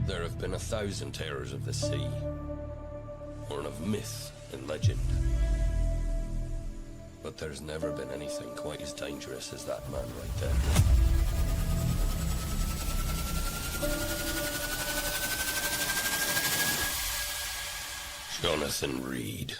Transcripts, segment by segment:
There have been 1,000 terrors of the sea, born of myth and legend. But there's never been anything quite as dangerous as that man right there. Jonathan Reed.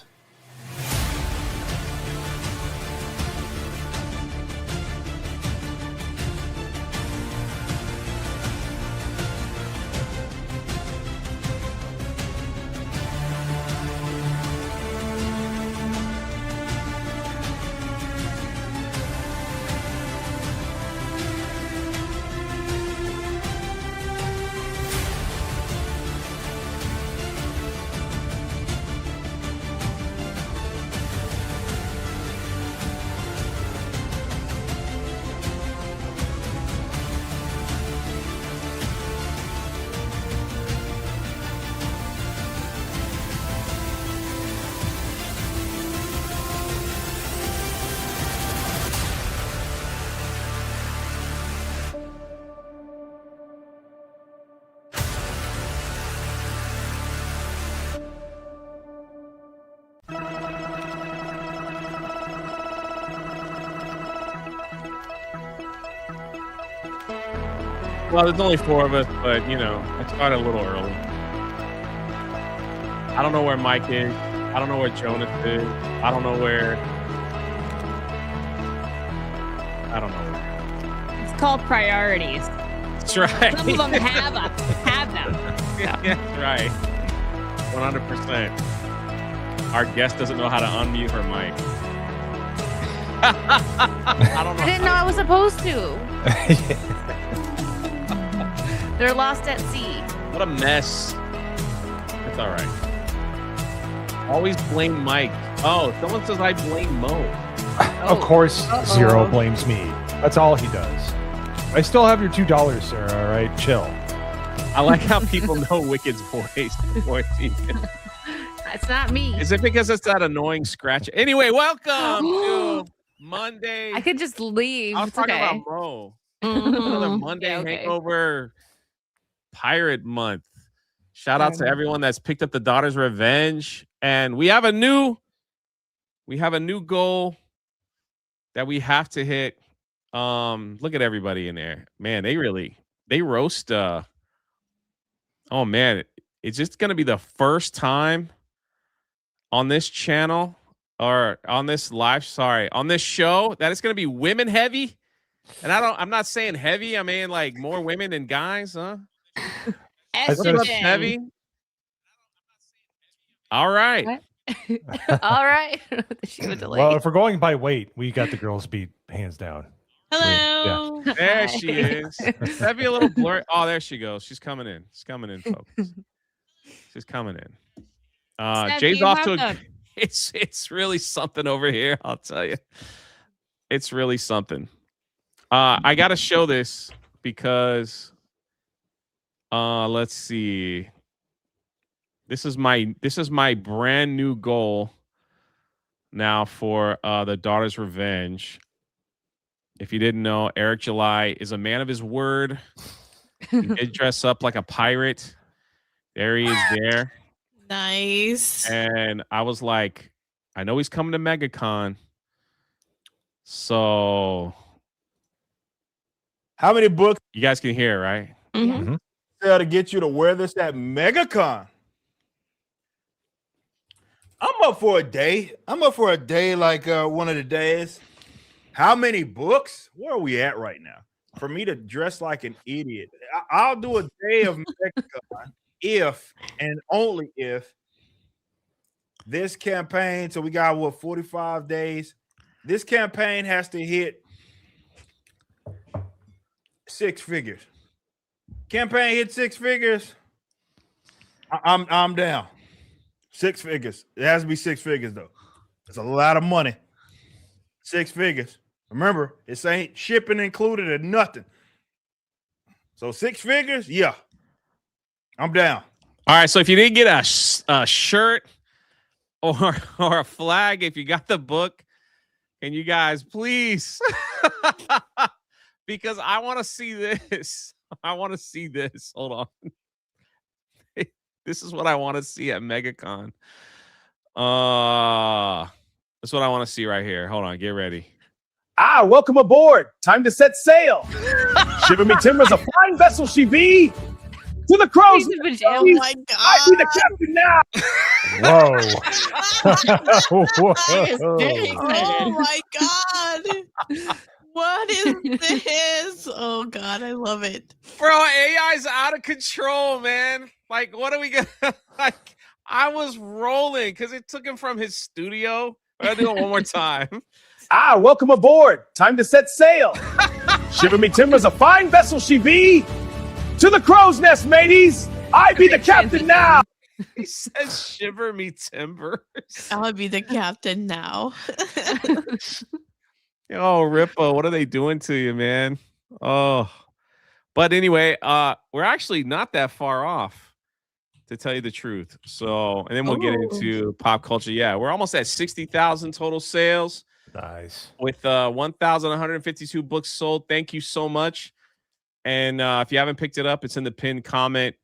Well, there's only 4 of us, but, you know, I started a little early. I don't know where Mike is. I don't know where Jonas is. I don't know where... I don't know. It's called priorities. That's right. Some of them have them. Yeah, that's right. 100%. Our guest doesn't know how to unmute her mic. I don't know. I didn't know I was supposed to. They're lost at sea. What a mess. It's all right. Always blame Mike. Oh, someone says I blame Mo. Of course, Zero blames me. That's all he does. I still have your $2, sir. All right, chill. I like how people know Wicked's voice. It's not me. Is it because it's that annoying scratch? Anyway, welcome to Monday. I could just leave. I was It's talking okay. about Mo. Another Monday Yeah, okay. Hangover Pirate Month. Shout out to everyone that's picked up the Daughter's Revenge, and we have a new goal that we have to hit. Look at everybody in there, man. They roast. Oh man, it's just gonna be the first time on this channel or on this on this show that it's gonna be women heavy. And I'm not saying heavy. I mean like more women than guys, huh? Estrogen. Heavy. All right. All right. She was delayed. Well, if we're going by weight, we got the girls beat hands down. Hello. Yeah. There she is. That'd be a little blurry. Oh, there she goes. She's coming in. She's coming in, folks. She's coming in. Steph, Jay's you off have to it's really something over here, I'll tell you. It's really something. I gotta show this because let's see. This is my brand new goal now for the Daughter's Revenge. If you didn't know, Eric July is a man of his word. He did dress up like a pirate. There he is there. Nice. And I was like, I know he's coming to MegaCon. So how many books you guys can hear, right? Mm-hmm. to get you to wear this at MegaCon? I'm up for a day. Like one of the days. How many books? Where are we at right now? For me to dress like an idiot, I'll do a day of MegaCon if and only if this campaign. So we got 45 days. This campaign has to hit 6 figures. Campaign hit 6 figures. I'm down. 6 figures. It has to be 6 figures though. It's a lot of money. 6 figures. Remember, it ain't shipping included or nothing. So 6 figures, yeah. I'm down. All right. So if you didn't get a shirt or a flag, if you got the book, can you guys please? Because I want to see this. I want to see this. Hold on. This is what I want to see at MegaCon. That's what I want to see right here. Hold on, get ready. Welcome aboard. Time to set sail. Shiver me timbers, a fine vessel she be. To the crows. He's in Oh pajamas. my I be the god. captain now. Whoa. Oh my god. What is this? Oh god, I love it. Bro, AI's out of control, man. Like, what are we gonna like? I was rolling because it took him from his studio. I gotta do it one more time. Welcome aboard. Time to set sail. Shiver me timbers, a fine vessel she be. To the crow's nest, mateys. I be the captain now. He says, "Shiver me timbers." I'll be the captain now. Oh, Rippo, what are they doing to you, man? Oh, but anyway, we're actually not that far off, to tell you the truth. So, and then we'll get into pop culture. Yeah, we're almost at 60,000 total sales. Nice. With 1,152 books sold. Thank you so much. And if you haven't picked it up, it's in the pinned comment.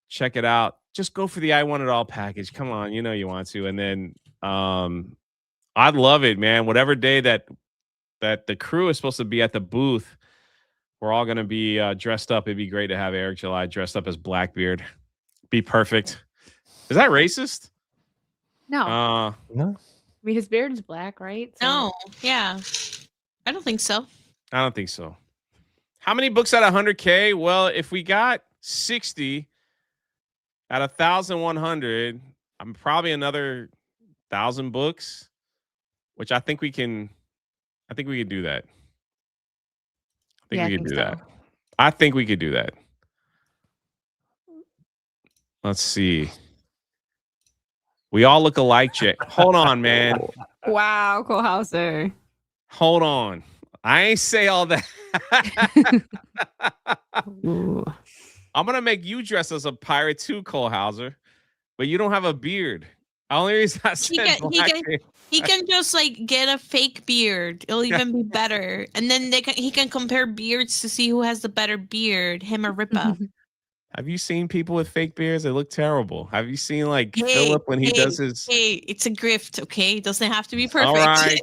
Check it out. Just go for the I Want It All package. Come on, you know you want to. And then I'd love it, man. Whatever day that the crew is supposed to be at the booth, we're all going to be dressed up. It'd be great to have Eric July dressed up as Blackbeard. Be perfect. Is that racist? No. No. I mean, his beard is black, right? So- No, yeah. I don't think so. I don't think so. How many books at 100K? Well, if we got 60 at 1,100, I'm probably another 1,000 books, which I think we can do that. I think we could do that. I think we could do that. Let's see. We all look alike, Jay. Hold on, man. Wow, Cole Hauser. Hold on. I ain't say all that. Ooh. I'm gonna make you dress as a pirate too, Cole Hauser, but you don't have a beard. Only reason I said He can just like get a fake beard. It'll even be better. And then he can compare beards to see who has the better beard, him or Ripa. Have you seen people with fake beards? They look terrible. Have you seen like Philip when he does his? Hey, it's a grift, okay? It doesn't have to be perfect. All right.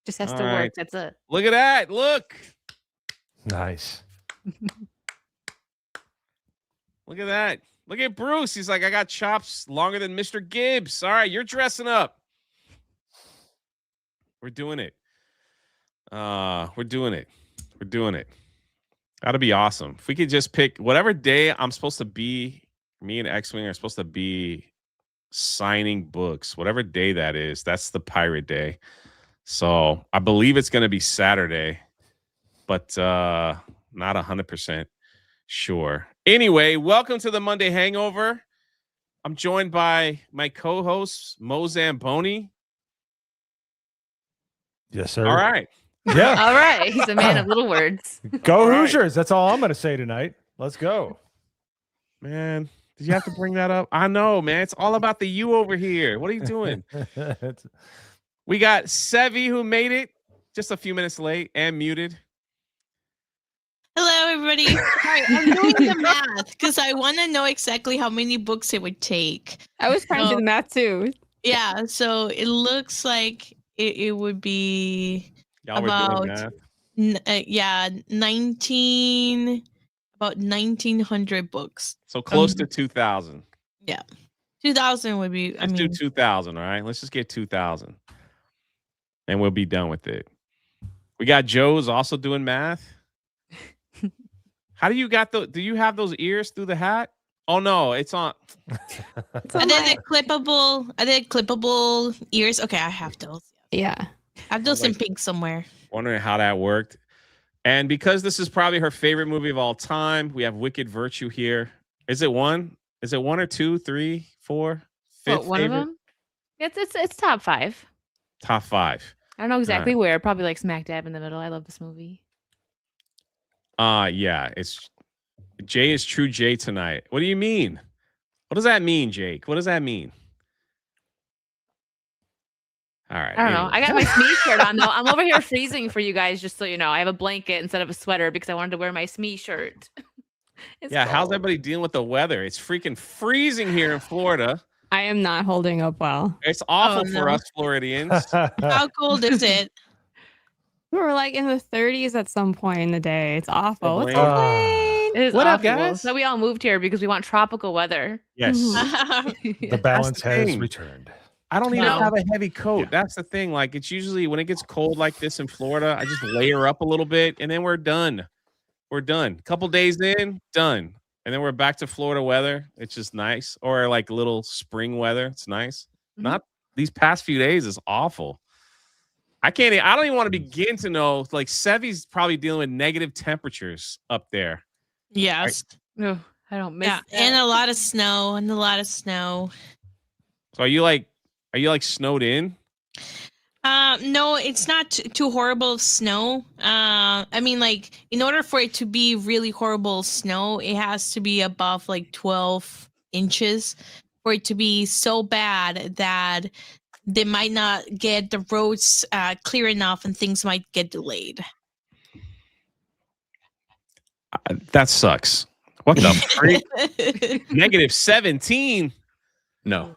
Just has All to right. work. That's it. Look at that. Look. Nice. Look at that. Look at Bruce. He's like, I got chops longer than Mr. Gibbs. All right, you're dressing up. We're doing it. We're doing it. We're doing it. That'll be awesome. If we could just pick whatever day I'm supposed to be, me and X-Wing are supposed to be signing books, whatever day that is, that's the pirate day. So I believe it's going to be Saturday, but not 100% sure. Anyway, welcome to the Monday Hangover. I'm joined by my co-host, Mo Zamboni. Yes, sir. All right. Yeah. All right. He's a man of little words. Go All right. Hoosiers. That's all I'm going to say tonight. Let's go. Man, did you have to bring that up? I know, man. It's all about the you over here. What are you doing? We got Sevi who made it just a few minutes late and muted. Hello, everybody. Sorry, I'm doing the math because I want to know exactly how many books it would take. I was trying to do the math too. Yeah, so it looks like it would be Y'all were doing about math. 1,900 books. So close to 2,000. 2,000 would be. Let's do 2,000. All right. Let's just get 2,000, and we'll be done with it. We got Joe's also doing math. How do you got the? Do you have those ears through the hat? Oh no, it's on. I did clippable ears. Okay, I have those. Yeah. I have those in pink somewhere. Wondering how that worked. And because this is probably her favorite movie of all time, we have Wicked Virtue here. Is it one? Is it 1 or 2, 3, 4, 5th What, one of favorite? them? It's top 5. Top 5. I don't know exactly where. Probably like smack dab in the middle. I love this movie. Yeah, it's Jay is true Jay tonight. What do you mean? What does that mean, Jake? What does that mean? All right. I don't know. I got my Smee shirt on though. I'm over here freezing for you guys, just so you know. I have a blanket instead of a sweater because I wanted to wear my Smee shirt. It's Yeah, how's cold. everybody dealing with the weather? It's freaking freezing here in Florida. I am not holding up well. It's awful Oh, for no. us Floridians. How cold is it? We were like in the 30s at some point in the day. It's awful. Let's Blaine. complain. It is What up, awful. guys? So we all moved here because we want tropical weather. Yes. The balance has thing. returned. I don't even No. have a heavy coat. That's the thing. Like, it's usually when it gets cold like this in Florida, I just layer up a little bit and then we're done. We're done. Couple days in, done. And then we're back to Florida weather. It's just nice. Or like little spring weather. It's nice. Not these past few days is awful. I don't even want to begin to know. Like, Sevi's probably dealing with negative temperatures up there. Yes. Ugh, I don't miss Yeah, that. and a lot of snow, So are you like snowed in? No, it's not too horrible snow. I mean, like, in order for it to be really horrible snow, it has to be above like 12 inches for it to be so bad that they might not get the roads clear enough and things might get delayed. That sucks. What the freak? Negative 17. No,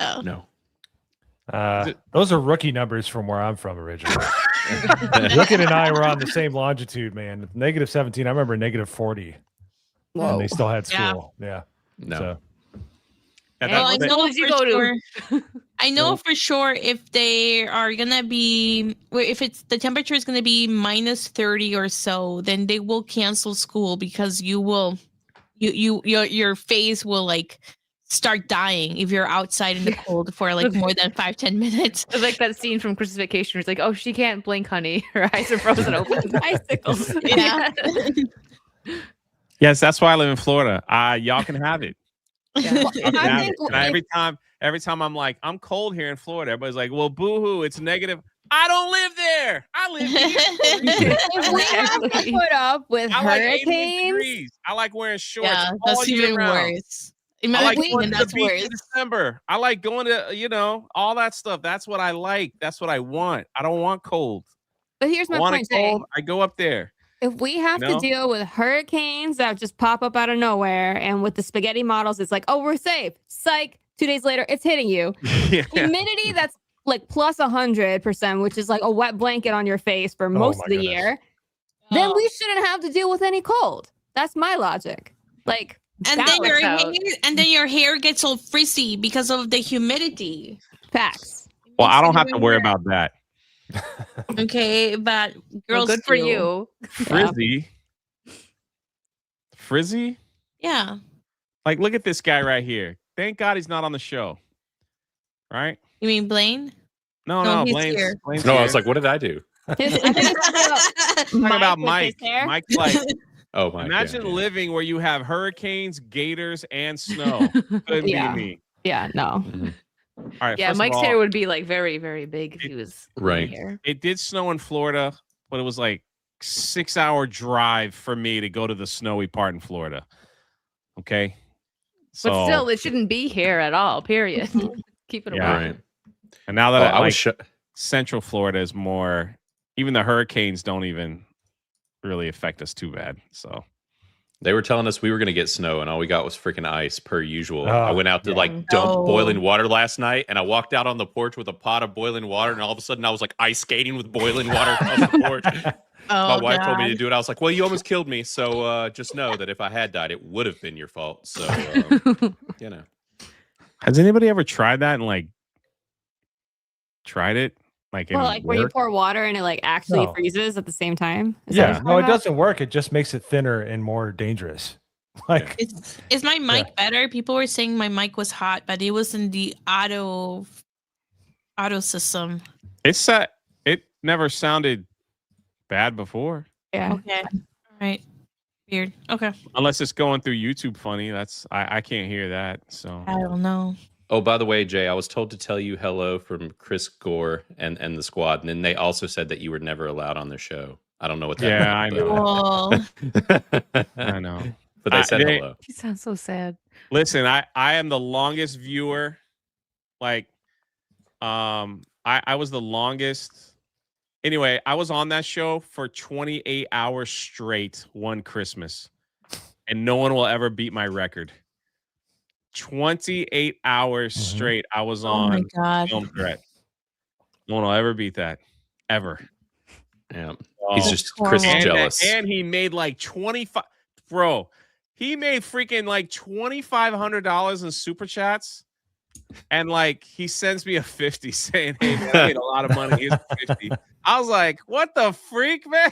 Oh. no. Those are rookie numbers from where I'm from originally. Wicked and I were on the same longitude, man. Negative 17. I remember negative 40. And they still had Yeah. school. Yeah. No. So, Yeah, Well, I What know school did you for go to? sure- I know for sure if they are gonna be, if it's the temperature is gonna be minus 30 or so, then they will cancel school because your face will like start dying if you're outside in the cold for like more than 5-10 minutes. It's like that scene from Christmas Vacation. Where it's like, oh, she can't blink, honey. Her eyes are frozen open. Icicles. Yeah. Yes, that's why I live in Florida. Y'all can have it. Yeah. Y'all can I have think it. And every time I'm like, I'm cold here in Florida, everybody's like, well, boo-hoo, it's negative. I don't live there. I live here. If we have to Exactly. put up with I like 88 hurricanes, degrees. I like wearing shorts Yeah, all that's year even round. worse. I In my like opinion, going to the that's beach worse. in December. I like going to, all that stuff. That's what I like. That's what I want. I don't want cold. but here's I my want point, it Jay. cold. I go up there. If we have You know? to deal with hurricanes that just pop up out of nowhere, and with the spaghetti models, it's like, oh, we're safe. Psych. 2 days later, it's hitting you. Yeah. Humidity that's like plus 100%, which is like a wet blanket on your face for most my of the goodness. year. Then Oh. we shouldn't have to deal with any cold. That's my logic. Like, And then balance your out. hair, and then your hair gets all frizzy because of the humidity. Facts. Well, I Makes don't it have to even worry worse. about that. Okay, but Well, girls, good for do. you. Frizzy. Frizzy? Yeah, Like, look at this guy right here. Thank God he's not on the show. Right? you mean Blaine? No, No, he's Blaine's, here. Blaine's No, I here. was like, what did I do? I think it's talking about with Mike. his hair. Mike's like, Oh my imagine God. living where you have hurricanes, gators, and snow. Couldn't Yeah. be me. Yeah, no. Mhm. All right. Yeah, first of Mike's all, hair would be like very, very big if he was Right. here. It did snow in Florida, but it was like 6-hour drive for me to go to the snowy part in Florida. Okay. So, But still, it shouldn't be here at all, period. Keep it Yeah. away. Right. and now Oh, that I like, was Central Florida is more, even the hurricanes don't even really affect us too bad. So They were telling us we were going to get snow, and all we got was freaking ice, per usual. Oh, I went out to yeah. like dump No. boiling water last night, and I walked out on the porch with a pot of boiling water, and all of a sudden I was like ice skating with boiling water across the porch. Oh, My wife told me God. to do it. I was like, "Well, you almost killed me, so just know that if I had died, it would have been your fault." So, you know, has anybody ever tried that and like tried it? Like, Well, in like where you work? pour water and it like actually No. freezes at the same time. Is that what Yeah. you're No, it talking about? doesn't work. It just makes it thinner and more dangerous. Like, Is my mic better? People were saying my mic was hot, but it was in the auto system. It never sounded bad before. Yeah. Okay, all right, weird. Okay, Unless it's going through YouTube funny. I can't hear that. So I don't know. oh, by the way, Jay, I was told to tell you hello from Chris Gore and the squad, and then they also said that you were never allowed on their show. I don't know what that. Yeah, I meant, Well, but- I know. but they said they- hello. He sounds so sad. Listen, I am the longest viewer. Like, I was the longest. Anyway, I was on that show for 28 hours straight one Christmas. and no one will ever beat my record. 28 hours straight. I was Oh my on God. film threat. No one will ever beat that, ever. Yeah. He's Oh, just Chris is horrible. jealous. And he made like 25. Bro, he made freaking like $2,500 in super chats. And like he sends me a 50 saying, "Hey man, I made a lot of money. Here's 50." I was like, "What the freak, man?"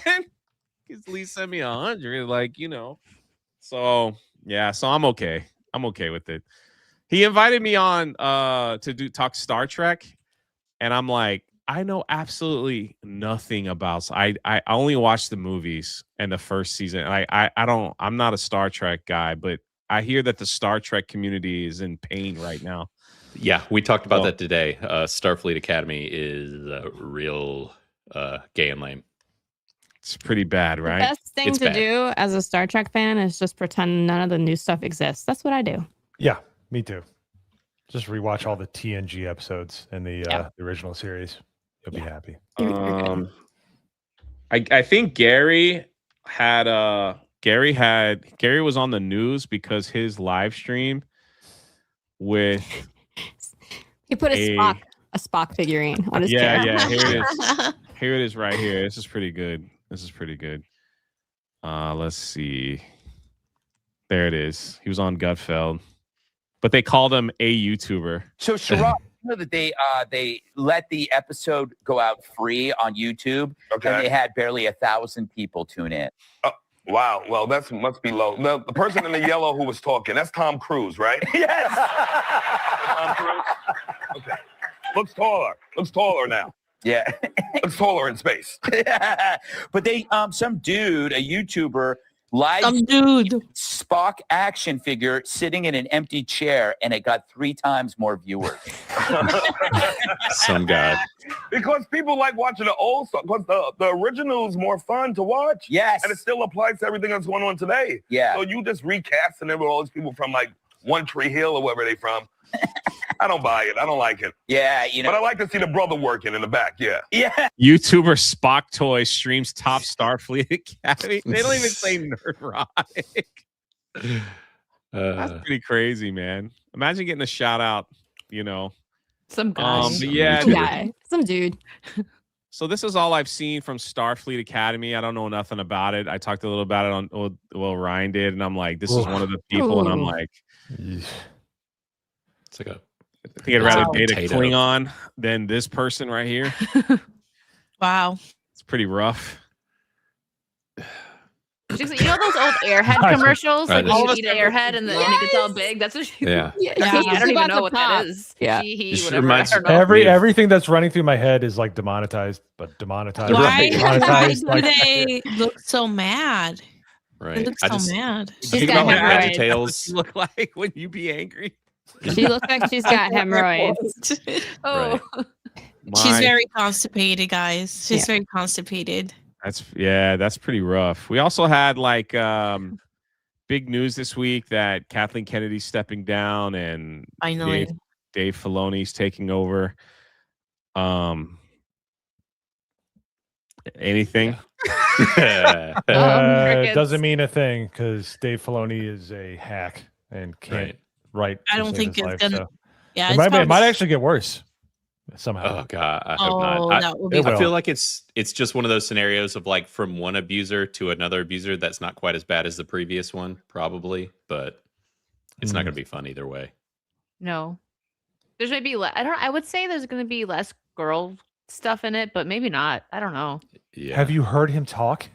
He's at least sent me 100, like, you know. So yeah, so I'm okay. I'm okay with it. He invited me on to talk Star Trek, and I'm like, I know absolutely nothing about. I only watched the movies and the first season. And I'm not a Star Trek guy, but I hear that the Star Trek community is in pain right now. Yeah, we talked about that today. Starfleet Academy is real gay and lame. It's pretty bad, The right? best thing It's to bad. do as a Star Trek fan is just pretend none of the new stuff exists. That's what I do. Yeah, me too. Just rewatch all the TNG episodes in the original series. You'll be happy. You're good. I think Gary was on the news because his live stream with He put a Spock figurine on his chair. yeah, here it is. Here it is right here. This is pretty good. Let's see. There it is. He was on Gutfeld, but they called him a YouTuber. So Sherrod, you know that they let the episode go out free on YouTube, and they had barely 1,000 people tune in. Wow. Well, that must be low. The person in the yellow who was talking, that's Tom Cruise, right? Yes. Tom Cruise? Okay. Looks taller now. Yeah. Looks taller in space. But they, some dude, a YouTuber, live Spock action figure sitting in an empty chair, and it got 3 times more viewers. Some guy. Because people like watching the old stuff. Because the original is more fun to watch. Yes. And it still applies to everything that's going on today. Yeah. So you just recasting it with all these people from like One Tree Hill or wherever they from. I don't buy it. I don't like it. Yeah, you know. But I like to see the brother working in the back. Yeah. Yeah. YouTuber Spock Toy streams top Starfleet Academy. They don't even say Nerdrotic. That's pretty crazy, man. Imagine getting a shout out, you know. Some guy. But yeah, Some guy. Some dude. So this is all I've seen from Starfleet Academy. I don't know nothing about it. I talked a little about it on Ryan did, and I'm like, this is one of the people, and I'm like, it's like I think I'd rather date a potato. Klingon than this person right here. Wow. It's pretty rough. She's, you know those old Airhead commercials? Like All you of eat an Airhead and it gets all big. That's what she. Yeah. I don't even know what that is. Yeah. She, Just whatever. reminds I don't know. Everything that's running through my head is like demonetized, but demonetized. Why Demonetized, do like- they look so mad? They Right. look so mad. She's Think got about like hemorrhoids. VeggieTales. Look like when you be angry. She looks like she's got hemorrhoids. Oh. She's My- very constipated, guys. She's very constipated. That's pretty rough. We also had like big news this week that Kathleen Kennedy's stepping down and Finally. Dave Filoni's taking over. Anything? Doesn't mean a thing because Dave Filoni is a hack and can't write. I to don't save think his it's life, gonna. so. Yeah, It it's might, it probably- might actually get worse somehow. Oh God, I hope Oh, not. that would be It I will. feel like it's just one of those scenarios of like from one abuser to another abuser that's not quite as bad as the previous one, probably, but it's not going to be fun either way. No. There's maybe I would say there's going to be less girl stuff in it, but maybe not. I don't know. Yeah. Have you heard him talk?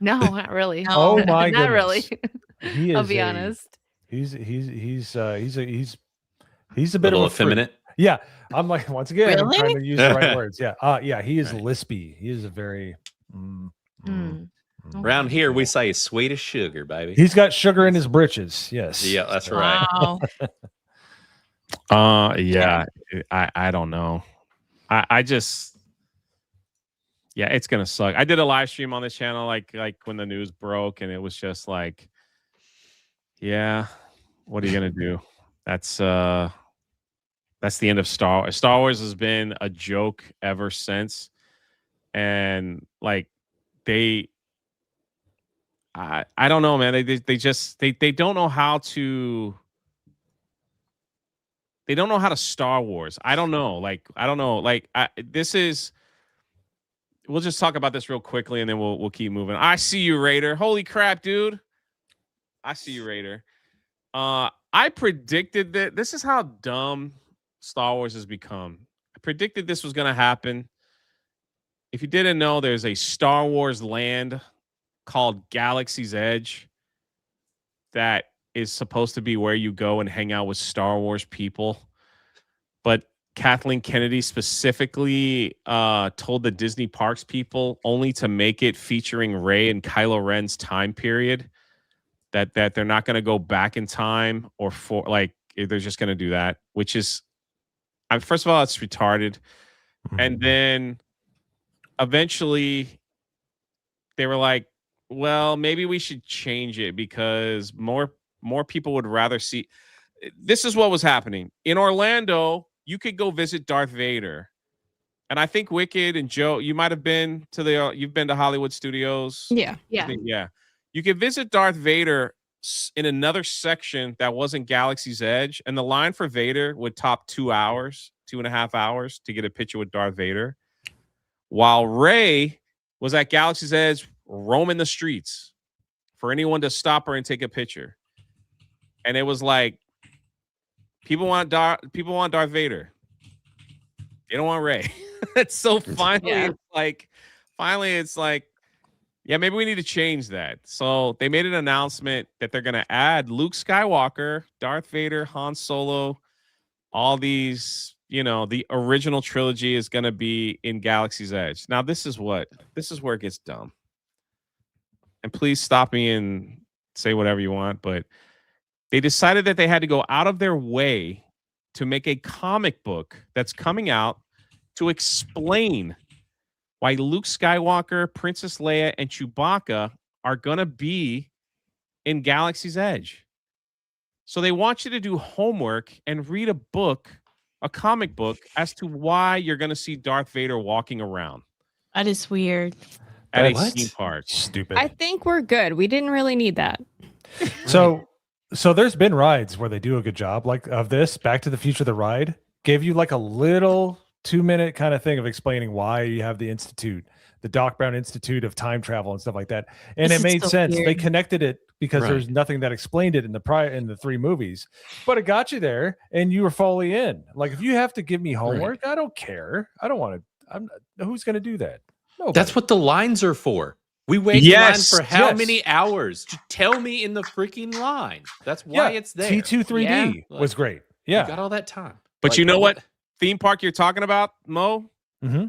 No, not really. Oh my Not goodness. really. He I'll is be a- honest. He's a bit A of little a freak. effeminate? Yeah, I'm like once again I'm trying to Really? use the right words. Yeah, yeah, he is lispy. He is a very. Around here, we say sweet as sugar, baby. He's got sugar in his britches. Yes. Yeah, that's right. Wow. Yeah. I don't know. I just it's gonna suck. I did a live stream on this channel like when the news broke, and it was just like, yeah, what are you gonna do? That's the end of Star Wars. Star Wars has been a joke ever since, and like I don't know, man. They just they don't know how to. They don't know how to Star Wars. I don't know. Like I don't know. Like this is. We'll just talk about this real quickly, and then we'll keep moving. I see you, Raider. Holy crap, dude! I see you, Raider. I predicted that this is how dumb Star Wars has become. I predicted this was going to happen. If you didn't know, there's a Star Wars land called Galaxy's Edge that is supposed to be where you go and hang out with Star Wars people. But Kathleen Kennedy specifically told the Disney Parks people only to make it featuring Rey and Kylo Ren's time period. That they're not going to go back in time or for like they're just going to do that, which is, first of all, it's retarded. And then eventually they were like, well, maybe we should change it because more people would rather see. This is what was happening in Orlando. You could go visit Darth Vader. And I think Wicked and Joe, you might have been to you've been to Hollywood Studios. Yeah. Yeah. You could visit Darth Vader in another section that wasn't Galaxy's Edge. And the line for Vader would top 2 hours, 2.5 hours to get a picture with Darth Vader. While Rey was at Galaxy's Edge roaming the streets for anyone to stop her and take a picture. And it was like, people want Darth Vader. They don't want Rey. So finally, it's like, yeah, maybe we need to change that. So they made an announcement that they're going to add Luke Skywalker, Darth Vader, Han Solo, all these, the original trilogy is going to be in Galaxy's Edge. Now, this is where it gets dumb. And please stop me and say whatever you want, but they decided that they had to go out of their way to make a comic book that's coming out to explain why Luke Skywalker, Princess Leia, and Chewbacca are going to be in Galaxy's Edge. So they want you to do homework and read a comic book, as to why you're going to see Darth Vader walking around. That is weird. At a theme park. Stupid. I think we're good. We didn't really need that. So there's been rides where they do a good job like of this. Back to the Future, the ride gave you like a little 2-minute kind of thing of explaining why you have the Institute, the Doc Brown Institute of Time Travel and stuff like that. And This it is made so sense. weird. They connected it because Right. there's nothing that explained it in the 3 movies, but it got you there and you were fully in. Like, if you have to give me homework, I don't care. I don't want to. Who's going to do that? Nobody. That's what the lines are for. We wait Yes, in line for how yes. many hours? Just tell me in the freaking line. That's why it's there. T2 3D Yeah, was great. You Yeah. got all that time. But Like, you know what theme park you're talking about, Mo? Mm-hmm.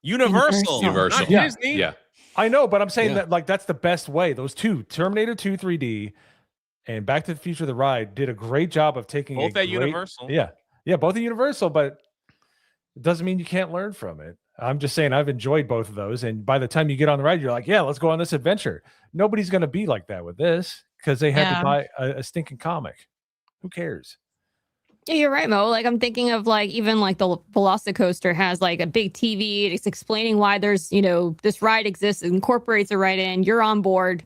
Universal. Universal. Not Yeah. Disney. Yeah. I know, but I'm saying Yeah. that like that's the best way. Those two, Terminator 2 3D and Back to the Future the ride, did a great job of taking Both a at great- Universal. Yeah, both at Universal, but it doesn't mean you can't learn from it. I'm just saying I've enjoyed both of those, and by the time you get on the ride, you're like, yeah, let's go on this adventure. Nobody's going to be like that with this because they had Yeah. to buy a stinking comic. Who cares? Yeah, you're right, Mo. Like, I'm thinking of like even like the Velocicoaster has like a big TV. It's explaining why there's this ride exists. It incorporates it right in. You're on board.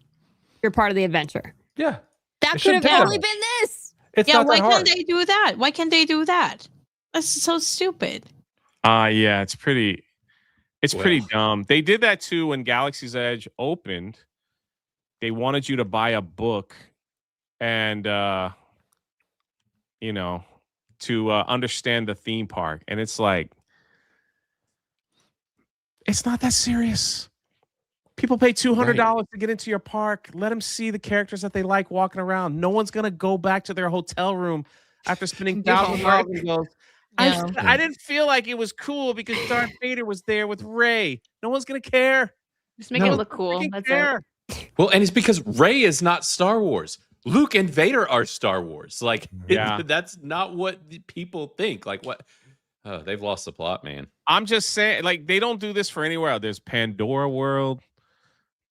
You're part of the adventure. Yeah, That It could have shouldn't take that easily much. been this. it's Yeah, not why that hard. can't they do that? Why can't they do that? That's so stupid. Yeah, it's pretty Well. dumb. They did that too when Galaxy's Edge opened. They wanted you to buy a book and to understand the theme park. And it's like, it's not that serious. People pay $200 to get into your park. Let them see the characters that they like walking around. No one's gonna go back to their hotel room after spending Do thousands of dollars homework. and goes, Yeah. I didn't feel like it was cool because Darth Vader was there with Rey. No one's gonna care. Just make No. it look cool. Freaking That's care. Well, and it's because Rey is not Star Wars. Luke and Vader are Star Wars. Like, Yeah. that's not what the people think. Like, what? Oh, they've lost the plot, man. I'm just saying, like, they don't do this for anywhere else. There's Pandora World.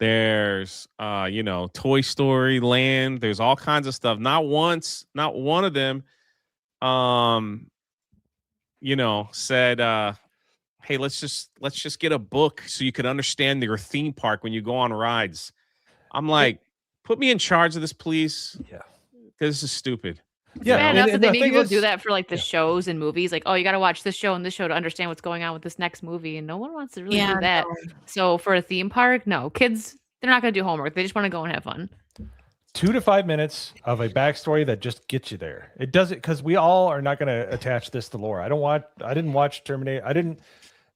There's Toy Story Land. There's all kinds of stuff. Not once, not one of them said hey, let's just get a book so you can understand your theme park when you go on rides. I'm like, put me in charge of this, please. Yeah. This is stupid. Yeah, Bad enough that they the make thing people is- do that for like the shows and movies. Like, oh, you got to watch this show and this show to understand what's going on with this next movie, and no one wants to really Yeah, do that. So for a theme park, no, kids, they're not going to do homework. They just want to go and have fun. 2 to 5 minutes of a backstory that just gets you there. It does it because we all are not going to attach this to lore. I didn't watch Terminator. I didn't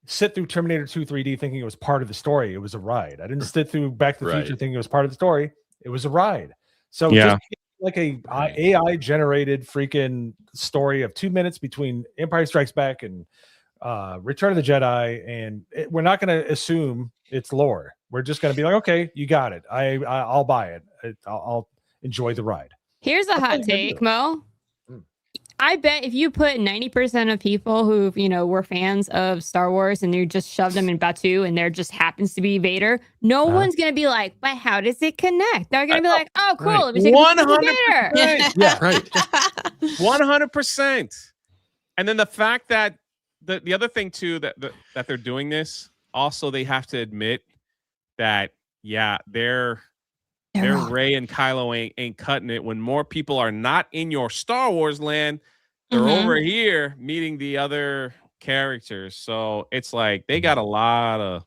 sit through Terminator 2 3D thinking it was part of the story. It was a ride. I didn't sit through Back to the Future thinking it was part of the story. It was a ride. So just like a AI generated freaking story of 2 minutes between Empire Strikes Back and Return of the Jedi, and we're not going to assume it's lore. We're just going to be like, okay, you got it. I'll buy it. I'll enjoy the ride. Here's a hot take, Mo. I bet if you put 90% of people who were fans of Star Wars and you just shove them in Batu and there just happens to be Vader, no one's gonna be like, but how does it connect? They're gonna be like, oh, cool. Let me take a picture of Vader. Yeah, right. 100%. And then the fact that the other thing too that they're doing this, also they have to admit that they're Rey and Kylo ain't cutting it when more people are not in your Star Wars land. They're over here meeting the other characters. So it's like they got a lot of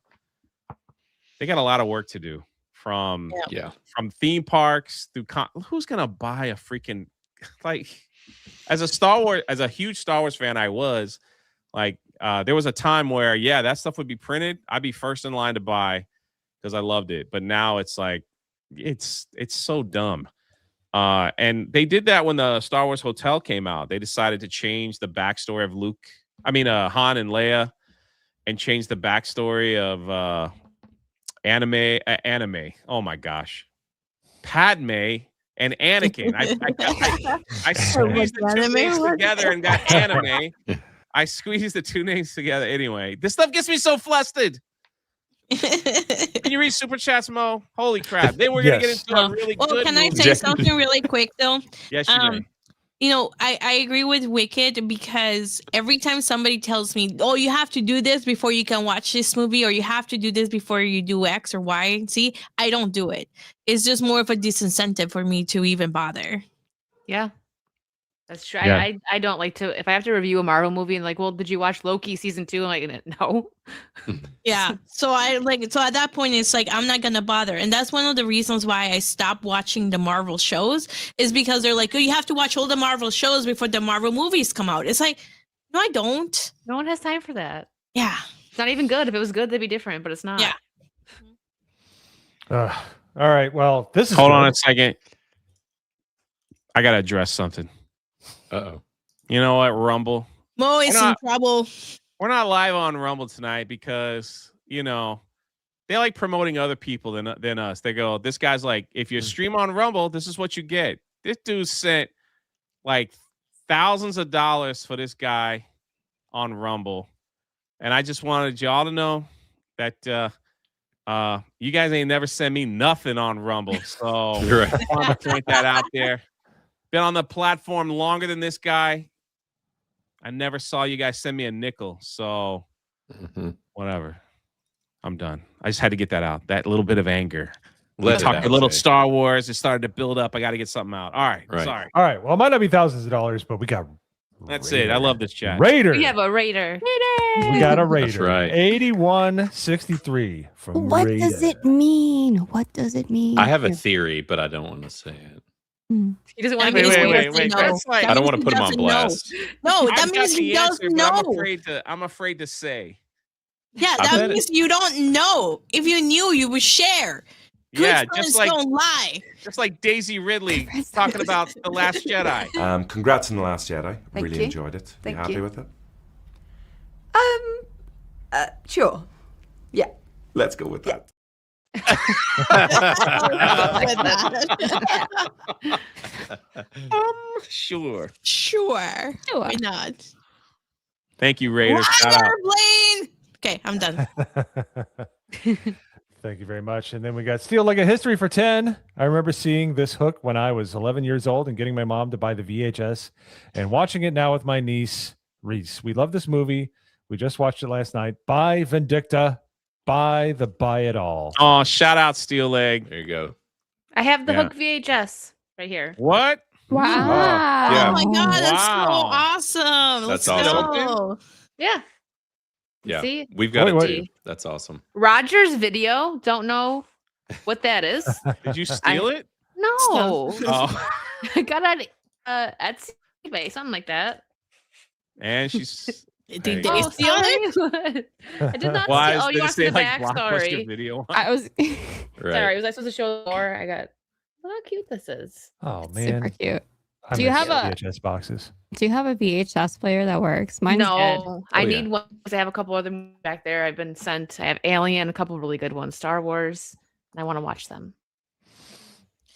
work to do from theme parks through who's gonna buy a freaking like as a huge Star Wars fan I was like there was a time where that stuff would be printed. I'd be first in line to buy because I loved it. But now it's like it's so dumb. And they did that when the Star Wars Hotel came out. They decided to change the backstory of Han and Leia, and change the backstory of anime. Oh my gosh, Padme and Anakin. I squeezed the two names together and got anime. I squeezed the two names together. Anyway, this stuff gets me so flustered. Can you read super chats, Mo? Holy crap! Then we're gonna get into a really good. Can I say something really quick though? Yes, you may. I agree with Wicked because every time somebody tells me, "Oh, you have to do this before you can watch this movie," or "You have to do this before you do X or Y and Z," I don't do it. It's just more of a disincentive for me to even bother. Yeah. That's true. Yeah. I don't like to, if I have to review a Marvel movie and like, well, did you watch Loki season 2? I'm like, no. Yeah. So at that point, it's like, I'm not going to bother. And that's one of the reasons why I stopped watching the Marvel shows is because they're like, oh, you have to watch all the Marvel shows before the Marvel movies come out. It's like, no, I don't. No one has time for that. Yeah. It's not even good. If it was good, they'd be different, but it's not. Yeah. All right. Well, this is Hold on a second. I got to address something. Uh-oh. You know what, Rumble? Mo is in trouble. We're not live on Rumble tonight because, they like promoting other people than us. They go, this guy's like, if you stream on Rumble, this is what you get. This dude sent like thousands of dollars for this guy on Rumble. And I just wanted y'all to know that you guys ain't never sent me nothing on Rumble. So I want to point that out there. Been on the platform longer than this guy. I never saw you guys send me a nickel. So whatever. I'm done. I just had to get that out. That little bit of anger. Talk a little Star Wars. It started to build up. I got to get something out. All right. Sorry. All right. Well, it might not be thousands of dollars, but we got That's it. I love this chat. Raider. We have a Raider. We got a Raider. That's right. 8163 from What Raider. does it mean? What does it mean? I have a theory, but I don't want to say it. He doesn't want to Wait. That's like, I don't want to put him on blast. No, that I've got means he the doesn't answer, but know. I'm afraid to say. Yeah, I that bet means you don't know. If you knew, you would share. Good Yeah, friends don't lie. Just like Daisy Ridley talking about The Last Jedi. Congrats on The Last Jedi. Thank Really you. enjoyed it. Thank you happy you. with it? Sure. Yeah. Let's go with that. Sure. Sure. Why not? Thank you, Raider. Shout out. Blaine. Okay, I'm done. Thank you very much. And then we got Steel Like a History for 10. I remember seeing this hook when I was 11 years old and getting my mom to buy the VHS and watching it now with my niece, Reese. We love this movie. We just watched it last night. Buy Vindicta. Buy It All. Oh, shout out Steel Leg. There you go. I have the Yeah. Hook VHS right here. What? Wow. Yeah. Oh my god, that's so Wow. awesome. Let's That's awesome. go. Yeah. Yeah. See? We've got Wait, it wait. too. That's awesome. Rogers Video. Don't know what that is. Did you steal it? No. Oh. I got it at eBay, something like that. And she's. Did Hey. they Oh, steal it? sorry. I did not Why steal. Oh, did you it want say the like Blockbuster backstory? Video? I was Right. Sorry, was I supposed to show more? I got. Look how cute this is. Oh super man. cute. I Do you miss have a- VHS boxes? Do you have a VHS player that works? Mine's dead. No, I Oh, yeah. need one because I have a couple other movies back there. I've been sent. I have Alien, a couple really good ones, Star Wars, and I want to watch them.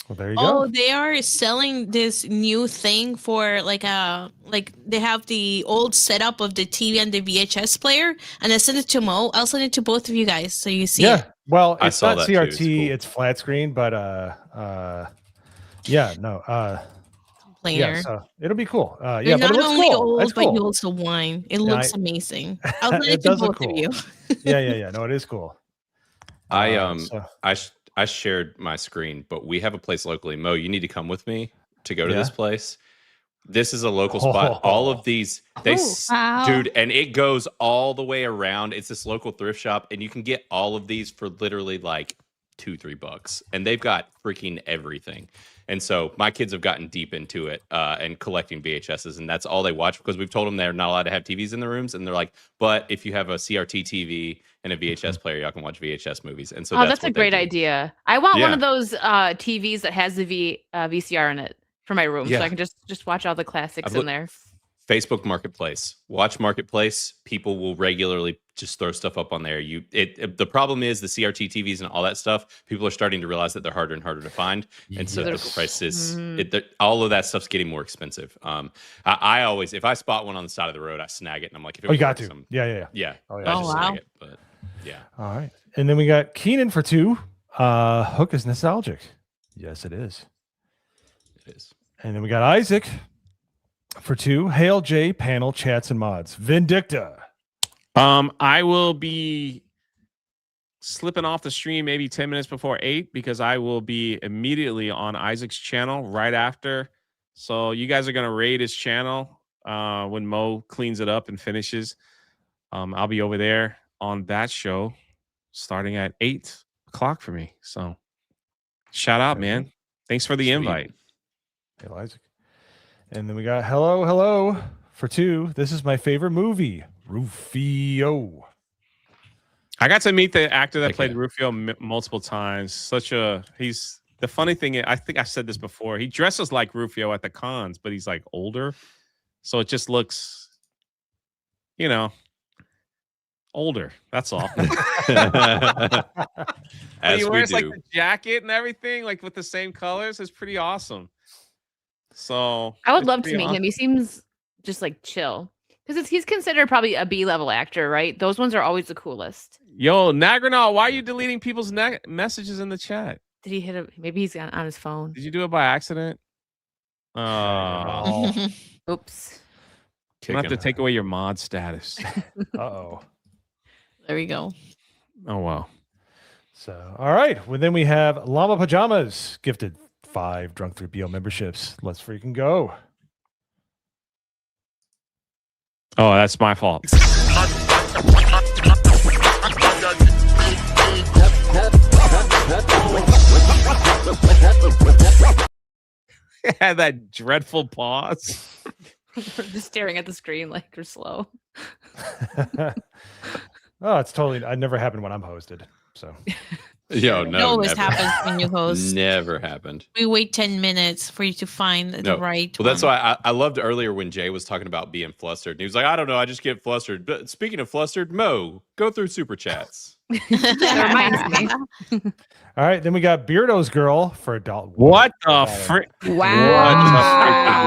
Well, there you Oh, go. they are selling this new thing for like they have the old setup of the TV and the VHS player, and I sent it to Mo. I'll send it to both of you guys so you see Yeah. it. Well, I it's saw not that too. CRT, It's cool. it's flat screen, but yeah, no. Player. Yeah, so it'll be cool. They're Yeah, but not it looks only cool. old, It's but cool. you also wine. It Yeah, looks amazing. I'll send It it to does look both of cool. you. Yeah. No, it is cool. So- I shared my screen, but we have a place locally. Mo, you need to come with me to go to this Yeah? place. This is a local spot. All of these, Wow. dude, and it goes all the way around. It's this local thrift shop, and you can get all of these for literally like $2-3, and they've got freaking everything. And so my kids have gotten deep into it and collecting VHSs, and that's all they watch because we've told them they're not allowed to have TVs in the rooms, and they're like, but if you have a CRT TV and a VHS player, y'all can watch VHS movies. And so That's a what they great do. idea. I want one Yeah. of those TVs that has the VCR in it for my room, so Yeah. I can just watch all the classics I've in looked- there. Facebook Marketplace. Watch Marketplace. People will regularly just throw stuff up on there. The problem is the CRT TVs and all that stuff. People are starting to realize that they're harder and harder to find, and so the price is all of that stuff's getting more expensive. I always, if I spot one on the side of the road, I snag it, and I'm like, if it Oh, you got works, to. I'm- Yeah. yeah. Oh, I yeah. just Oh, snag wow. it, but yeah. All right. And then we got Keenan for 2. Hook is nostalgic. Yes, it is. It is. And then we got Isaac for 2. Hail J panel chats and mods. Vindicta. I will be slipping off the stream maybe 10 minutes before 8 because I will be immediately on Isaac's channel right after. So you guys are gonna raid his channel when Mo cleans it up and finishes. I'll be over there on that show starting at 8 o'clock for me. So shout out, There you man. Thanks for the Sweet. invite. Hail Isaac. And then we got hello for 2. This is my favorite movie. Rufio. I got to meet the actor that Heck played yeah. Rufio multiple times. He's the funny thing is, I think I said this before. He dresses like Rufio at the cons, but he's like older, so it just looks, older. That's all. But As he we wears do. like the jacket and everything, like with the same colors. It's pretty awesome. So I would it's love to pretty meet awesome. him. He seems just like chill because he's considered probably a B-level actor, right? Those ones are always the coolest. Yo, Nagranal, why are you deleting people's messages in the chat? Did he hit a? Maybe he's on his phone. Did you do it by accident? Oh, Oops. I'm gonna have to take away your mod status. Uh-oh. There we go. Oh wow. So, all right. Well, then we have Llama Pajamas gifted 5 Drunk 3PO memberships. Let's freaking go. Oh, that's my fault. Had that dreadful pause. Just staring at the screen like you're slow. Oh, it's totally. It never happened when I'm hosted. So, Yo, It no, always never. happens when you host. Never happened. We wait 10 minutes for you to find the No. right Well, that's one. why I loved earlier when Jay was talking about being flustered. And he was like, I don't know, I just get flustered. But speaking of flustered, Mo, go through super chats. That reminds me. all right. Then we got Beardo's Girl for adult. What the frick? Wow.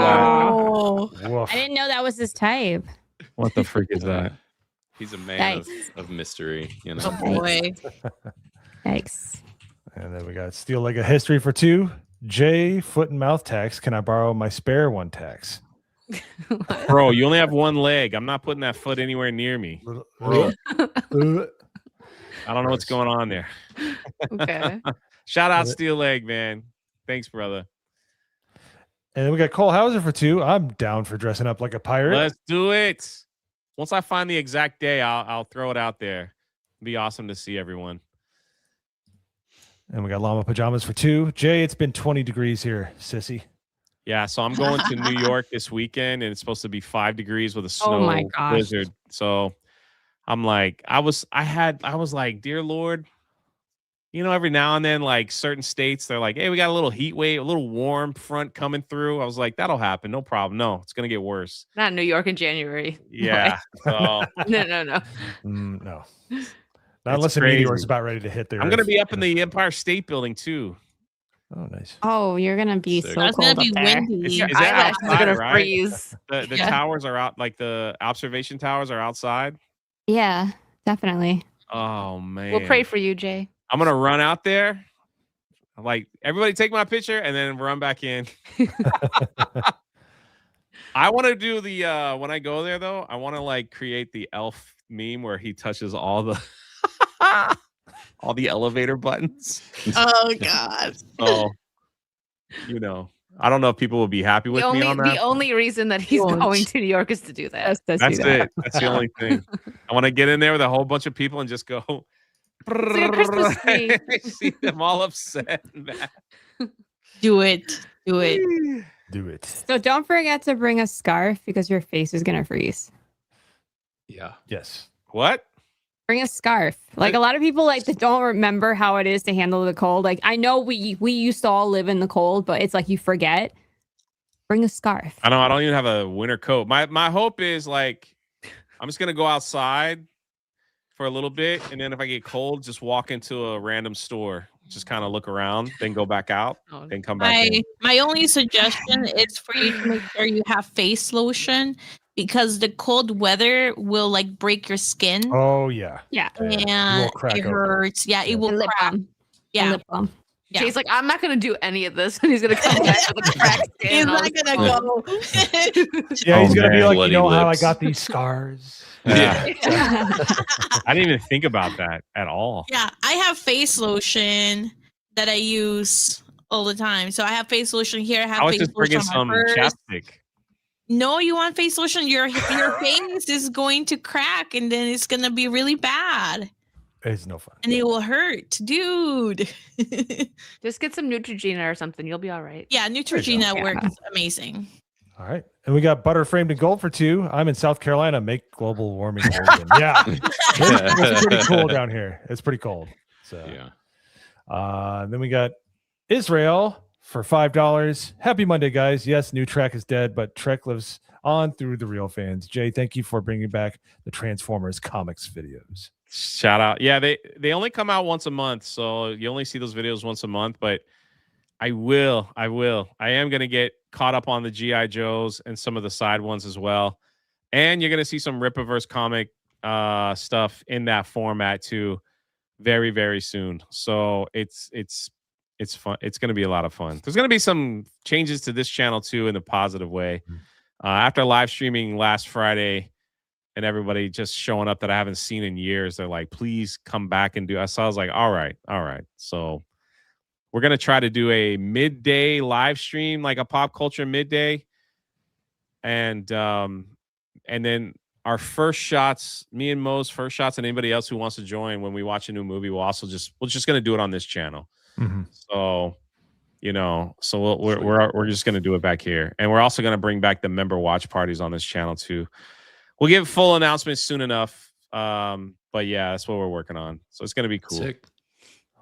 Woof. I didn't know that was his type. What the frick is that? He's a man Nice. of mystery, you know. Oh boy. Thanks. And then we got Steel Leg of History for 2. J foot and mouth tax. Can I borrow my spare one tax? Bro, you only have one leg. I'm not putting that foot anywhere near me. Uh, I don't know what's going on there. Okay. Shout out Steel Leg, man. Thanks, brother. And then we got Cole Hauser for 2. I'm down for dressing up like a pirate. Let's do it. Once I find the exact day, I'll throw it out there. It'd be awesome to see everyone. And we got llama pajamas for 2. Jay, it's been 20 degrees here, sissy. Yeah, so I'm going to New York this weekend, and it's supposed to be 5 degrees with a snow my gosh. blizzard. So I'm like, I was like, dear Lord, every now and then, like certain states, they're like, hey, we got a little heat wave, a little warm front coming through. I was like, that'll happen, no problem. No, it's gonna get worse. Not New York in January. Yeah. So No. No. Not unless a meteor is about ready to hit there. I'm gonna be up in the Empire State Building too. Oh, nice. Oh, you're gonna be so It's cold gonna be up there. windy. Is Your that eyelashes are outside, gonna right? freeze. The Yeah. towers are out, like the observation towers are outside. Yeah, definitely. Oh man. We'll pray for you, Jay. I'm gonna run out there. Like, everybody take my picture and then run back in. I want to do the when I go there though, I want to like create the elf meme where he touches all the all the elevator buttons. Oh God. So, I don't know if people will be happy with me on that. The only reason that he's Won't. going to New York is to do that. That's That's it. That's the only thing. I want to get in there with a whole bunch of people and just go. like a Christmas tree. See them all upset. And mad. Do it. Do it. Do it. So don't forget to bring a scarf because your face is gonna freeze. Yeah. Yes. What? Bring a scarf. Like a lot of people like that don't remember how it is to handle the cold. Like I know we used to all live in the cold, but it's like you forget. Bring a scarf. I don't even have a winter coat. My hope is like I'm just gonna go outside for a little bit, and then if I get cold, just walk into a random store, just kind of look around, then go back out, then come back in. My only suggestion is for you to make sure you have face lotion because the cold weather will like break your skin. Oh yeah. Yeah. And it hurts. Yeah, it will lip crack. balm. Yeah. Lip balm. Yeah. Jay's like, I'm not gonna do any of this, and he's gonna come back with a cracked skin. He's and all not this gonna stuff. go. Yeah, he's gonna be like, Bloody how I lips. got these scars. Yeah. I didn't even think about that at all. Yeah, I have face lotion that I use all the time. So I have face lotion here. I have I was face just bringing lotion some on my purse. chapstick. No, you want face lotion? Your face is going to crack, and then it's gonna be really bad, It's no fun. and it will hurt, dude. Just get some Neutrogena or something. You'll be all right. Yeah, Neutrogena Yeah. works amazing. All right. And we got butter framed in gold for 2. I'm in South Carolina. Make global warming happen. Yeah. It's pretty cool down here. It's pretty cold. So Yeah. then we got Israel for $5. Happy Monday, guys. Yes, new Trek is dead, but Trek lives on through the real fans. Jay, thank you for bringing back the Transformers comics videos. Shout out. Yeah, they only come out once a month, so you only see those videos once a month, but I am going to get caught up on the GI Joes and some of the side ones as well. And you're going to see some Rippaverse comic stuff in that format too very, very soon. So it's fun. It's going to be a lot of fun. There's going to be some changes to this channel too in a positive way. After live streaming last Friday and everybody just showing up that I haven't seen in years, they're like, please come back and do. So I was like, all right. So we're going to try to do a midday live stream, like a pop culture midday. And then our first shots, me and Mo's first shots, and anybody else who wants to join when we watch a new movie, we're just going to do it on this channel. So, we're just going to do it back here. And we're also going to bring back the member watch parties on this channel too. We'll give full announcements soon enough. But yeah, that's what we're working on. So it's going to be cool. Sick.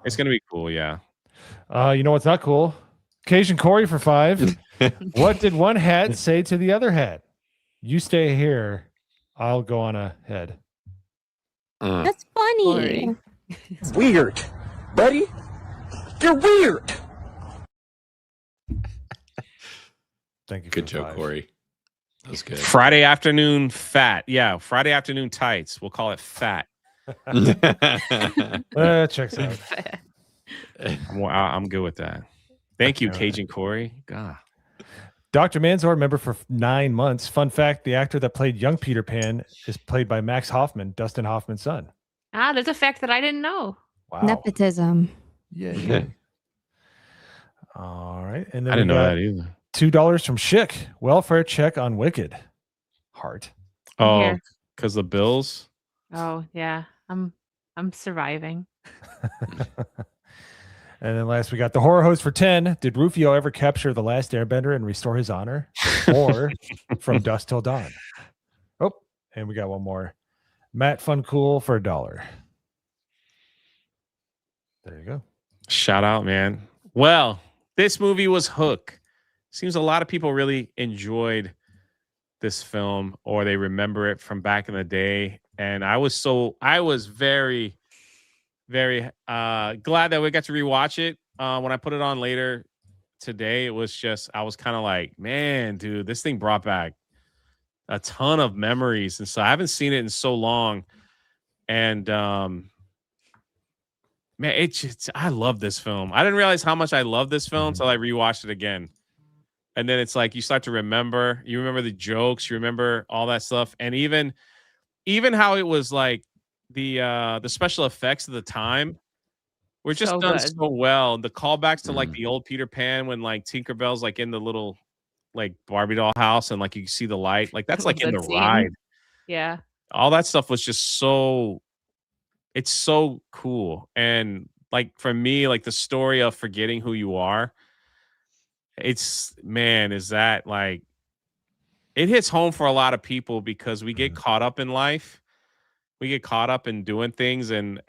It's going to be cool. Yeah. You know what's not cool? Cajun Corey for 5. What did one hat say to the other hat? You stay here. I'll go on ahead. That's funny. Weird. Buddy, you're weird. Thank you. Good joke, Corey. That was good. Friday afternoon fat. Yeah. Friday afternoon tights. We'll call it fat. Checks out. I'm good with that. Thank you, Cajun Corey. God. Dr. Manzor, member for 9 months. Fun fact, the actor that played young Peter Pan is played by Max Hoffman, Dustin Hoffman's son. There's a fact that I didn't know. Wow. Nepotism. Yeah. All right, and I then we didn't know got that either. $2 from Schick. Welfare check on Wicked. Heart. Oh, here. because the bills. Oh yeah, I'm surviving. And then last we got the horror host for 10. Did Rufio ever capture the last airbender and restore his honor? Or From Dusk Till Dawn? Oh, and we got one more. Matt Funcool for $1. There you go. Shout out, man. Well, this movie was Hook. Seems a lot of people really enjoyed this film, or they remember it from back in the day. And I was very, very glad that we got to rewatch it. When I put it on later today, it was just, I was kind of like, man, dude, this thing brought back a ton of memories. And so I haven't seen it in so long. And man, I love this film. I didn't realize how much I love this film until I rewatched it again. And then it's like you start to remember, you remember the jokes, you remember all that stuff. And even how it was like the special effects of the time were just So done good. so well. The callbacks to like the old Peter Pan when like Tinkerbell's like in the little like Barbie doll house and like you see the light, like that's like in That the scene. ride. Yeah. All that stuff was just it's so cool. And like for me, like the story of forgetting who you are, is that like it hits home for a lot of people because we get caught up in life. We get caught up in doing things and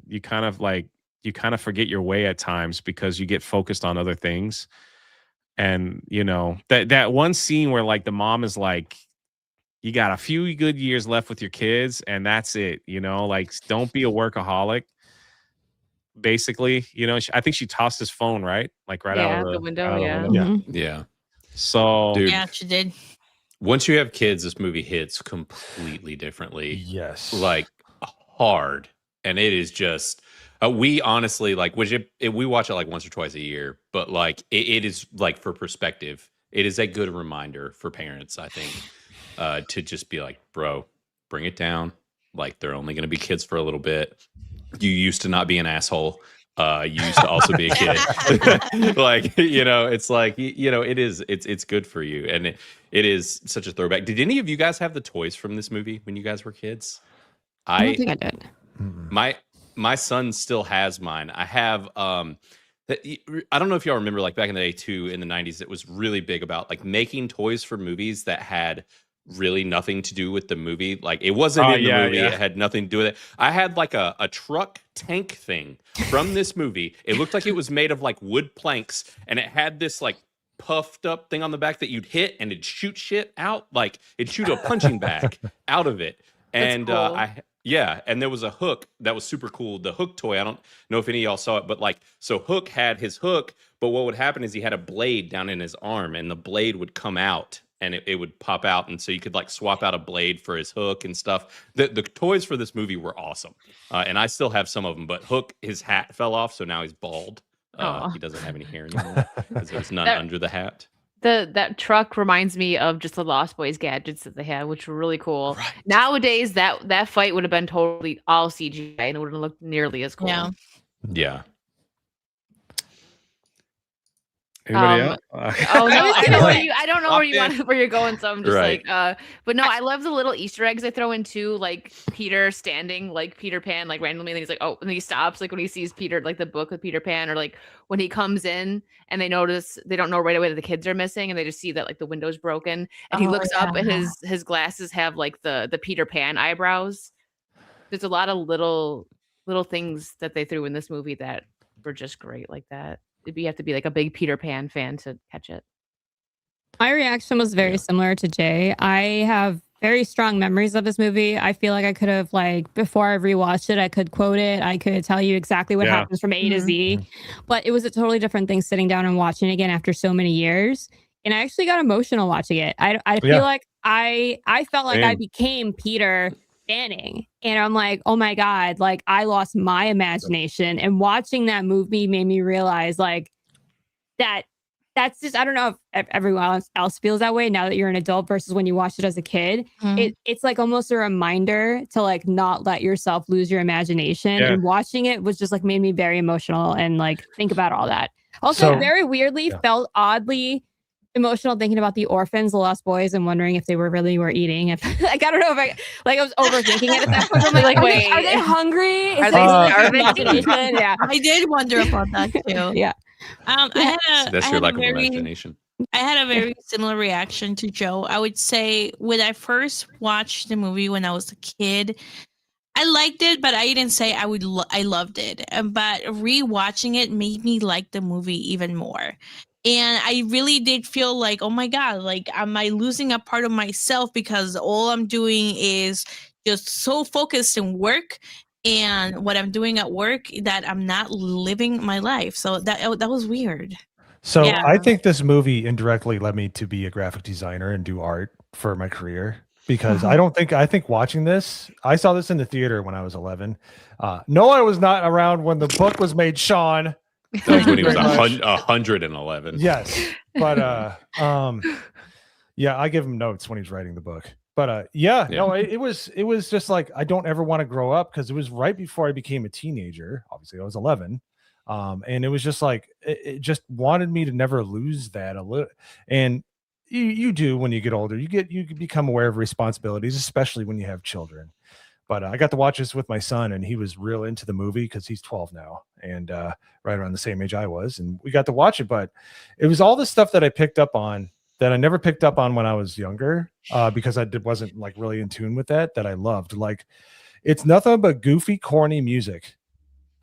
you kind of forget your way at times because you get focused on other things. And you know, that one scene where like the mom is like, you got a few good years left with your kids and that's it, you know, like don't be a workaholic. Basically, you know, I think she tossed his phone right out Yeah, of the window, out of yeah. window. Mhm. Yeah. So Dude, Yeah, she did. once you have kids, this movie hits completely differently. Yes. Like hard. And it is just we honestly like we watch it like once or twice a year, but like it is like for perspective, it is a good reminder for parents, I think, to just be like, bro, bring it down. Like they're only going to be kids for a little bit. You used to not be an asshole. You used to also be a kid. Like, you know, it's like, you know, it's good for you. And it is such a throwback. Did any of you guys have the toys from this movie when you guys were kids? I don't think I did. My son still has mine. I have I don't know if y'all remember like back in the day too, in the 90s, it was really big about like making toys for movies that had really nothing to do with the movie. Like it wasn't in the movie. It had nothing to do with it. I had like a truck tank thing from this movie. It looked like it was made of like wood planks and it had this like puffed up thing on the back that you'd hit and it'd shoot shit out. Like it'd shoot a punching bag out of it. And cool. and there was a Hook that was super cool. The Hook toy, I don't know if any of y'all saw it, but like, so Hook had his hook, but what would happen is he had a blade down in his arm and the blade would come out and it would pop out. And so you could like swap out a blade for his hook and stuff. The toys for this movie were awesome. And I still have some of them, but Hook, his hat fell off. So now he's bald. He doesn't have any hair anymore because there's none under the hat. That truck reminds me of just the Lost Boys gadgets that they had, which were really cool. Right. Nowadays, that fight would have been totally all CGI and it wouldn't have looked nearly as cool. Yeah. Yeah. Anybody else? Oh no, I don't know where you're going, so I'm just Right. like, but no, I love the little Easter eggs they throw in too, like Peter standing like Peter Pan, like randomly, and he's like, oh, and he stops, like when he sees Peter, like the book with Peter Pan, or like when he comes in and they don't know right away that the kids are missing, and they just see that like the window's broken, and he looks up and his glasses have like the Peter Pan eyebrows. There's a lot of little things that they threw in this movie that were just great like that. You have to be like a big Peter Pan fan to catch it. My reaction was very similar to Jay. I have very strong memories of this movie. I feel like I could have, like, before I rewatched it, I could quote it. I could tell you exactly what happens from A to Z. But it was a totally different thing sitting down and watching it again after so many years. And I actually got emotional watching it. I feel like I felt like I became Peter Fanning. And I'm like, oh my God, like I lost my imagination. And watching that movie made me realize like that that's just, I don't know if everyone else feels that way now that you're an adult versus when you watched it as a kid. It's like almost a reminder to like not let yourself lose your imagination. Yeah. And watching it was just like made me very emotional and like think about all that. Also, very weirdly felt oddly emotional thinking about the orphans, the lost boys, and wondering if they were eating. If like I don't know if I was overthinking it at that point. I'm like, wait, are they hungry? Are they starving? Imagination? Yeah, I did wonder about that too. yeah. That's I your had lack a of very, imagination. I had a very similar reaction to Joe. I would say when I first watched the movie when I was a kid, I liked it, but I didn't say I would. I loved it, but rewatching it made me like the movie even more. And I really did feel like, oh my god, like am I losing a part of myself because all I'm doing is just so focused in work and what I'm doing at work that I'm not living my life. So that was weird. So Yeah. I think this movie indirectly led me to be a graphic designer and do art for my career because I think watching this, I saw this in the theater when I was 11. No, I was not around when the book was made, Sean. That was when he was very much. 111. Yes. But yeah, I give him notes when he's writing the book. But no, it was just like I don't ever want to grow up because it was right before I became a teenager. Obviously, I was 11. And it was just like it just wanted me to never lose that a little. And you do when you get older, you become aware of responsibilities, especially when you have children. But I got to watch this with my son, and he was real into the movie because he's 12 now, and right around the same age I was, and we got to watch it. But it was all the stuff that I picked up on that I never picked up on when I was younger, because I wasn't like really in tune with that I loved. Like it's nothing but goofy, corny music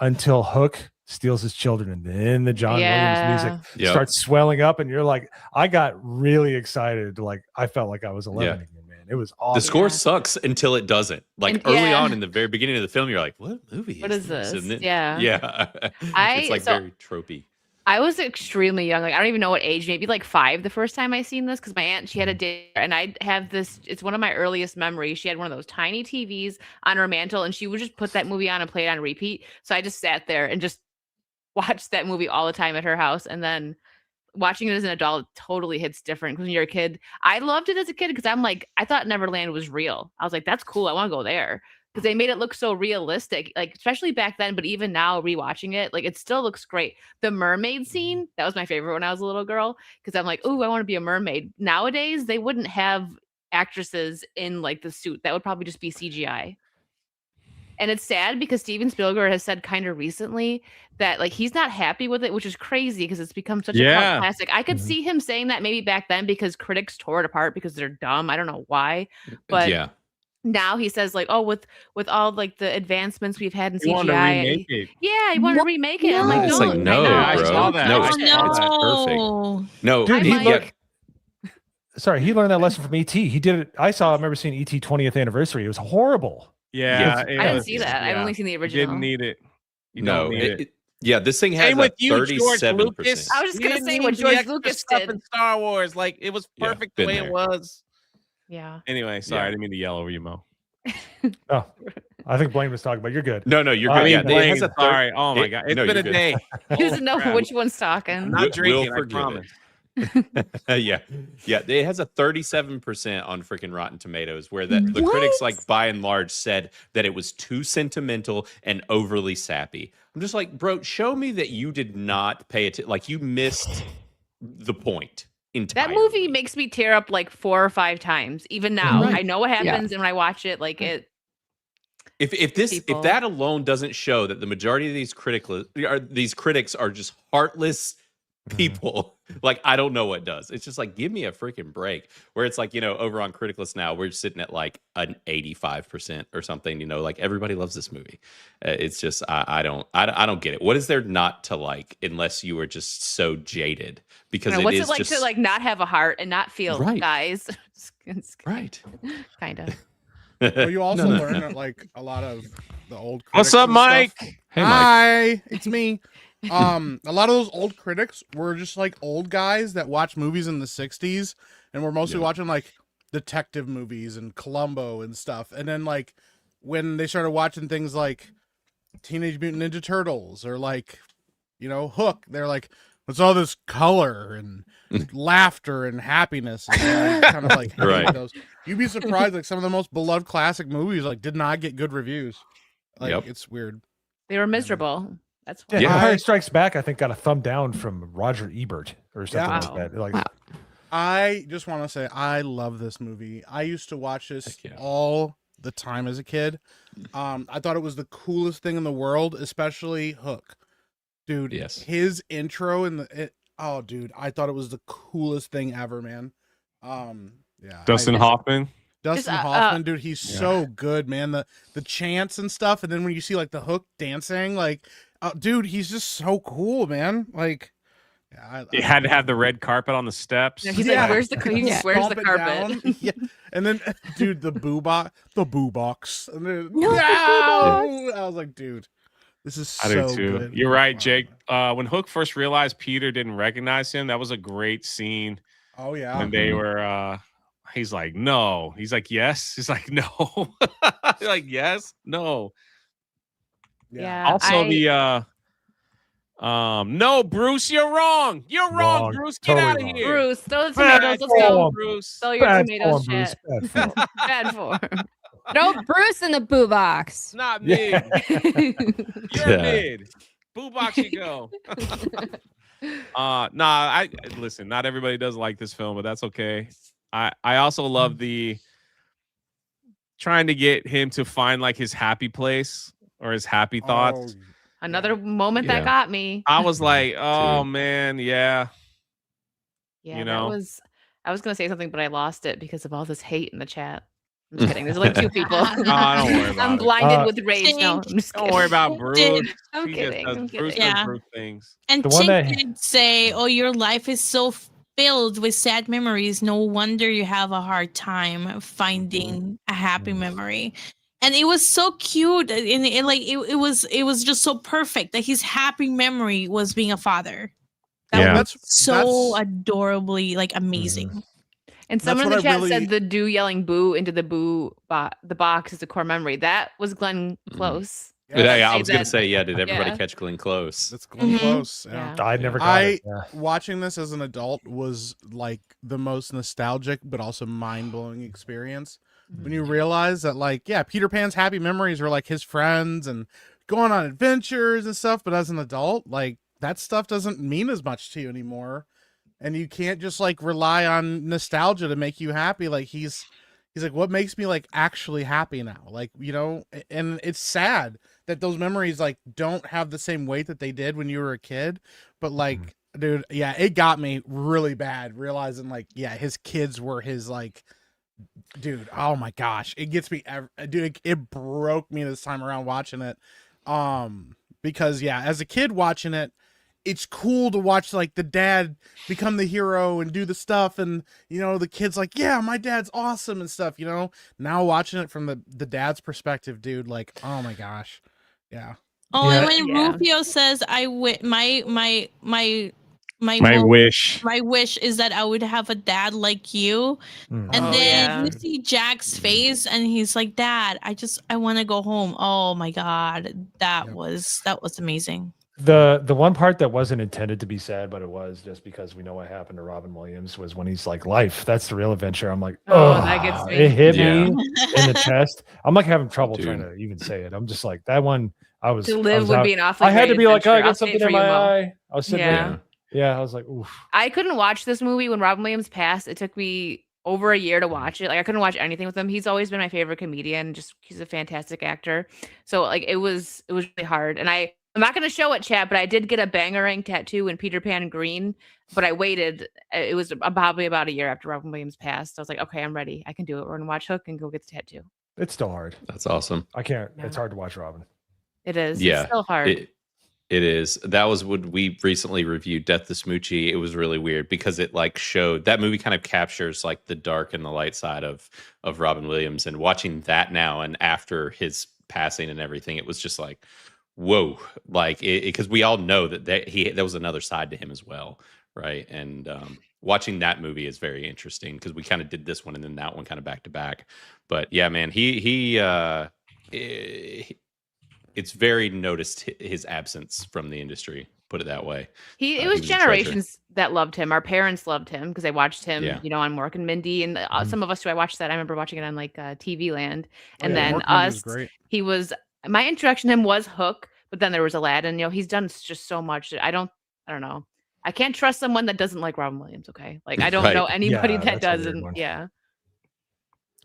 until Hook steals his children, and then the John Williams music starts swelling up, and you're like, I got really excited. Like I felt like I was 11 again, man. It was awesome. The score sucks until it doesn't. Like early on in the very beginning of the film, you're like, what movie is this? And then, yeah. It's like very tropey. I was extremely young. Like I don't even know what age, maybe like 5 the first time I seen this because my aunt, she had a day and I have this, it's one of my earliest memories. She had one of those tiny TVs on her mantle and she would just put that movie on and play it on repeat. So I just sat there and just watched that movie all the time at her house. And then watching it as an adult totally hits different because when you're a kid, I loved it as a kid because I'm like, I thought Neverland was real. I was like, that's cool. I want to go there. Because they made it look so realistic, like especially back then, but even now rewatching it, like it still looks great. The mermaid scene, that was my favorite when I was a little girl, because I'm like, oh, I want to be a mermaid. Nowadays, they wouldn't have actresses in like the suit. That would probably just be CGI. And it's sad because Steven Spielberg has said kind of recently that like he's not happy with it, which is crazy because it's become such a cult classic. I could see him saying that maybe back then because critics tore it apart because they're dumb. I don't know why, but now he says like, oh, with all like the advancements we've had in CGI, wanted to remake it. Yeah, he wanted to remake it. I'm like, It's no, like, no, I bro. saw that. No, I it's saw perfect. No, Dude, sorry, he learned that lesson from ET. He did it. I remember seeing ET 20th anniversary. It was horrible. Yeah, I didn't see that. I've only seen the original. Didn't need it. You no, don't need it. Yeah, this thing has Same a with you, George 37%. Lucas. I was just gonna You say didn't what need the George extra Lucas stuff did. in Star Wars. Like it was perfect the been way there. it was. Yeah. Anyway, sorry, I didn't mean to yell over you, Mo. Oh, I think Blaine was talking about. You're good. No, you're I good. mean, Yeah, it Blaine, has a sorry. Oh my god, it's no, been a you're good. day. He doesn't know crap. which one's talking. I'm not We'll drinking. I forgive it. promise. yeah, it has a 37% on freaking Rotten Tomatoes, where the critics, like by and large, said that it was too sentimental and overly sappy. I'm just like, bro, show me that you did not pay attention, like you missed the point entirely. That movie makes me tear up like 4 or 5 times. Even now, Right. I know what happens, and when I watch it, like it. If that alone doesn't show that the majority of these critics are just heartless people, like I don't know what does. It's just like, give me a freaking break. Where it's like, over on Criticlist now, we're sitting at like an 85% or something. Like everybody loves this movie. It's just I don't get it. What is there not to like unless you are just so jaded? Because What's it like to like not have a heart and not feel, guys? Right. Kind of. Well, you also learn that like a lot of the old critics. What's up, and Mike? stuff- Hey, Mike. Hi, it's me. A lot of those old critics were just like old guys that watched movies in the 60s and were mostly watching like detective movies and Columbo and stuff. And then like when they started watching things like Teenage Mutant Ninja Turtles or like, Hook, they're like, It's all this color and laughter and happiness. And kind of like hate Right. those. You'd be surprised, like some of the most beloved classic movies, like did not get good reviews. Like Yep. it's weird. They were miserable. That's Yeah, why. Empire Strikes Back, I think, got a thumb down from Roger Ebert or something Yeah. like that. Like, Wow. I just want to say I love this movie. I used to watch this Heck yeah. all the time as a kid. I thought it was the coolest thing in the world, especially Hook. Dude, Yes. his intro oh dude, I thought it was the coolest thing ever, man. Yeah. Dustin Hoffman. Dustin Just, Hoffman, dude, he's so good, man. The chants and stuff, and then when you see like the Hook dancing, like, dude, he's just so cool, man. Like, yeah, It had to have the red carpet on the steps. Yeah, he's Yeah. like, "Where's the Yeah. where's stomp the it carpet?" down. Yeah. And then, dude, the boo box, and then, No, the boo no! I was like, dude, this is I so do too. good. You're right, Wow. Jake. When Hook first realized Peter didn't recognize him, that was a great scene. Oh yeah. When they were he's like, no. He's like, yes. He's like, no. Like, yes, no. Yeah. Also no, Bruce, you're wrong. You're wrong, Wrong. Bruce. Get Totally out of wrong. here. Bruce, throw the Bad tomatoes. Let's go. form. Bruce. Throw your Bad tomatoes, form, Bruce. shit. Bad form. Bad form. Throw Bruce in the boo box. Not me. Yeah. You're Yeah. mid. Boo box you go. I listen, not everybody does like this film, but that's okay. I also love the trying to get him to find like his happy place or his happy thoughts. Oh, Another moment Yeah. that got me. I was like, oh Dude. man, yeah. Yeah, You that know? was. I was gonna say something, but I lost it because of all this hate in the chat. I'm just kidding. There's like 2 people. Oh, don't worry about I'm it. blinded with rage. No, I'm just Don't kidding. worry about Bruce. I'm He kidding. just I'm does, Bruce kidding. does Yeah. Bruce things. And The one Tink that- did say, "Oh, your life is so filled with sad memories. No wonder you have a hard time finding a happy memory." And it was so cute, and it was just so perfect that his happy memory was being a father. That Yeah. was so that's- adorably like amazing. And someone in That's the what I chat really- said the do yelling boo into the the box is a core memory. That was Glenn Close. Yeah, I Say was gonna that- say, yeah. Did everybody yeah. catch Glenn Close? That's Glenn Mhm. Close. Yeah. Yeah. I never got I it. Yeah. watching this as an adult was like the most nostalgic but also mind-blowing experience when you realize that, like, yeah, Peter Pan's happy memories are like his friends and going on adventures and stuff, but as an adult, like, that stuff doesn't mean as much to you anymore, and you can't just like rely on nostalgia to make you happy. Like, he's like, what makes me like actually happy now? Like, you know, and it's sad that those memories like don't have the same weight that they did when you were a kid, but like, dude, yeah, it got me really bad realizing like, yeah, his kids were his like, dude, oh my gosh, it gets me, dude, it broke me this time around watching it, because yeah, as a kid watching it, it's cool to watch like the dad become the hero and do the stuff, and you know the kid's like, yeah, my dad's awesome and stuff, you know. Now watching it from the dad's perspective, dude, like, oh my gosh, yeah. Oh, Yeah. and when Yeah. Rufio says, My wish. my wish is that I would have a dad like you. Mm. And Oh, then yeah. you see Jack's face and he's like, Dad, I want to go home. Oh my God. That Yep. was amazing. The one part that wasn't intended to be sad, but it was just because we know what happened to Robin Williams, was when he's like, life, that's the real adventure. I'm like, Oh, oh, that gets me. it hit Yeah. me in the chest. I'm like having trouble Dude. trying to even say it. I'm just like, that one, I was. To I live was would out- be an awfully I had to great be like, oh, I adventure. I'll got say it something for in you, my Mo. eye. I was sitting Yeah. there. Yeah, I was like, oof. I couldn't watch this movie when Robin Williams passed. It took me over a year to watch it. Like, I couldn't watch anything with him. He's always been my favorite comedian. Just he's a fantastic actor. So like it was really hard. And I'm not going to show it, chat, but I did get a bangerang tattoo in Peter Pan green. But I waited. It was probably about a year after Robin Williams passed. I was like, okay, I'm ready. I can do it. We're gonna watch Hook and go get the tattoo. It's still hard. That's awesome. I can't. Yeah. It's hard to watch Robin. It is. Yeah, It's still hard. It is. That was when we recently reviewed Death to Smoochie. It was really weird because it like showed that movie kind of captures like the dark and the light side of Robin Williams. And watching that now and after his passing and everything, it was just like, whoa, like because we all know that there was another side to him as well, right? And watching that movie is very interesting because we kind of did this one and then that one kind of back to back. But yeah, man, it's very noticed his absence from the industry. Put it that way. It was was a treasure. generations that loved him. Our parents loved him because they watched him, Yeah. on Mork and Mindy, and some of us too. I watched that. I remember watching it on like TV Land, and yeah, then Mork and Mindy was us. great. He was my introduction to him was Hook, but then there was Aladdin. He's done just so much. I don't know. I can't trust someone that doesn't like Robin Williams. Okay, like I don't Right. know anybody Yeah, that that's a weird doesn't. one. Yeah,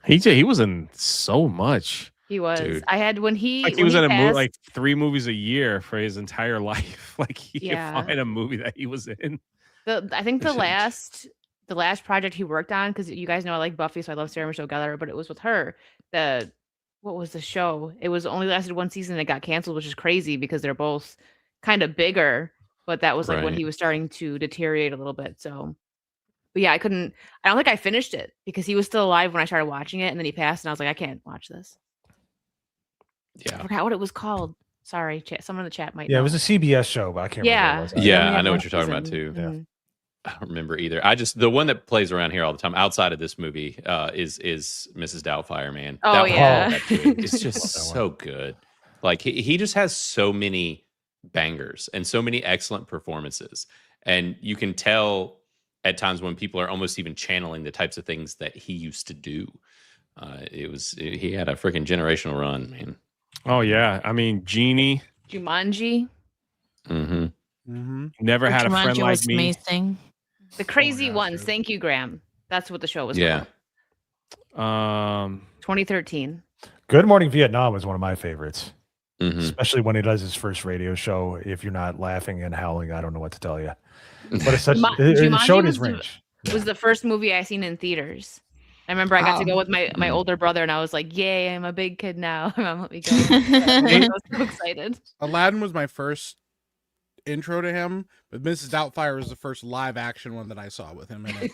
He was in so much. he was. Dude. I had when he Like he when was in a movie, passed- like 3 movies a year for his entire life. Like he Yeah. could find a movie that he was in. I think the That's it. last project he worked on, because you guys know I like Buffy, so I love Sarah Michelle Gellar, but it was with her. What was the show? It was only lasted 1 season and it got canceled, which is crazy because they're both kind of bigger, but that was like when Right. he was starting to deteriorate a little bit. So, but yeah, I don't think I finished it because he was still alive when I started watching it, and then he passed, and I was like, I can't watch this. I Yeah. forgot what it was called. Sorry, someone in the chat might Yeah, it know. was a CBS show, but I can't Yeah. remember what it was. Yeah, only I had know one what you're talking about season. too. Yeah. Mhm. I don't remember either. The one that plays around here all the time outside of this movie is Mrs. Doubtfire, man. Oh, That one- yeah. that dude is just Love that one. so good. Like he just has so many bangers and so many excellent performances. And you can tell at times when people are almost even channeling the types of things that he used to do. He had a freaking generational run, man. Oh yeah. I mean, Genie Jumanji, Mm-hmm. Mm-hmm. never had a friend Jumanji like was me. amazing. The Crazy gosh, Ones. dude. Thank you, Graham. That's what the show was Yeah. called. 2013. Good Morning Vietnam was one of my favorites, Mm-hmm. especially when he does his first radio show. If you're not laughing and howling, I don't know what to tell you. But it's such it Jumanji showed his was the- range. Was the first movie I seen in theaters. I remember I got to go with my older brother, and I was like, "Yay, I'm a big kid now." My mom let me go. I was so excited. Aladdin was my first intro to him, but Mrs. Doubtfire was the first live action one that I saw with him in it.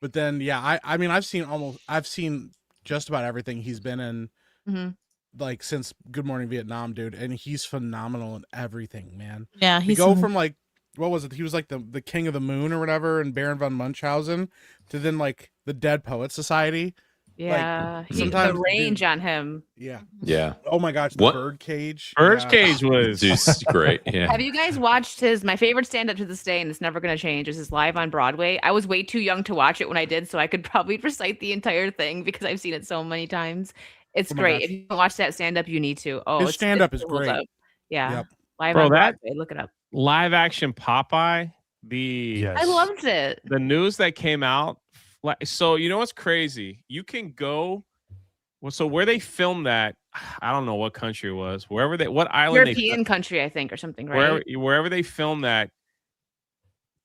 But then, yeah, I mean, I've seen just about everything he's been in, Mhm. like since Good Morning Vietnam, dude, and he's phenomenal in everything, man. Yeah, He he's go from like what was it? He was like the king of the moon or whatever, and Baron von Munchausen, to then like the Dead Poet Society. Yeah, sometimes, the range on him. Yeah. Yeah. Oh my gosh, the What- Birdcage. Birdcage was Dude's great. Yeah. Have you guys watched my favorite stand up to this day, and it's never going to change, is his live on Broadway? I was way too young to watch it when I did, so I could probably recite the entire thing because I've seen it so many times. It's Oh my great. gosh. If you don't watch that stand up, you need to. Oh, His it's- stand-up it is holds great. up. Yeah. Yep. Live Bro, on that- Broadway. Look it up. live action Popeye. Yes. I loved it. The news that came out. So you know what's crazy? You can go. Well, so where they filmed that, I don't know what country it was. What island? European country, I think, or something, right? Wherever they filmed that,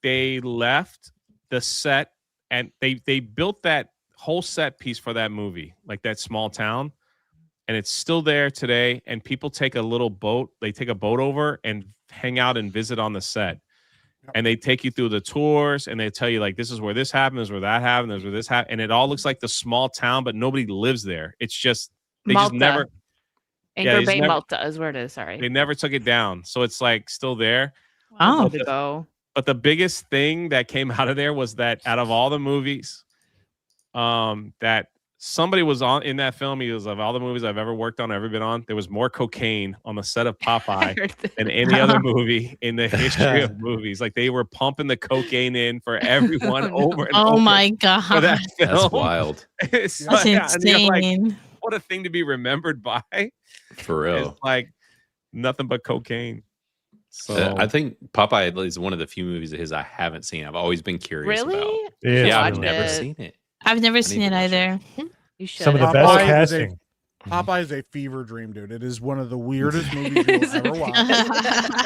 they left the set and they built that whole set piece for that movie, like that small town, and it's still there today. And people take a little boat. They take a boat over and hang out and visit on the set. And they take you through the tours, and they tell you like, this is where this happened, this is where that happened, this is where this happened, and it all looks like the small town, but nobody lives there. It's just they Malta. just never Anchor they just Bay, never- Malta is where it is. Sorry. they never took it down, so it's like still there. I'd Oh, love to go. But the biggest thing that came out of there was that out of all the movies, that somebody was on in that film, he was of all the movies I've ever worked on, ever been on, there was more cocaine on the set of I Popeye heard that. than any other movie in the history of movies. Like they were pumping the cocaine in for everyone Oh, no. over and oh over my for god, that film. That's wild. It's that's like- and you're like, insane. what a thing to be remembered by. For real. It's like nothing but cocaine. So I think Popeye is one of the few movies of his I haven't seen. I've always been curious Really? about. Yeah, Yeah, I've watched never it. seen it. I've never I seen need it to watch either. You should. Some of the Popeye best is a- casting. Popeye is a fever dream, dude. It is one of the weirdest movies you'll ever watch.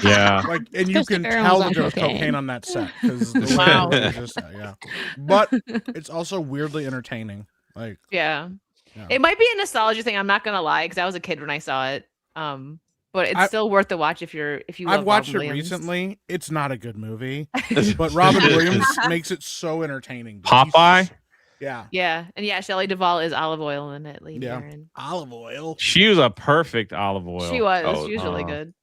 yeah. Like, and you can Christopher tell was that on there was cocaine. cocaine on that set because the Wow. wow, just yeah. But it's also weirdly entertaining. Like, Yeah. Yeah. It might be a nostalgia thing. I'm not gonna lie, because I was a kid when I saw it. But it's still worth the watch if you. I've love watched Robin it Williams. recently. It's not a good movie, but Robin Williams makes it so entertaining. dude. He's- Popeye? Yeah. Yeah, and yeah, Shelley Duvall is olive oil in it. Lady Yeah. Aaron. Olive oil. She was a perfect olive oil. She was. Oh, She was really good.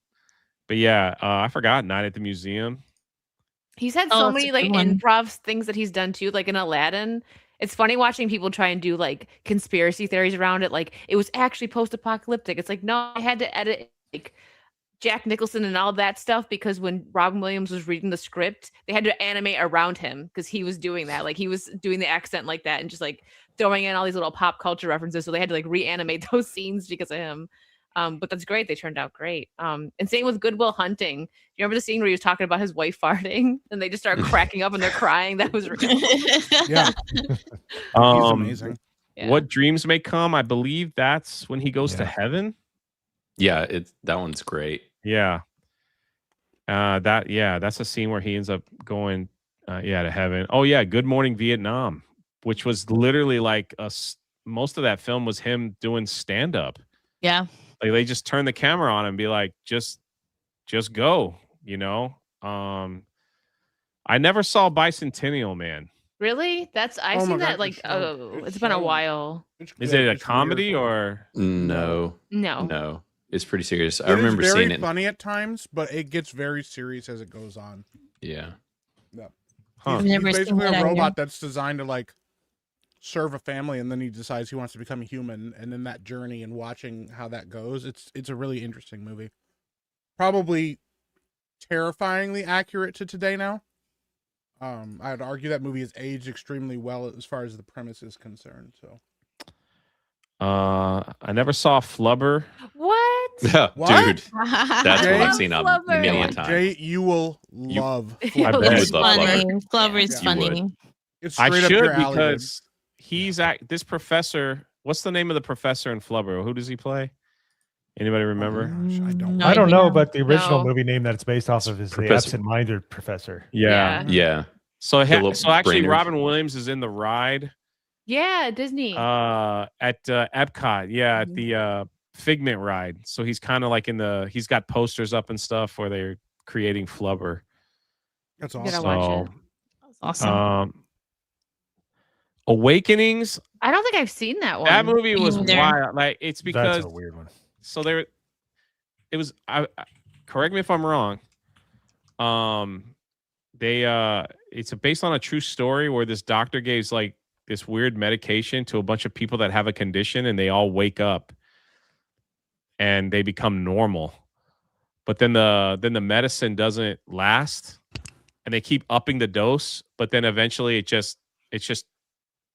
But yeah, I forgot Night at the Museum. He's had Oh, so that's many a like good one. improv things that he's done too, like in Aladdin. It's funny watching people try and do like conspiracy theories around it. Like it was actually post-apocalyptic. It's like, no, I had to edit like Jack Nicholson and all that stuff because when Robin Williams was reading the script, they had to animate around him because he was doing that. Like he was doing the accent like that and just like throwing in all these little pop culture references. So they had to like reanimate those scenes because of him. But that's great. They turned out great. And same with Good Will Hunting. You remember the scene where he was talking about his wife farting and they just start cracking up and they're crying? That was real. Yeah. He's amazing. Yeah. What Dreams May Come? I believe that's when he goes to heaven. Yeah, that one's great. Yeah. That's a scene where he ends up going to heaven. Oh yeah, Good Morning Vietnam, which was literally like most of that film was him doing stand up. Yeah. Like they just turn the camera on and be like, just go, you know. I never saw Bicentennial Man. Really? I've Oh my seen that God, like it's it's been a so- while. Is it a comedy or No. No. It's pretty serious. I It is remember very seeing it. funny at times, but it gets very serious as it goes on. Yeah. Yeah. Huh. He's Never seen basically that a either. robot that's designed to like serve a family, and then he decides he wants to become a human. And in that journey and watching how that goes, it's a really interesting movie. Probably terrifyingly accurate to today now. I'd argue that movie has aged extremely well as far as the premise is concerned. So I never saw Flubber. What? What? Dude, that's Jay? what I've seen Flubber. many a time. Jay, you will love. I Flubber. bet. It's would love funny. Flubber. Flubber is You would. funny. It's I straight up should your alley, dude. because he's this professor. What's the name of the professor in Flubber? Who does he play? Anybody remember? Gosh, I don't. No I don't idea. know, but the original No. movie name that it's based off of is the Professor- absent-minded professor. Yeah. Yeah. So Philip so actually, Brainerd. Robin Williams is in the ride Yeah, Disney. at Epcot. Yeah, at the Figment ride. So he's kind of like he's got posters up and stuff where they're creating Flubber. That's You gotta awesome. watch it. That's awesome. Awakenings. I don't think I've seen that one. That movie was neither. wild. Like it's because That's a weird one. so there it was correct me if I'm wrong. It's based on a true story where this doctor gives like this weird medication to a bunch of people that have a condition and they all wake up and they become normal. But then the medicine doesn't last and they keep upping the dose, but then eventually it's just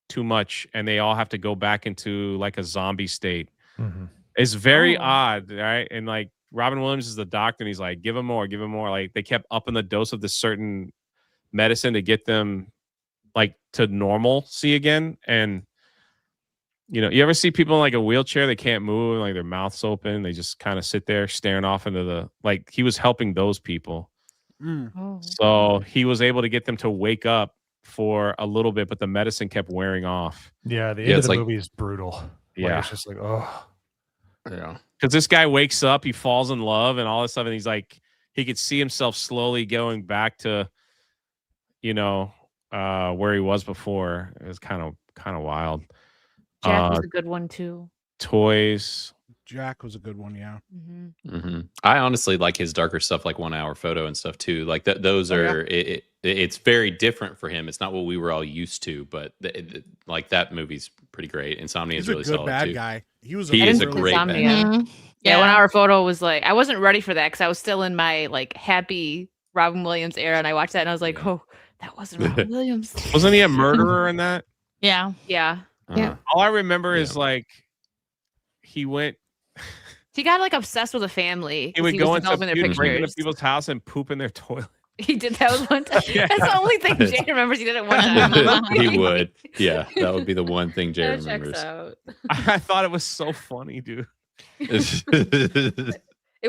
too much and they all have to go back into like a zombie state. Mhm. It's very odd, right? And like Robin Williams is the doctor and he's like, give him more. Like they kept upping the dose of this certain medicine to get them like to normalcy again. And you know, you ever see people in like a wheelchair, they can't move, like their mouth's open, they just kind of sit there staring off into like he was helping those people. Mm. Oh. So he was able to get them to wake up for a little bit, but the medicine kept wearing off. Yeah, the Yeah, end of it's the like- movie is brutal. Like, Yeah. it's just like, oh, Yeah. Because this guy wakes up, he falls in love and all this stuff, and he's like, he could see himself slowly going back to, you know, where he was before. It was kind of wild. Jack was a good one too. Toys. Jack was a good one. Yeah. I honestly like his darker stuff, like 1 Hour Photo and stuff too. Like those Oh, yeah. are it's very different for him. It's not what we were all used to, but like that movie's pretty great. Insomnia He's is a really good solid bad too. guy. He was. He I is didn't a see great bad Insomnia. guy. Mhm. Yeah, 1 Hour Photo was like I wasn't ready for that because I was still in my like happy Robin Williams era, and I watched that and I was like, oh, that wasn't Robin Williams. Wasn't he a murderer in that? Yeah. Yeah, Yeah. All I remember is like he went. he got like obsessed with a family. He 'cause would was go into developing their break into pictures. people's house and poop in their toilet. He did that was one time. Yeah. That's the only thing Jay remembers. He did it one time. He would. Yeah, that would be the one thing Jay That checks remembers. out. I thought it was so funny, dude. It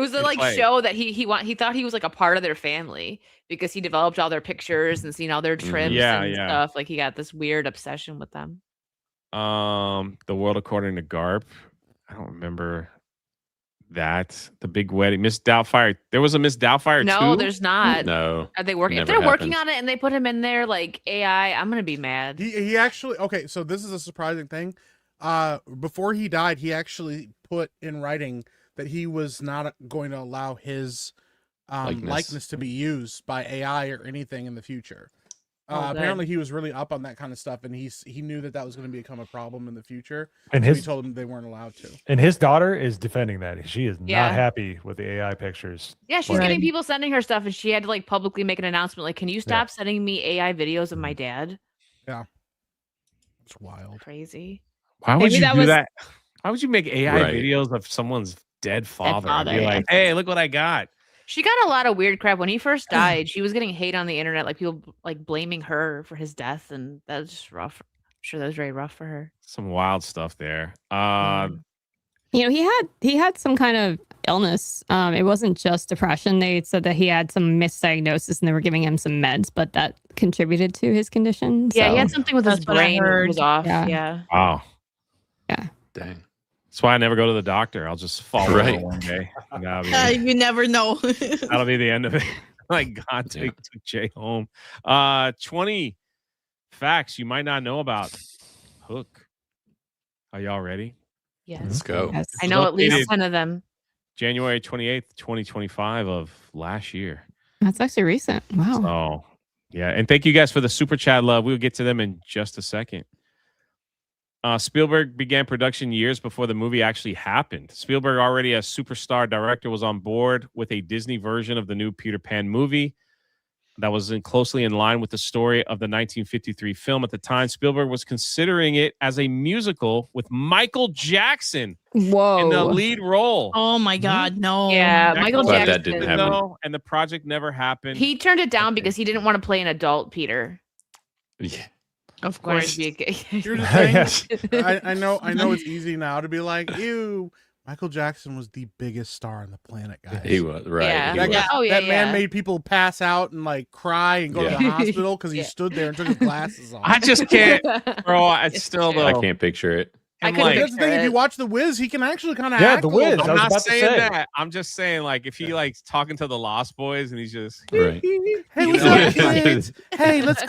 was a It's like like- show that he thought he was like a part of their family because he developed all their pictures and seen all their trips Yeah, and yeah. stuff. Like he got this weird obsession with them. The World According to Garp. I don't remember that. The Big Wedding. Miss Doubtfire. There was a Miss Doubtfire No, too? there's not. No. Are they working? If never they're working happened. on it and they put him in there like AI, I'm gonna be mad. He actually okay. So this is a surprising thing. Before he died, he actually put in writing that he was not going to allow his likeness to be used by AI or anything in the future. good. Apparently, he was really up on that kind of stuff, and he knew that was going to become a problem in the future. And he his told him they weren't allowed to. And his daughter is defending that. She is Yeah. not happy with the AI pictures. Yeah, she's But- getting people sending her stuff, and she had to like publicly make an announcement, like, "Can you stop sending me AI videos of my dad?" Yeah, it's wild, crazy. Why would Maybe you that do was- that? Why would you make AI Right. videos of someone's dead father, and father, be yeah. like, "Hey, look what I got"? She got a lot of weird crap when he first died. She was getting hate on the internet, like people like blaming her for his death, and that was just rough. I'm sure that was very rough for her. Some wild stuff there. You know, he had some kind of illness. It wasn't just depression. They said that he had some misdiagnosis and they were giving him some meds, but that contributed to his condition. Yeah, he so- had something with his That's what I brain that was heard. off. Yeah. Yeah. Wow. Yeah. Dang. That's why I never go to the doctor. I'll just fall Right. over one day. And that'll be, You never know. that'll be the end of it. Like, God, take Jay home. 20 facts you might not know about Hook. Are y'all ready? Yes. Let's go. Yes. I know at Located least 10 of them. January 28th, 2025 of last year. That's actually recent. Wow. So, yeah. And thank you guys for the super chat love. We'll get to them in just a second. Spielberg began production years before the movie actually happened. Spielberg, already a superstar director, was on board with a Disney version of the new Peter Pan movie that was closely in line with the story of the 1953 film. At the time, Spielberg was considering it as a musical with Michael Jackson Whoa. in the lead role. Oh my God, no. Yeah, Michael Glad Jackson. that didn't happen. No, and the project never happened. He turned it down because he didn't want to play an adult Peter. Yeah. Of Wanted course. to be a gay. Here's the thing. I know it's easy now to be like, ew. Michael Jackson was the biggest star on the planet, guys. He was right. Yeah. he That, was. guy- Oh, yeah, that man yeah. made people pass out and like cry and go to Yeah. the hospital because he Yeah. stood there and took his glasses off. I just can't, bro. It's still though. I can't picture it. I I'm couldn't like, That's the thing. If picture you it. watch The Wiz, he can actually kind of Yeah, act The a little Wiz. bit. I I'm was not about to saying say. that. I'm just saying, like, if he likes talking to the Lost Boys and he's just, Right. Hey, what's know? up, kids? Hey, let's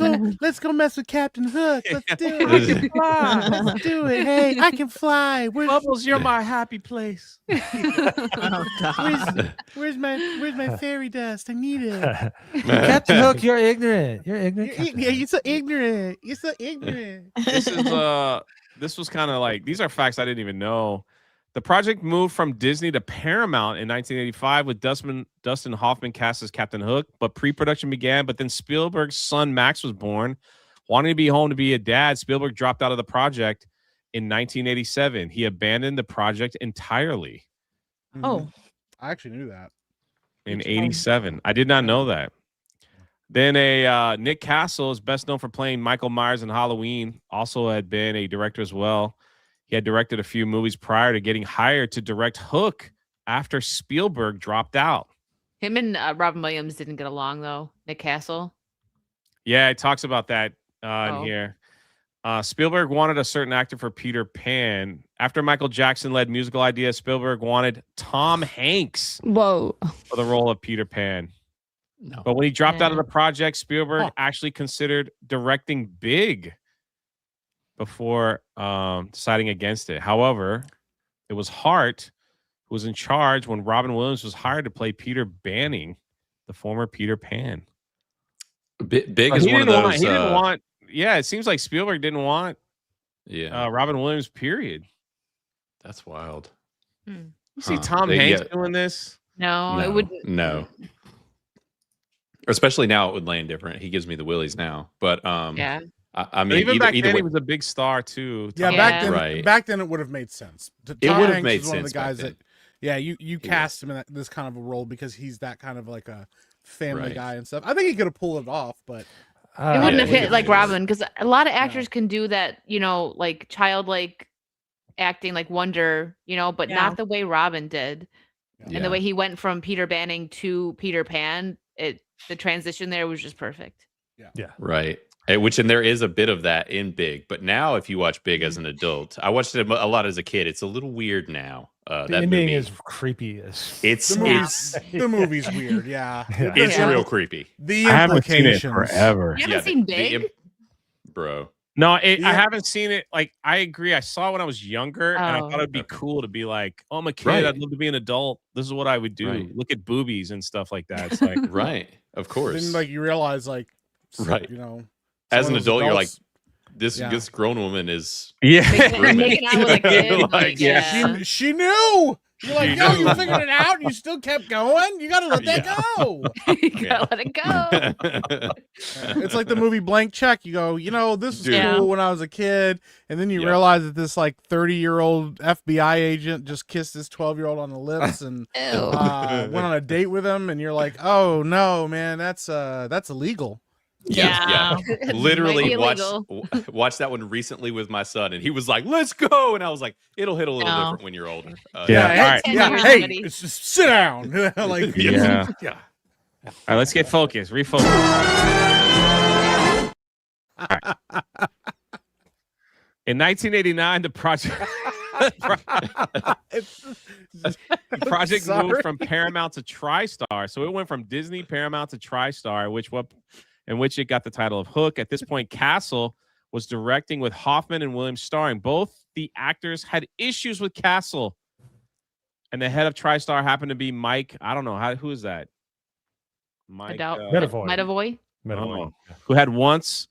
go mess with Captain Hook. Let's do it. I can fly. Let's do it. Hey, I can fly. Bubbles, you're my happy place. Oh God. Where's my fairy dust? I need it. Captain Hook, you're ignorant. You're ignorant. You're so ignorant. You're so ignorant. This was kind of like, these are facts I didn't even know. The project moved from Disney to Paramount in 1985 with Dustin Hoffman cast as Captain Hook, but pre-production began. But then Spielberg's son Max was born. Wanting to be home to be a dad, Spielberg dropped out of the project in 1987. He abandoned the project entirely Oh. I actually knew that. in 87. I did not know that. Then Nick Castle is best known for playing Michael Myers in Halloween. Also had been a director as well. He had directed a few movies prior to getting hired to direct Hook after Spielberg dropped out. Him and Robin Williams didn't get along though. Nick Castle. Yeah, it talks about that in Oh. here. Spielberg wanted a certain actor for Peter Pan. After Michael Jackson led musical ideas, Spielberg wanted Tom Hanks Whoa. for the role of Peter Pan. No. But when he dropped out of Yeah. the project, Spielberg Huh. actually considered directing Big before deciding against it. However, it was Hart who was in charge when Robin Williams was hired to play Peter Banning, the former Peter Pan. Big is He one of didn't want- those. He didn't want. Yeah, it seems like Spielberg didn't want Yeah, Robin Williams. Period. that's wild. You see Huh. Tom They- Hanks yeah. doing this? No, it No, wouldn't. no. Especially now, it would land different. He gives me the willies now, but Yeah. I But mean, even back either then, way, he was a big star too. Yeah, Tom back Hanks. then, Right. back then it would have made sense. It Tom would have Hanks made is one of the sense back guys then. that, yeah, you cast him in this kind of a role because he's that kind of like a family Right. guy and stuff. I think he could have pulled it off, but It wouldn't Yeah, have it hit would've like made Robin because a lot of actors can do that, like childlike acting, like Wonder, but Yeah. not the way Robin did. And Yeah. the way he went from Peter Banning to Peter Pan, the transition there was just perfect. Right. And there is a bit of that in Big, but now if you watch Big as an adult, I watched it a lot as a kid. It's a little weird now. The That ending movie is creepy as the movie's weird. Yeah, it's Yeah. real creepy. The I haven't seen it implications. forever. You haven't seen Big? Bro. No, I Yeah. haven't seen it. Like, I agree. I saw it when I was younger, and I Oh. thought it'd be cool to be like, "Oh, I'm a kid. Right. I'd love to be an adult. This is what I would do. Right. Look at boobies and stuff like that." It's like, Right. Of course. Then like you realize like Right. As Some an of those adult, you're like, adults- this Yeah. this grown woman is Making out with a kid. Like, yeah. She knew. You're like, yo, you knew. figured it out. You still kept going. You gotta let that go. You gotta let it go. It's like the movie Blank Check. You go, this was Dude. cool when I was a kid, and then you Yeah. realize that this like 30-year-old FBI agent just kissed this 12-year-old on the lips and went on a date with him, and you're like, oh no, man, that's illegal. Yeah. Literally Might be watched that one recently with my son, and he was like, "Let's go!" And I was like, "It'll hit a little No. different when you're older." Yeah. Hey, All right. hey, it's just sit down. Like, Yeah. yeah. All right, let's get focused. Refocus. All right. In 1989, the project moved from Paramount to TriStar. So it went from Disney, Paramount to TriStar, in which it got the title of Hook. At this point, Castle was directing with Hoffman and Williams starring. Both the actors had issues with Castle. And the head of TriStar happened to be Mike. I don't know. who is that? Mike Medavoy. Who had once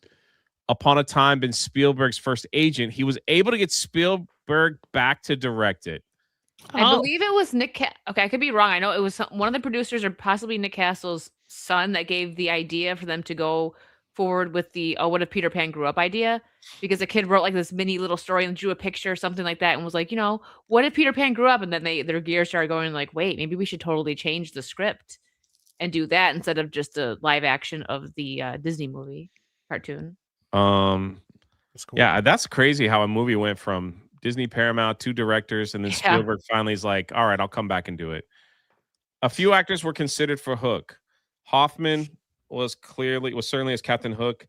upon a time been Spielberg's first agent. He was able to get Spielberg back to direct it. I believe it was Nick. Okay, I could be wrong. I know it was one of the producers or possibly Nick Castle's son that gave the idea for them to go forward with the what if Peter Pan grew up idea, because a kid wrote like this mini little story and drew a picture or something like that and was like, what if Peter Pan grew up? And then their gears started going like, wait, maybe we should totally change the script and do that instead of just a live action of the Disney movie cartoon. That's cool. Yeah, that's crazy how a movie went from Disney, Paramount, 2 directors, and then Spielberg finally is like, all right, I'll come back and do it. A few actors were considered for Hook. Hoffman was certainly as Captain Hook.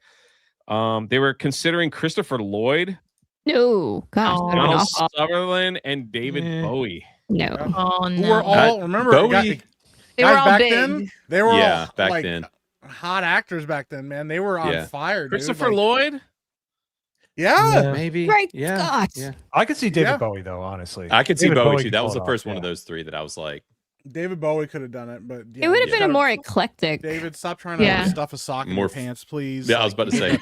They were considering Christopher Lloyd, No, gosh, that'd have been Donald awful. Sutherland, and David Bowie. No. Oh Who were no. all remember Bowie- They were guys all back big. then? They were Yeah, all back like then. hot actors back then, man. They were on Yeah. fire. Dude. Christopher Like, Lloyd? Yeah. Maybe. Great Yeah. Scott. Yeah. I could see David Yeah. Bowie though, honestly. I could see David Bowie Bowie too. could That pull was it the off, first one of yeah. those 3 that I was like, David Bowie could have done it, but It would have been a more eclectic. David, stop trying to Yeah. stuff a sock in More your f- pants, please. yeah, I was about to say,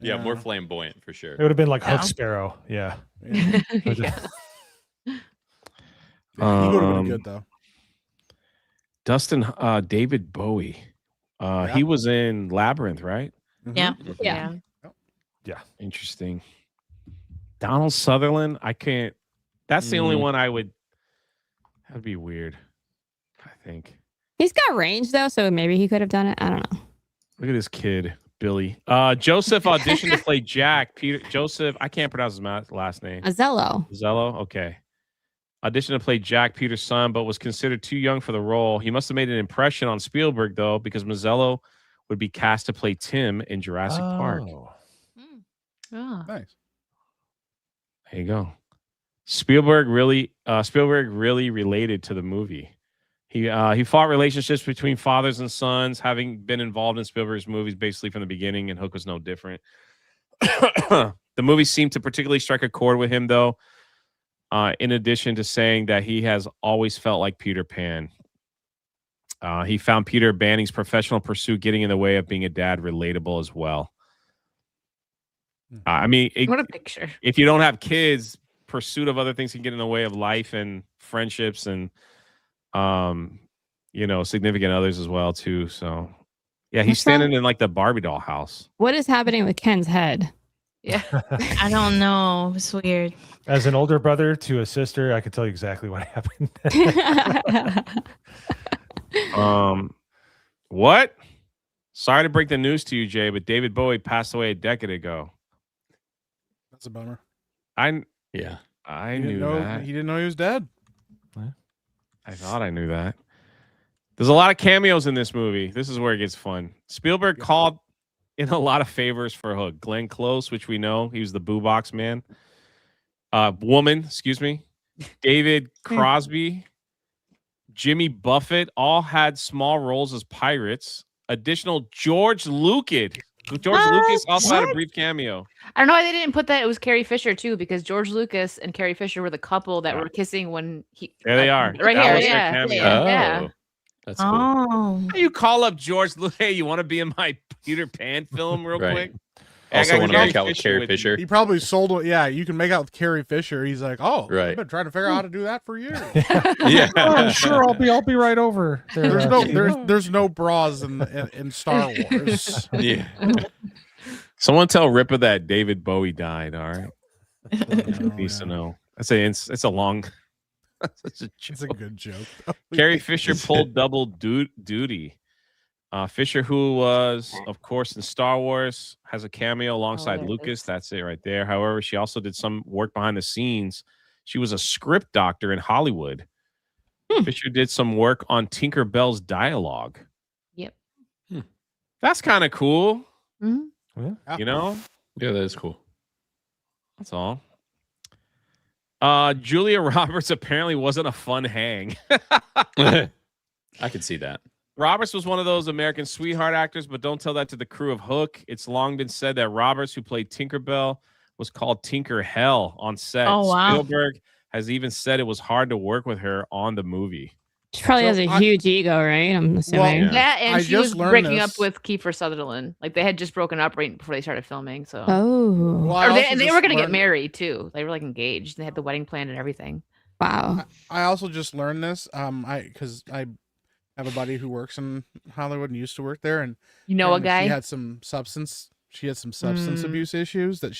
yeah, more flamboyant for sure. It would have been like Yeah. Hook Sparrow. Yeah. Yeah. He would have been good though. Dustin, David Bowie. He was in Labyrinth, right? Yeah. Yeah. Interesting. Donald Sutherland, I can't. That's the only one I would. That'd be weird. I think. He's got range though, so maybe he could have done it. I don't know. Look at this kid, Billy. Joseph auditioned to play Jack. Joseph, I can't pronounce his last name. Azello. Zello, okay. Auditioned to play Jack, Peter's son, but was considered too young for the role. He must have made an impression on Spielberg though, because Mazzello would be cast to play Tim in Jurassic Park. Oh. Nice. There you go. Spielberg really related to the movie. He fought relationships between fathers and sons, having been involved in Spielberg's movies basically from the beginning, and Hook was no different. The movie seemed to particularly strike a chord with him, though. In addition to saying that he has always felt like Peter Pan. He found Peter Banning's professional pursuit getting in the way of being a dad relatable as well. I mean, What a picture. if you don't have kids, pursuit of other things can get in the way of life and friendships and significant others as well too. So yeah, he's What's standing in like the Barbie doll house. What is happening with Ken's head? Yeah. I don't know. It's weird. As an older brother to a sister, I can tell you exactly what happened. What? Sorry to break the news to you, Jay, but David Bowie passed away a decade ago. That's a bummer. I He knew didn't know, that. He didn't know he was dead. I thought I knew that. There's a lot of cameos in this movie. This is where it gets fun. Spielberg called in a lot of favors for Hook. Glenn Close, which we know, he was the Boo Box man. Woman, excuse me. David Crosby, Jimmy Buffett, all had small roles as pirates. Additional George Lucas. George Lucas also had a brief cameo. I don't know why they didn't put that. It was Carrie Fisher too, because George Lucas and Carrie Fisher were the couple that were kissing when he. There they are. Right That here. was their Yeah. cameo. Yeah. Oh. That's cool. Oh. You call up George, hey, you want to be in my Peter Pan film real Right. quick? Also I want got to make out with Fisher Carrie Fisher. He probably sold it. Yeah, you can make out with Carrie Fisher. He's like, oh, Right. I've been trying to figure out how to do that for years. Yeah. Oh, sure, I'll be right over. There, There's no bras in Star Wars. Yeah. Someone tell Ripper that David Bowie died. All right, Oh, needs to yeah. know. It's a long. It's It's a good joke. Carrie Fisher pulled double duty. Fisher, who was, of course, in Star Wars, has a cameo alongside there it Lucas. is. That's it right there. However, she also did some work behind the scenes. She was a script doctor in Hollywood. Fisher did some work on Tinker Bell's dialogue. Yep. That's kind of cool. Mhm. You know? Yeah, that is cool. That's all. Julia Roberts apparently wasn't a fun hang. I could see that. Roberts was one of those American sweetheart actors, but don't tell that to the crew of Hook. It's long been said that Roberts, who played Tinkerbell, was called Tinker Hell on set. Oh, wow. Spielberg has even said it was hard to work with her on the movie. She probably has a huge ego, right? I'm assuming. Yeah. That and I she just was learned breaking this. up with Kiefer Sutherland. Like they had just broken up right before they started filming. So Oh, Well, I or also they just were gonna get learned- married too. They were like engaged. They had the wedding planned and everything. wow. I also just learned this. Because I have a buddy who works in Hollywood and used to work there, and You know a apparently guy? She had some substance. She had some substance Mm. abuse issues that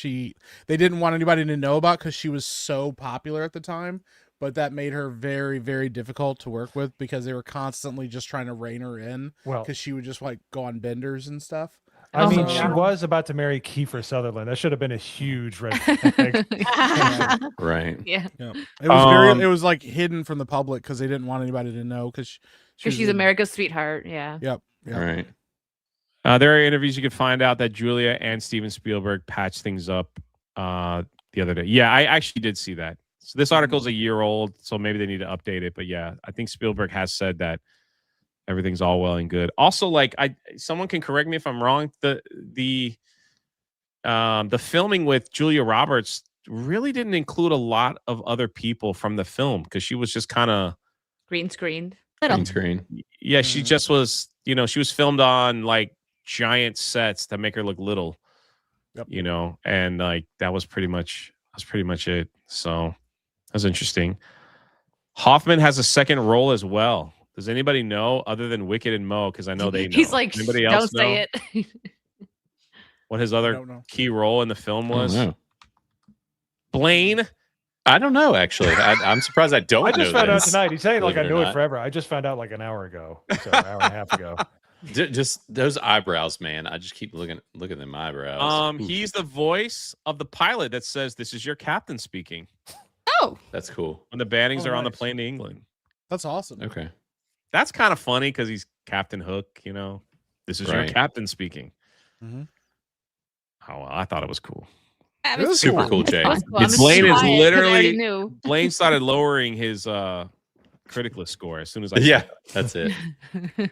they didn't want anybody to know about because she was so popular at the time. But that made her very, very difficult to work with because they were constantly just trying to rein her in. Well- because she would just like go on benders and stuff. I mean, So- she was about to marry Kiefer Sutherland. That should have been a huge red flag. Right. Yeah. Yeah. It was very. Um, It was like hidden from the public because they didn't want anybody to know because Because she's America's sweetheart. Yeah. Yep. Yep. All right. There are interviews you can find out that Julia and Steven Spielberg patched things up the other day. Yeah, I actually did see that. So this article's a year old, so maybe they need to update it. But yeah, I think Spielberg has said that everything's all well and good. Also, like someone can correct me if I'm wrong. The filming with Julia Roberts really didn't include a lot of other people from the film because she was just kind of Green screened. Green screen. yeah, she just was, she was filmed on like giant sets to make her look little. Yep. And like that was pretty much it. So that's interesting. Hoffman has a second role as well. Does anybody know other than Wicked and Mo? Because I know they know. He's like, anybody don't else say know it. what his I other don't know. key role in the film was? I don't know. Blaine. I don't know, actually. I'm surprised I don't I know just found out this. tonight. He's saying like believe I it or knew it not. forever. I just found out like an hour ago, so an hour and a half ago. Just those eyebrows, man. I just keep looking at them eyebrows. Oof. He's the voice of the pilot that says, "This is your captain speaking." Oh, That's cool. When the Bannings Oh, are on the nice. plane to England. That's awesome. Okay. That's kind of funny because he's Captain Hook, This is your Right. captain speaking. Mhm. Oh, well, I thought it was cool. that It was Super fun. cool, It's Jay. fun. Well, I'm Blaine is quiet 'cause I literally- already knew. Blaine started lowering his criticalist score as soon as I Yeah, said that's it.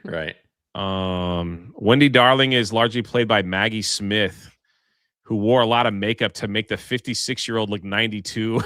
Right. that. Wendy Darling is largely played by Maggie Smith, who wore a lot of makeup to make the 56-year-old look 92.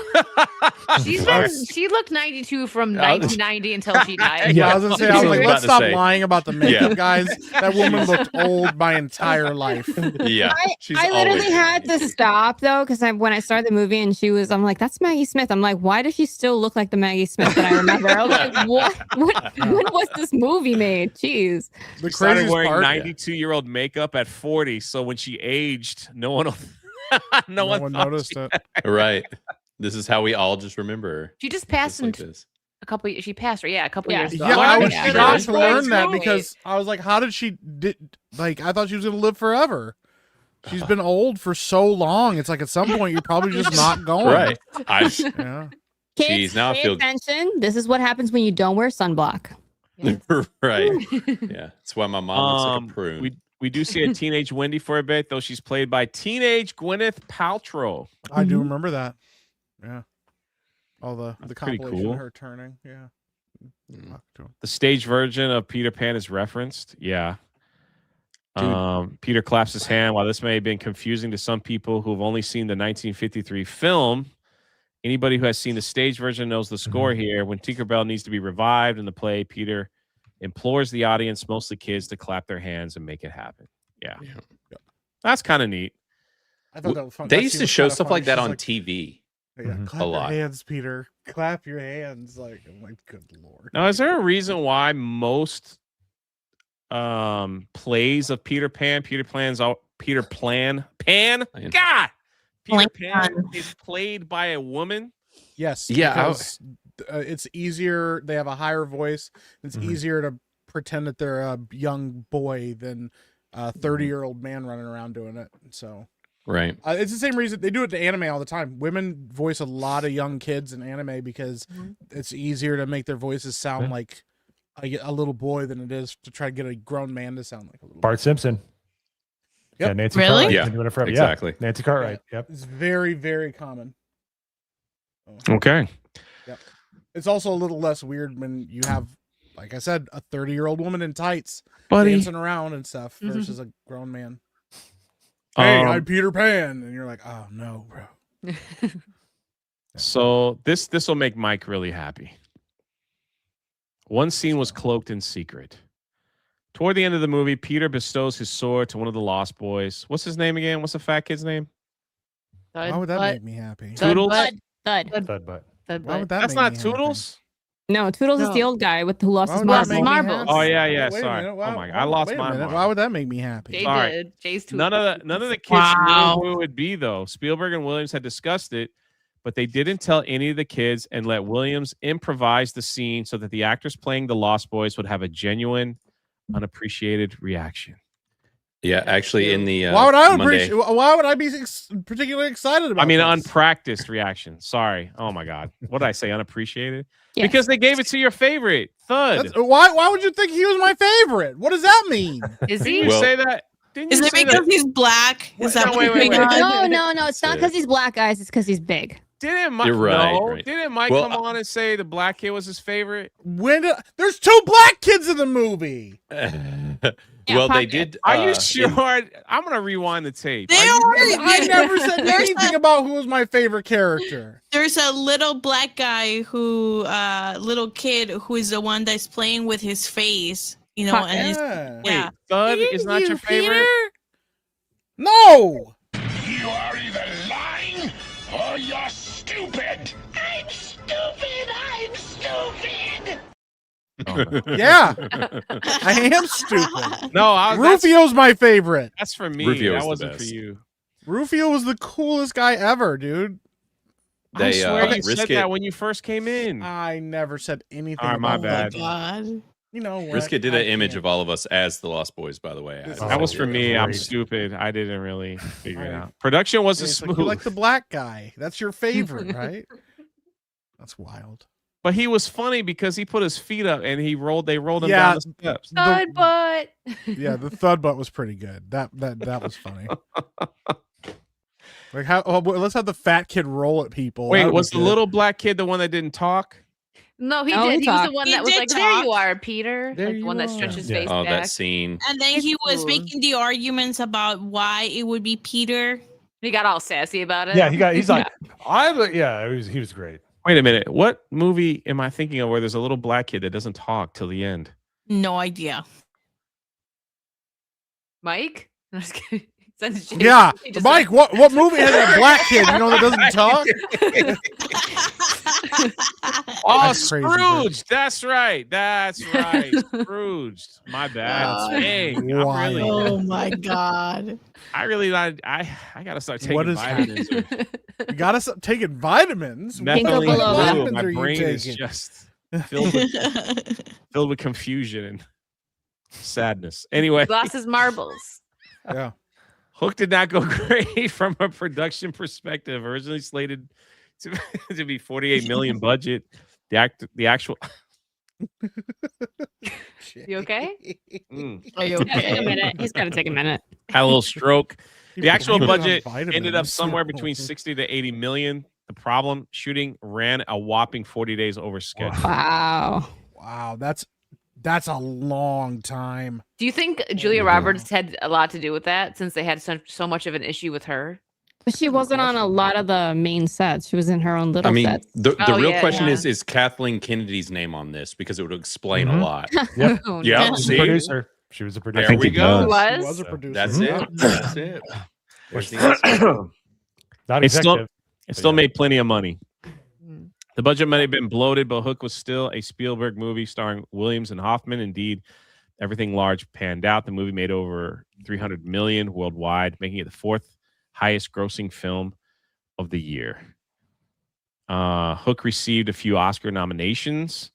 She looked 92 from 1990 until she died. Yeah, I was gonna say, I was like, About let's to stop say. lying about the makeup, Yeah. guys. That woman looked old my entire life. Yeah. I literally had to stop though because when I started the movie and I'm like, that's Maggie Smith. I'm like, why does she still look like the Maggie Smith that I remember? I was like, what? When was this movie made? Jeez. The She started craziest wearing part, 92-year-old makeup at 40, so when she aged, no one no one thought noticed she- it. Right. This is how we all just remember her. She just passed Just like in this. a couple. She passed, right? Yeah, a couple Yeah. years ago. Yeah, I was Yeah. shocked to Yeah. learn that Totally. because I was like, how did she like I thought she was gonna live forever. She's been old for so long. It's like at some point you're probably just not going. Right. I Yeah. Kids, Jeez, now I pay feel- attention. This is what happens when you don't wear sunblock. right. Yeah. That's why my mom looks like a prune. We do see a teenage Wendy for a bit, though she's played by teenage Gwyneth Paltrow. I do remember that. Yeah. All the pretty compilation cool. of her turning. Yeah. The stage version of Peter Pan is referenced. Yeah. Peter claps his hand. While this may have been confusing to some people who've only seen the 1953 film, anybody who has seen the stage version knows the score here. When Tinkerbell needs to be revived in the play, Peter implores the audience, mostly kids, to clap their hands and make it happen. Yeah. Yep. That's kind of neat. I thought that was fun. They That used scene to was show kinda stuff funny. like that She's on like, TV. Yeah, clap a your lot. hands, Peter. Clap your hands. Like, I'm like, good lord. Now, is there a reason why most plays of Peter Pan, Peter Pan, Peter Pan is played by a woman? Yes. Yeah, Because it's easier. They have a higher voice. It's easier to pretend that they're a young boy than a 30-year-old man running around doing it. So. Right. It's the same reason they do it to anime all the time. Women voice a lot of young kids in anime because it's easier to make their voices sound like a little boy than it is to try to get a grown man to sound like a little Bart Simpson. Yep. Yeah, Nancy Really? Cartwright. Yeah, Been doing it forever. exactly. Yeah, Nancy Cartwright. Yep. It's very, very common. Okay. Yep. It's also a little less weird when you have, like I said, a 30-year-old woman in tights dancing around and stuff versus a grown man. Hey, I'm Peter Pan, and you're like, oh no, bro. So this will make Mike really happy. One scene was cloaked in secret. Toward the end of the movie, Peter bestows his sword to one of the Lost Boys. What's his name again? What's the fat kid's name? Why would that make me happy? Toodles? Thud. Thud butt. Why would that That's make not me Toodles? No, Toodles is the old guy with who lost Why his would that make me marbles. happy? Oh yeah. Wait a Sorry. minute, Oh my god, I lost wait a my minute, marbles. Why would that make me happy? Jay Sorry. did. Jay's too. None of the kids Wow. knew who it would be though. Spielberg and Williams had discussed it, but they didn't tell any of the kids and let Williams improvise the scene so that the actors playing the Lost Boys would have a genuine, unappreciated reaction. Yeah, actually, in the Why would I Monday, appreciate? Why would I be particularly excited about? I mean, this? unpracticed reaction. Sorry. Oh my god, what did I say? Unappreciated? Yes. Because they gave it to your favorite Thud. Why would you think he was my favorite? What does that mean? Is Didn't he? you Well- say that? Didn't Is you it say because that? he's black? Is that No, what's wait, going wait. on? No, it's not because he's black, guys. It's because he's big. Didn't Mike? You're right, No, right. didn't Mike Well, come on and say the black kid was his favorite? There's two black kids in the movie. well, they Pocket. did. Are you in- sure? I'm gonna rewind the tape. They Are you- already I did. never said There's anything about who was my favorite character. There's a little black guy who, little kid who is the one that's playing with his face, you know, Pocket. and Yeah. Wait, yeah. Thud is not your favorite? No. You are either lying or you're stupid. I'm stupid. I'm stupid. Yeah, I am stupid. No, that's Rufio's my favorite. for me. Rufio's That the wasn't for best. you. Rufio was the coolest guy ever, dude. I They, swear you risk said it. that when you first came in. I never said anything. All right, my about bad. Oh my God. You know what? Brisket did I an image can't. of all of us as the Lost Boys, by the way. This That was Oh, for me. I'm great. stupid. I didn't really figure it Right. out. Production wasn't It's like, smooth, you like the black guy. That's your favorite, right? That's wild. but he was funny because he put his feet up and they rolled him Yeah. down the steps. Thud butt. Yeah, the thud butt was pretty good. That was funny. Like how? Oh, let's have the fat kid roll at people. Wait, That was the good. little black kid the one that didn't talk? No, he Oh, did. he He was the talked. one He that was did like, "There you talk. are, Peter." There Like the you one that are. stretched his Yeah. face Oh, back. that scene. And then he was Ooh. making the arguments about why it would be Peter. He got all sassy about it. Yeah, he's like, he was great. Wait a minute. What movie am I thinking of where there's a little black kid that doesn't talk till the end? No idea. Mike. I'm just kidding. Sends Jay- Yeah, he just Mike. like- What movie has a black kid? You know that doesn't talk. Oh, That's crazy, bro. Scrooge. That's right. Scrooge. My bad. Dang. Wild. Oh my God. I gotta start taking What is vitamins. or You gotta stop taking vitamins. What Ginkgo Methylene biloba. blue. vitamins My are you brain is taking? just filled with confusion and sadness. Anyway, He lost his marbles. Yeah. Hook did not go great from a production perspective. Originally slated to be 48 million budget. The actual You okay? Are you Take a okay? minute. He's got to take a minute. had a little stroke. The actual Blame it on budget ended up vitamins. somewhere between 60 to 80 million. The problem, shooting ran a whopping 40 days over schedule. Wow. Wow, that's a long time. Do you think Julia Roberts had a lot to do with that since they had so much of an issue with her? But she wasn't on a lot of the main sets. She was in her own little I mean, sets. the Oh, real yeah, question yeah. is Kathleen Kennedy's name on this? Because it would explain Mhm. a lot. Yep. Oh, Yep. no. She was a See? producer. She was a producer. There we go. She She was? was a producer. That's Mhm. it. That's it. There's the answer. Not It's still executive. it still yeah. made plenty of money. Mm. The budget might have been bloated, but Hook was still a Spielberg movie starring Williams and Hoffman. Indeed, everything large panned out. The movie made over 300 million worldwide, making it the fourth highest grossing film of the year. Hook received a few Oscar nominations.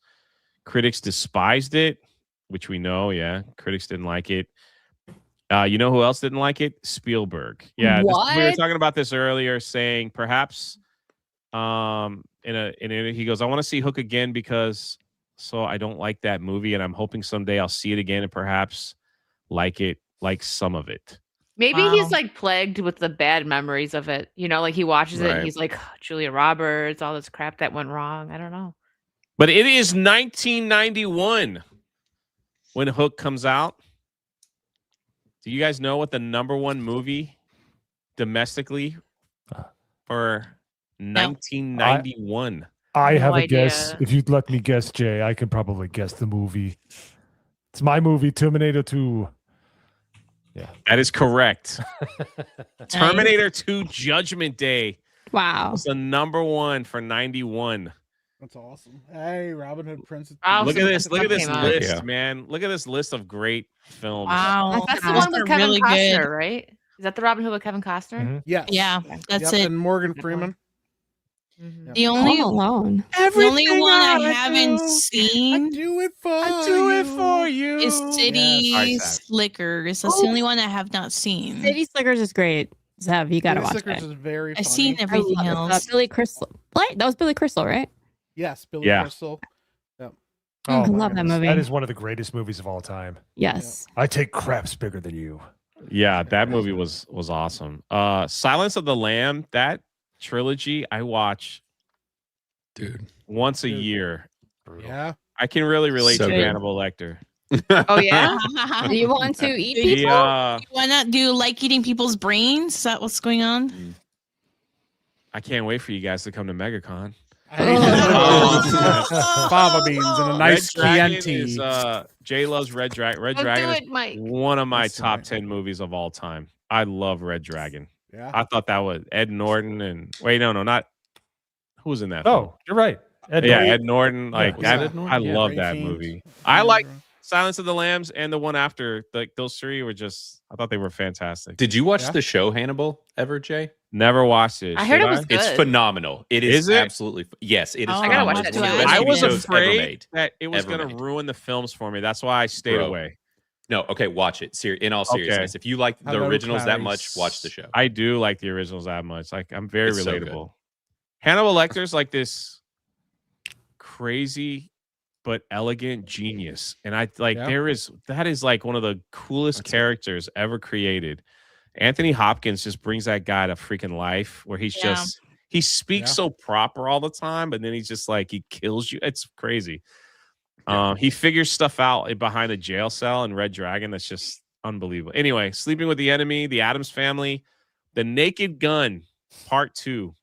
Critics despised it, which we know. Yeah, critics didn't like it. You know who else didn't like it? Spielberg. Yeah, we were What? talking about this earlier, saying perhaps he goes, I want to see Hook again because I don't like that movie, and I'm hoping someday I'll see it again and perhaps like some of it. Maybe Wow. he's like plagued with the bad memories of it. You know, like he watches it and Right. he's like, Julia Roberts, all this crap that went wrong. I don't know. But it is 1991 when Hook comes out. Do you guys know what the number one movie domestically for 1991? I have No a guess. idea. If you'd let me guess, Jay, I can probably guess the movie. It's my movie, Terminator 2. Yeah. That is correct. Terminator 2 Judgment Day Wow. was the number one for 91. That's awesome. Hey, Robin Hood Princess. Oh, Look so at when this. the Look at film this came out. list, Yeah. man. Look at this list of great films. Wow. That's the Those one with are Kevin really Costner, good. right? Is that the Robin Hood with Kevin Costner? Mhm. Yes. Yeah, that's Yep, it. And Morgan That Freeman. Mhm. The only Home Alone. the only one I haven't seen do it for you. is City Yes. Sorry, Sav. Slickers. That's the only one I have not seen. City Slickers is great. Zev, you gotta City watch Slickers it. is very funny. I've seen I everything love it. else. Billy Crystal. What? That was Billy Crystal, right? Yes, Billy Yeah. Crystal. Yep. Oh, I my love that goodness. movie. That is one of the greatest movies of all time. Yes. I take craps bigger than you. Yeah, that movie was awesome. Silence of the Lamb, that trilogy I watch Dude. once a Dude. year. Yeah. I can really relate So to good. Hannibal Lecter. Oh, yeah? Do you want to eat Do you- people? Why not? Do you like eating people's brains? Is that what's going on? I can't wait for you guys to come to MegaCon. Fava beans and a nice Red Dragon Chianti. is, Jay loves Red Dragon. Red Let's Dragon do is it, Mike. one of my Let's do top it. 10 movies of all time. I love Red Dragon. Yeah. I thought that was Ed Norton and not who was in that? film? Oh, you're right. Ed Yeah, Norton. Ed Norton. Like Was that that, Ed Norton? I Yeah. love Ray that Fiennes. movie. I like Silence of the Lambs and the one after. Like those three were just. I thought they were fantastic. Did you watch Yeah. the show Hannibal ever, Jay? Never watched it. I heard Should it was good. It's phenomenal. It is Is it? absolutely yes. It is. Oh, I gotta watch phenomenal. that It's one of too. the best I TV was shows ever afraid made. that it was Ever going to made. ruin the films for me. That's why I stayed Bro. away. No, okay, watch it. In all Okay. seriousness, if you like the Hello, originals that Clarice. much, watch the show. I do like the originals that much. Like I'm very It's so good. relatable. Hannibal Lecter's like this crazy but elegant genius, and I like Yeah. that is like one of the coolest characters ever created. Anthony Hopkins just brings that guy to freaking life, where he's Yeah. just he speaks Yeah. so proper all the time, but then he's just like he kills you. It's crazy. Yeah. He figures stuff out behind a jail cell in Red Dragon. That's just unbelievable. Anyway, Sleeping with the Enemy, The Addams Family, The Naked Gun, Part 2.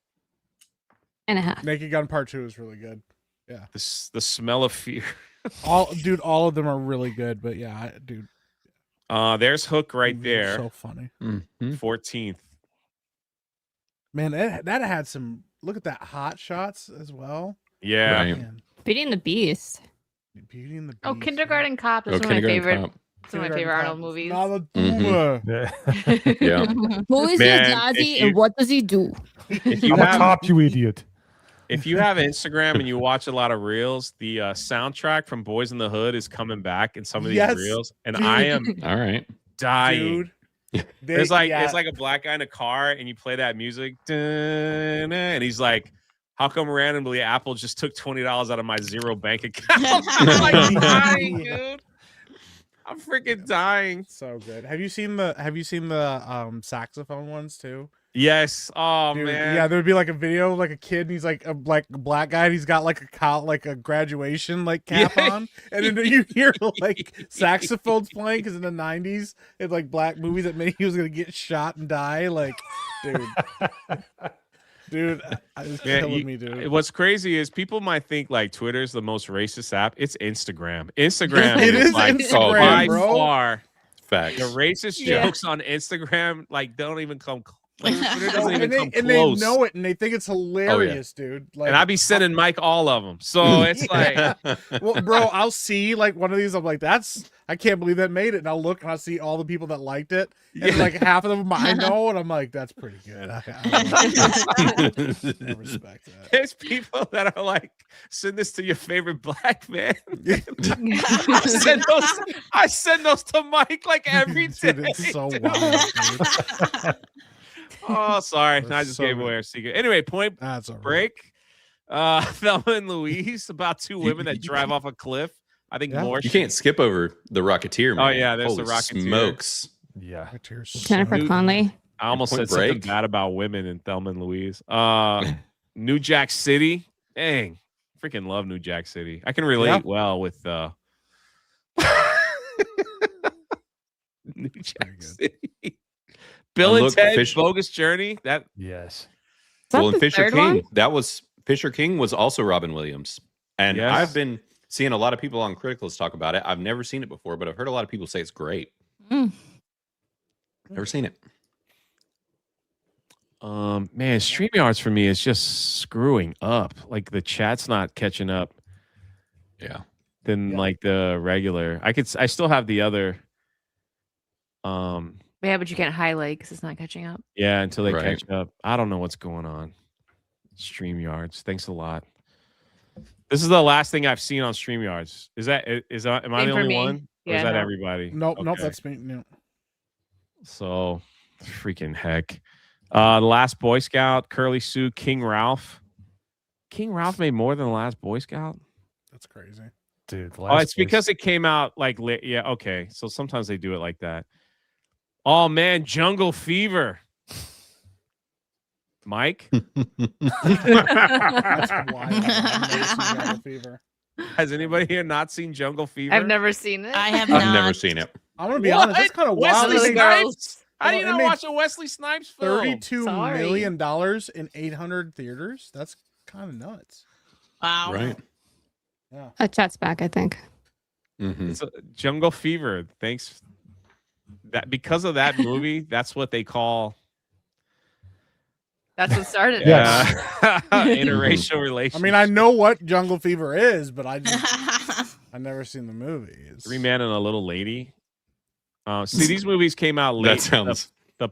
And a half. Naked Gun Part 2 is really good. The Smell of Fear. All of them are really good, but yeah, dude. There's Hook right movies are there. So funny. Mhm. 14th. Man, that had some look at that hot shots as well. Yeah. Right. Man, Beauty and the Beast. Beauty and the Beast. Oh, Kindergarten Cop is Oh, one of my Kindergarten favorite. Cop. It's one of my favorite Arnold movies. Not a Mhm. boomer. Yeah. Who is Man, your daddy if and you- what does he do? If you I'm a have cop, you idiot. if you have Instagram and you watch a lot of reels, the soundtrack from Boys in the Hood is coming back in some of these Yes, reels, and dude. I am All right. dying. Dude. There's like yeah. it's like a black guy in a car, and you play that music, dun, and he's like, "How come randomly Apple just took $20 out of my zero bank account?" I'm like dying, dude. I'm freaking dying. so good. Have you seen the saxophone ones too? Yes. Oh Dude, man. yeah, there'd be like a video of like a kid, and he's like a black guy, and he's got like a graduation like cap Yeah. on, and then you hear like saxophones playing because in the '90s, it's like black movies that made he was gonna get shot and die. Like, dude, it's Man, killing me, dude. What's crazy is people might think like Twitter's the most racist app. It's Instagram. Instagram It is like Instagram, by bro. far Facts. the racist jokes on Instagram like don't even come. Like, Twitter Oh, doesn't even and they, come and they close. know it, and they think it's hilarious, dude. Like, And I be sending Mike all of them, so it's like, well, bro, I'll see like one of these. I'm like, I can't believe that made it. And I'll look and I'll see all the people that liked it, and like half of them I know, and I'm like, that's pretty good. I respect that. there's people that are like, send this to your favorite black man. I send those to Mike like every day. Dude, it's so wild, dude. Oh, sorry. That's I just so gave good. away our secret. Anyway, point That's all right. break. Thelma and Louise, about two women that drive off a cliff. I think Yeah. more. You can't skip over the Rocketeer, man. Oh, yeah, there's the Holy Rocketeer. smokes. Yeah. Jennifer New- Connelly. I almost Point said something Break. bad about women in Thelma and Louise. New Jack City. Dang. Freaking love New Jack City. I can relate Yeah. well with New Jack City. Bill and look, Ted Fish- Bogus Journey. That Yes. that Well, and the Fisher third King, one? that was Fisher King was also Robin Williams. And Yes. I've been seeing a lot of people on Criticals talk about it. I've never seen it before, but I've heard a lot of people say it's great. Mm. Never seen it. Man, StreamYards for me is just screwing up. Like the chat's not catching up Yeah. than like the regular. I still have the other. Yeah, but you can't highlight because it's not catching up. Yeah, until they Right. catch up. I don't know what's going on. StreamYards. Thanks a lot. This is the last thing I've seen on StreamYards. Am I Same the for only me. one? Or Yeah, is that no. everybody? Nope, Okay. that's me. No. So freaking heck. The Last Boy Scout, Curly Sue, King Ralph. King Ralph made more than The Last Boy Scout? That's crazy. Dude, Oh, it's because it came out like late. Yeah, okay. So sometimes they do it like that. Oh man, Jungle Fever. Mike? That's wild. I've never seen Jungle Fever. Has anybody here not seen Jungle Fever? I've never seen it. I have I've not. never seen it. I'm gonna be honest. That's kind of wild. Wesley They made Snipes? How do you Well, it not made watch a Wesley Snipes film? $32 million in 800 theaters. That's kind of nuts. Wow. Right. A chat's back, I think. Mm-hmm. It's a Jungle Fever. Thanks. That because of that movie, that's what they call That's what started. Yes. interracial relations. I mean, I know what Jungle Fever is, but I've never seen the movie. It's... 3 Man and a Little Lady. See, these movies came out late. That sounds the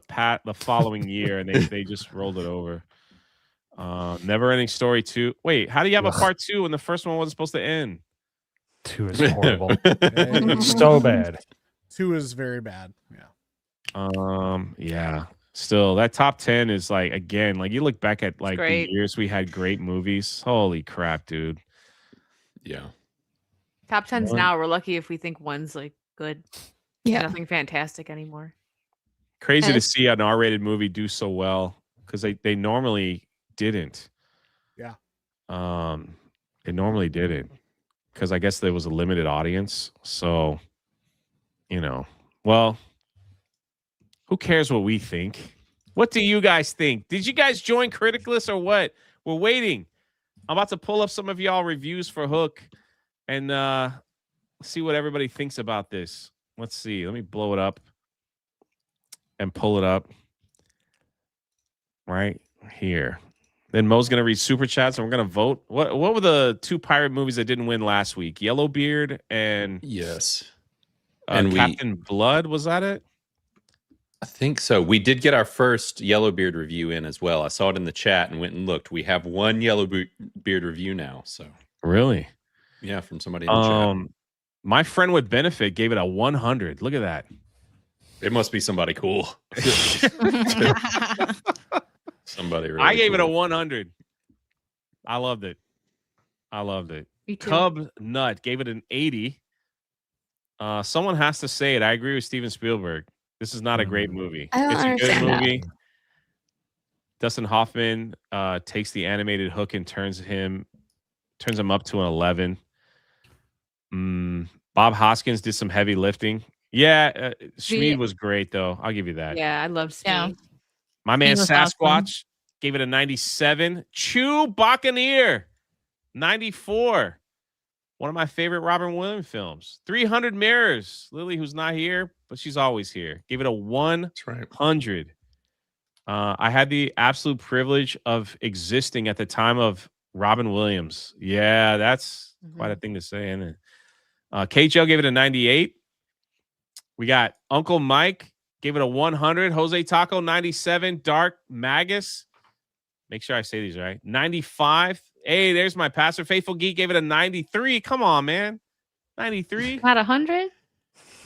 following year, and they just rolled it over. Never Ending Story 2. Wait, how do you have a part 2 when the first one wasn't supposed to end? 2 is horrible. Yeah, So bad. 2 is very bad. Yeah. Yeah. Still, that top 10 is like, again, like you look back at like the great. years we had great movies. Holy crap, dude. Yeah. Top 10s One. now. We're lucky if we think one's like good. Yeah. Nothing fantastic anymore. Crazy to And- see an R-rated movie do so well because they normally didn't. Yeah. They normally didn't because I guess there was a limited audience. So, well, who cares what we think? What do you guys think? Did you guys join Criticless or what? We're waiting. I'm about to pull up some of y'all reviews for Hook and see what everybody thinks about this. Let's see. Let me blow it up and pull it up right here. Then Mo's gonna read super chats and we're gonna vote. What were the 2 pirate movies that didn't win last week? Yellowbeard and Yes. And Captain Blood. Was that it? I think so. We did get our first Yellowbeard review in as well. I saw it in the chat and went and looked. We have one Yellowbeard review now. So Really? yeah, from somebody in the chat. My friend with benefit gave it a 100. Look at that. It must be somebody cool. Somebody really I gave it a cool. 100. I loved it. Me too. Cub Nut gave it an 80. Someone has to say it. I agree with Steven Spielberg. This is not a great movie. I don't It's a good understand that. movie. Dustin Hoffman takes the animated Hook and turns him up to an 11. Bob Hoskins did some heavy lifting. Yeah, Schmid was great though. I'll give you that. Yeah, I love Speed. Yeah. My man was Sasquatch awesome. gave it a 97. Chew Buccaneer, 94. One of my favorite Robin Williams films. 300 Mirrors. Lily, who's not here, but she's always here, gave it a 100. I had the absolute privilege of existing at the time of Robin Williams. Yeah, that's quite a thing to say, isn't it? KHL gave it a 98. We got Uncle Mike gave it a 100. Jose Taco, 97. Dark Magus. Make sure I say these right. 95. Hey, there's my pastor. Faithful Geek gave it a 93. Come on, man. 93. Not 100?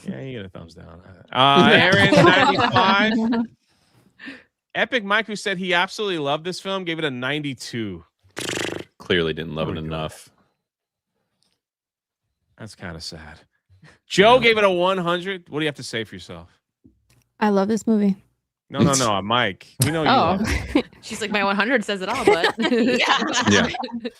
Yeah, you get a thumbs down. Aaron, 95. Epic Mike, who said he absolutely loved this film, gave it a 92. Clearly didn't love it enough. That's kind of sad. Joe gave it a 100. What do you have to say for yourself? I love this movie. No, Mike. We know you love it. She's like, my 100 says it all, but Yeah.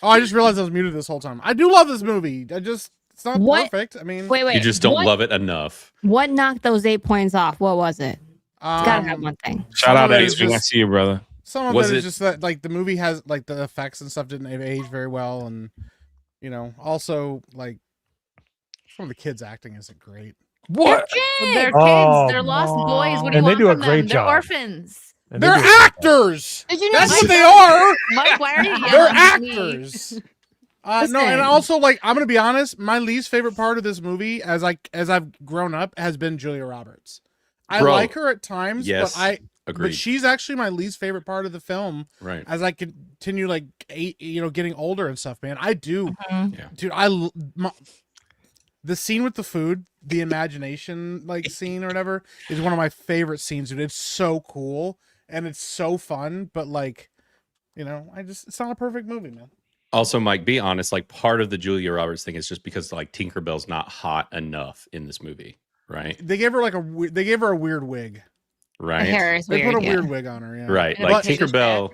Oh, I just realized I was muted this whole time. I do love this movie. It's not What? perfect. I mean, Wait. You just don't what- love it enough. What knocked those 8 points off? What was it? It's gotta have one thing. Shout out Some of it is Ace. I just- see you, brother. Some of Was it is it- just that like the movie has like the effects and stuff didn't age very well, and also like some of the kids acting isn't great. What? They're kids. Oh, They're lost boys. What do you and they want do a from them? great They're job. orphans. And they They're do- actors. Did you That's know what they are. Mike, why are you yelling They're at me? actors. No, and Listen. also like I'm gonna be honest, my least favorite part of this movie, as I've grown up, has been Julia Roberts. I Bro, like her at times, yes, but agreed. she's actually my least favorite part of the film. Right. As I continue like getting older and stuff, man. I do, Yeah. dude. The scene with the food, the imagination like scene or whatever, is one of my favorite scenes, dude. It's so cool and it's so fun, but like, it's not a perfect movie, man. Also, Mike, be honest. Like, part of the Julia Roberts thing is just because like Tinkerbell's not hot enough in this movie, right? They gave her a weird wig. Right. The hair is They weird. put a yeah. weird wig on her, yeah. Right. And Like a piggish Tinkerbell.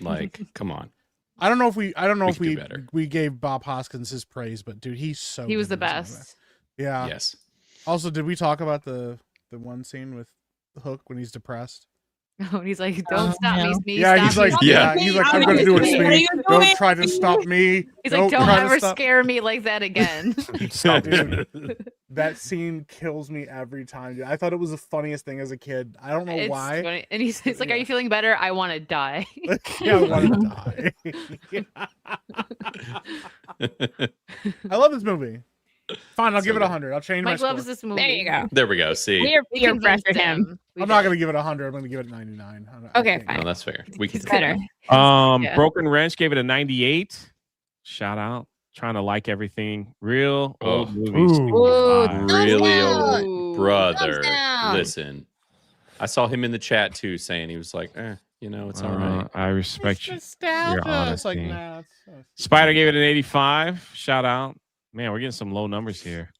Like, come on. I don't know if we could do better. we gave Bob Hoskins his praise, but dude, he's so He was good the in this movie. best. Yeah. Yes. Also, did we talk about the one scene with Hook when he's depressed? Oh, and he's like, don't stop me, Smee. Yeah, stop he's like, me. yeah, he's like, I'm gonna do it, What are Smee. you Don't doing? try to stop me. He's like, don't try to ever stop-" scare me like that again. Dude, that scene kills me every time. Dude. I thought it was the funniest thing as a kid. I don't know It's why. funny. And he's like, are you feeling better? I want to die. Yeah, I want to die. I love this movie. Fine, I'll give it 100. I'll change Mike my loves score. this movie. There you go. There we go. See. We convinced pressured him. We I'm not did. gonna give it 100. I'm gonna give it 99. I Okay, can't- fine. No, that's fair. We can It's better. Yeah. Broken Wrench gave it a 98. Shout out. Trying to like everything. Real old movies. Ooh. Ooh, Wow. Really down. old brother. Thumbs down. Listen, I saw him in the chat too, saying he was like, it's all right. I respect you. Nostalgia. Your It's like, honesty. nah. Spider gave it an 85. Shout out. Man, we're getting some low numbers here.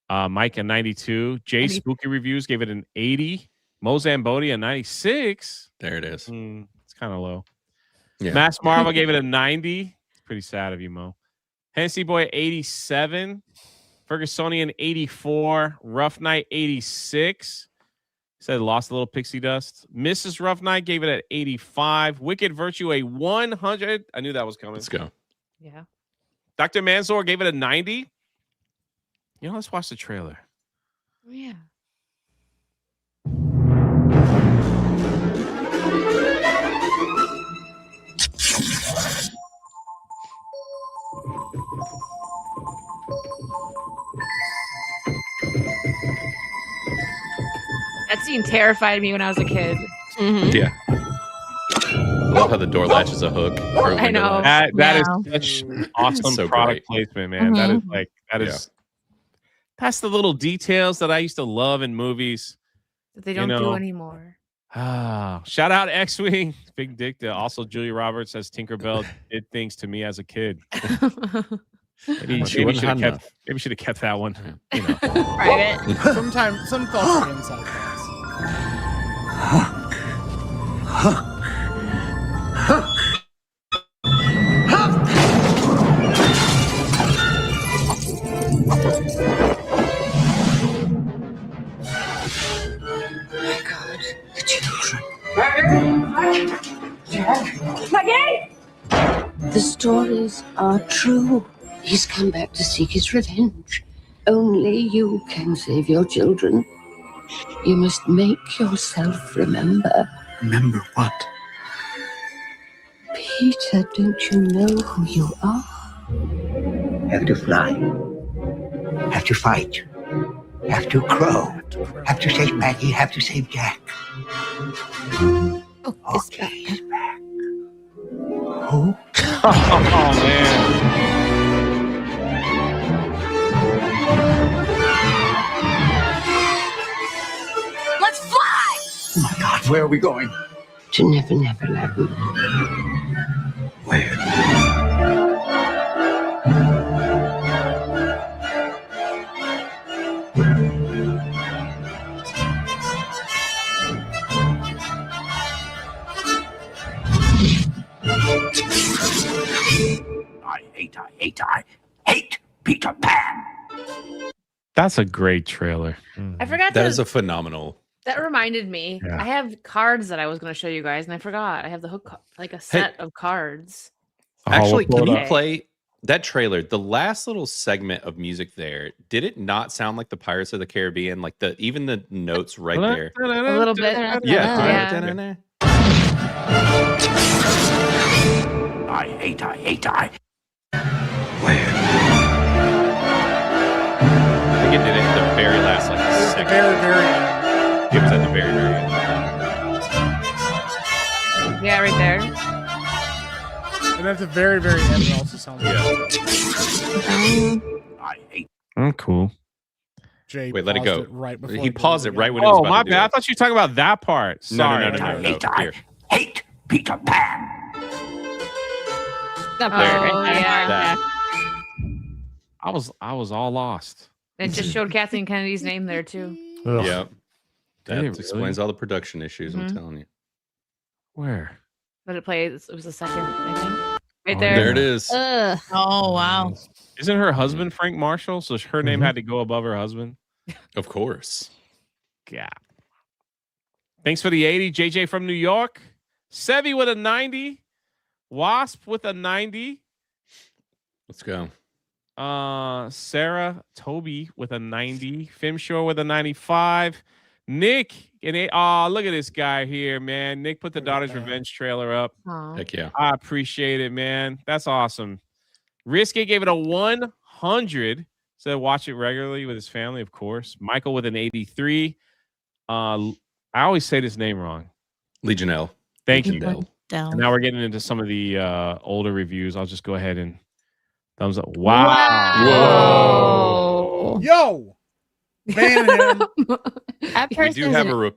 Mike a 92. Jay Spooky Reviews gave it an 80. Mo Zambodi a 96. There it is. It's kind of low. Yeah. Mass Marvel gave it a 90. Pretty sad of you, Mo. Hennessy Boy 87. Fergusonian 84. Rough Night 86. Said lost a little pixie dust. Mrs. Rough Night gave it at 85. Wicked Virtue a 100. I knew that was coming. Let's go. Yeah. Dr. Mansour gave it a 90. Let's watch the trailer. Oh, yeah. That scene terrified me when I was a kid. Mhm. Yeah. I love how the door latches a hook. Or a I window know. latch. That Yeah. is such awesome So product great. placement, man. That is Mhm. that's the little details that I used to love in movies. That they You don't do know. anymore. Shout out X-Wing, Big Dick. Also, Julia Roberts says Tinkerbell did things to me as a kid. Maybe Well, she she wasn't should have hot kept. Maybe should have kept that one. You know. Private. Sometimes some thoughts are inside thoughts. My God, the children. Maggie! The stories are true. He's come back to seek his revenge. Only you can save your children. You must make yourself remember. Remember what? Peter, don't you know who you are? Have to fly. Have to fight. Have to crow. Have to save Maggie. Have to save Jack. Okay, he's back. Who? Oh man. Let's fly! Oh my God, where are we going? To Never Never Land. Where? I hate Peter Pan. That's a great trailer. I forgot That to. is a phenomenal. That reminded me. Yeah. I have cards that I was going to show you guys, and I forgot. I have the hook, like a set of cards. Actually, we'll can pull you it up. play that trailer? The last little segment of music there, did it not sound like the Pirates of the Caribbean? Like even the notes right there. A little bit. Yeah. I hate. Where? I think it did it at the very last second. Very end. It was at the very end. Yeah, right there. And at the very end, it also sounds like I hate. Oh, cool. Jay. Wait, let it paused go. right before He paused it right when it was Oh, about my to do bad. I it. thought you were talking about that part. Sorry. No. Here. Hate Peter Pan. That Oh, part right there. yeah. That. I was all lost. It just showed Kathleen Kennedy's name there too. Ugh. Yeah. Did That it explains really? all the production issues, I'm Mhm. telling you. Where? Let it play. It was the second, I think. Right Oh, there. There it is. Ugh. Oh wow. Isn't her husband Frank Marshall? So her name Mhm. had to go above her husband. Of course. Yeah. Thanks for the 80, JJ from New York. Sevi with a 90. Wasp with a 90. Let's go. Sarah Toby with a 90. Fimshore with a 95. Nick and look at this guy here, man. Nick put the Daughter's Revenge trailer up. Aw. Heck yeah. I appreciate it, man. That's awesome. Risky gave it a 100. Said watch it regularly with his family, of course. Michael with an 83. I always say this name wrong. Legionelle. Thank you. Bell. And now we're getting into some of the older reviews. I'll just go ahead and thumbs up. Wow. Whoa. Yo, ban him. That We person's do have an-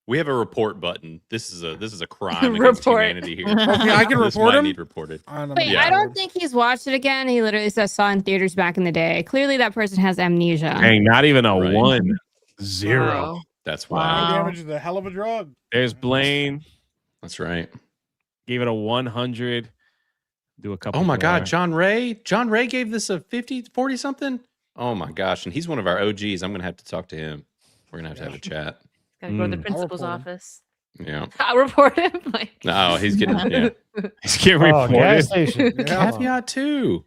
we have a report button. This is a crime against Report. humanity here. Okay, I can This report might him? need reported. Wait, Yeah. I don't think he's watched it again. He literally says saw in theaters back in the day. Clearly, that person has amnesia. Dang, not even a Right. 1. 0. Wow. That's Brain wild. damage is a hell of a drug. There's Blaine. That's right. Gave it a 100. Do a couple. Oh my more. God, John Ray. John Ray gave this a 50, 40 something. Oh my gosh. And he's one of our OGs. I'm going to have to talk to him. We're going to have a chat. Gotta go to the Mm. principal's I'll report office. Yeah. I'll report him. Like, No, he's getting, yeah. He's getting Oh, reported. gas station. Yeah. Caveat too.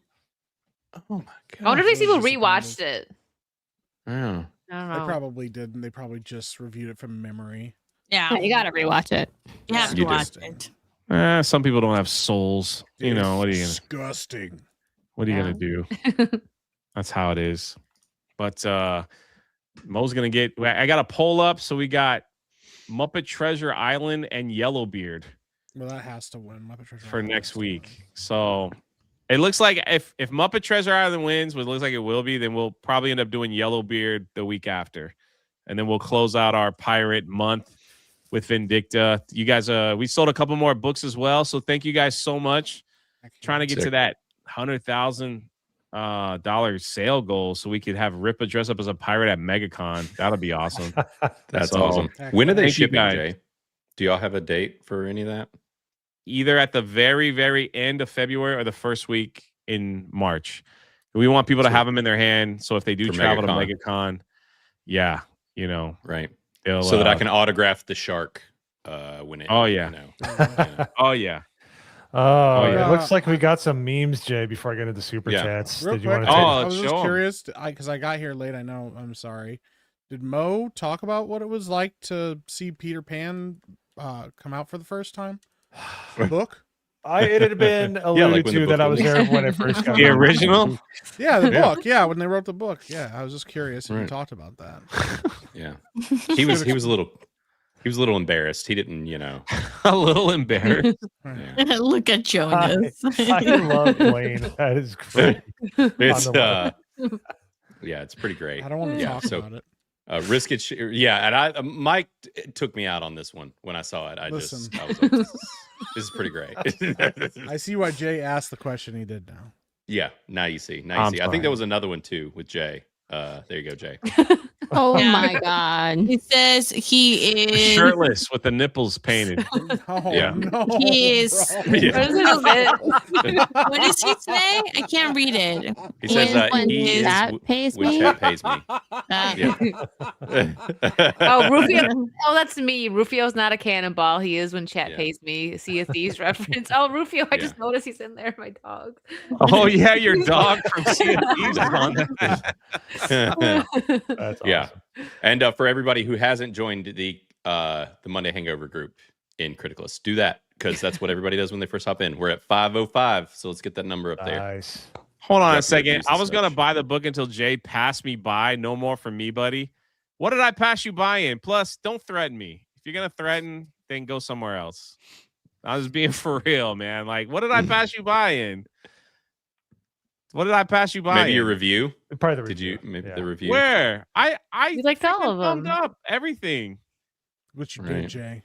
Oh my God. I wonder if these people Disappointed. rewatched it. Yeah. I don't They know. probably didn't. They probably just reviewed it from memory. Yeah. You gotta rewatch it. You have to You do. watch it. Some people don't have souls. You know, what are you gonna Disgusting. gonna do? That's how it is. But Mo's gonna get I got a poll up, so we got Muppet Treasure Island and Yellowbeard Well, that has to win. Muppet Treasure for Island next has to week. So it looks like if Muppet Treasure Island wins, which looks like it will be, then we'll probably end up doing Yellowbeard the week after. And then we'll close out our pirate month with Vindicta. You guys, we sold a couple more books as well. So thank you guys so much. win. Trying to get to Sick. that $100,000 sale goal so we could have Ripa dress up as a pirate at MegaCon. That'll be awesome. That's So, awesome. heck When are they thank you, shipping, guys. Jay? Do y'all have a date for any of that? either at the very, very end of February or the first week in March. We want people to have them in their hand. So if they do For travel to MegaCon. MegaCon, yeah, right. they'll, So that I can autograph the shark when it. Oh, yeah. Oh, yeah. Oh, yeah. it looks like we got some memes, Jay, before I get into super chats. Real Did you quick, want to I take was show just 'em. curious because I got here late. I know. I'm sorry. Did Mo talk about what it was like to see Peter Pan come out for the first time? The book? It had been alluded when the to book that I was released. there when it first got The released. original? Yeah, the Yeah. book. Yeah, when they wrote the book. Yeah, I was just curious if you Right. talked about that. Yeah. He was a little embarrassed. He didn't, A little embarrassed. Look at Jonas. I love Blaine. That is great. It's On the yeah, it's pretty great. I don't want to Yeah, talk so, about it. Risk it. Yeah, and Mike took me out on this one when I saw it. I was like, this is pretty great. I see why Jay asked the question he did now. Yeah, now you see. I'm I think there fine. was another one too with Jay. There you go, Jay. Oh Yeah. my god. He says he is Shirtless with the nipples painted. Oh, Yeah. no. He is. bro. Yeah. What does he say? I can't read it. He says when he is Chat pays when me? Chat pays me. Yeah. Oh, Rufio. Oh, that's me. Rufio's not a cannonball. He is when Chat Yeah. pays me. Sea of Thieves reference. Oh, Rufio. I Yeah. just noticed he's in there. My dog. Oh, yeah, your dog from Sea of Thieves is on that. That's Yeah. awesome. And for everybody who hasn't joined the Monday Hangover group in Criticalist, do that because that's what everybody does when they first hop in. We're at 505, so let's get that number up there. Nice. Hold on Yeah, a second. reviews I and was going to such. buy the book until Jay passed me by. No more from me, buddy. What did I pass you by in? Plus, don't threaten me. If you're going to threaten, then go somewhere else. I was being for real, man. Like, what did I pass you by in? What did I pass you by Maybe in? your review. Probably the Did review. you maybe Yeah. the review? Where? I You liked all freaking of thumbed them. up everything. Which you Right. did, Jay.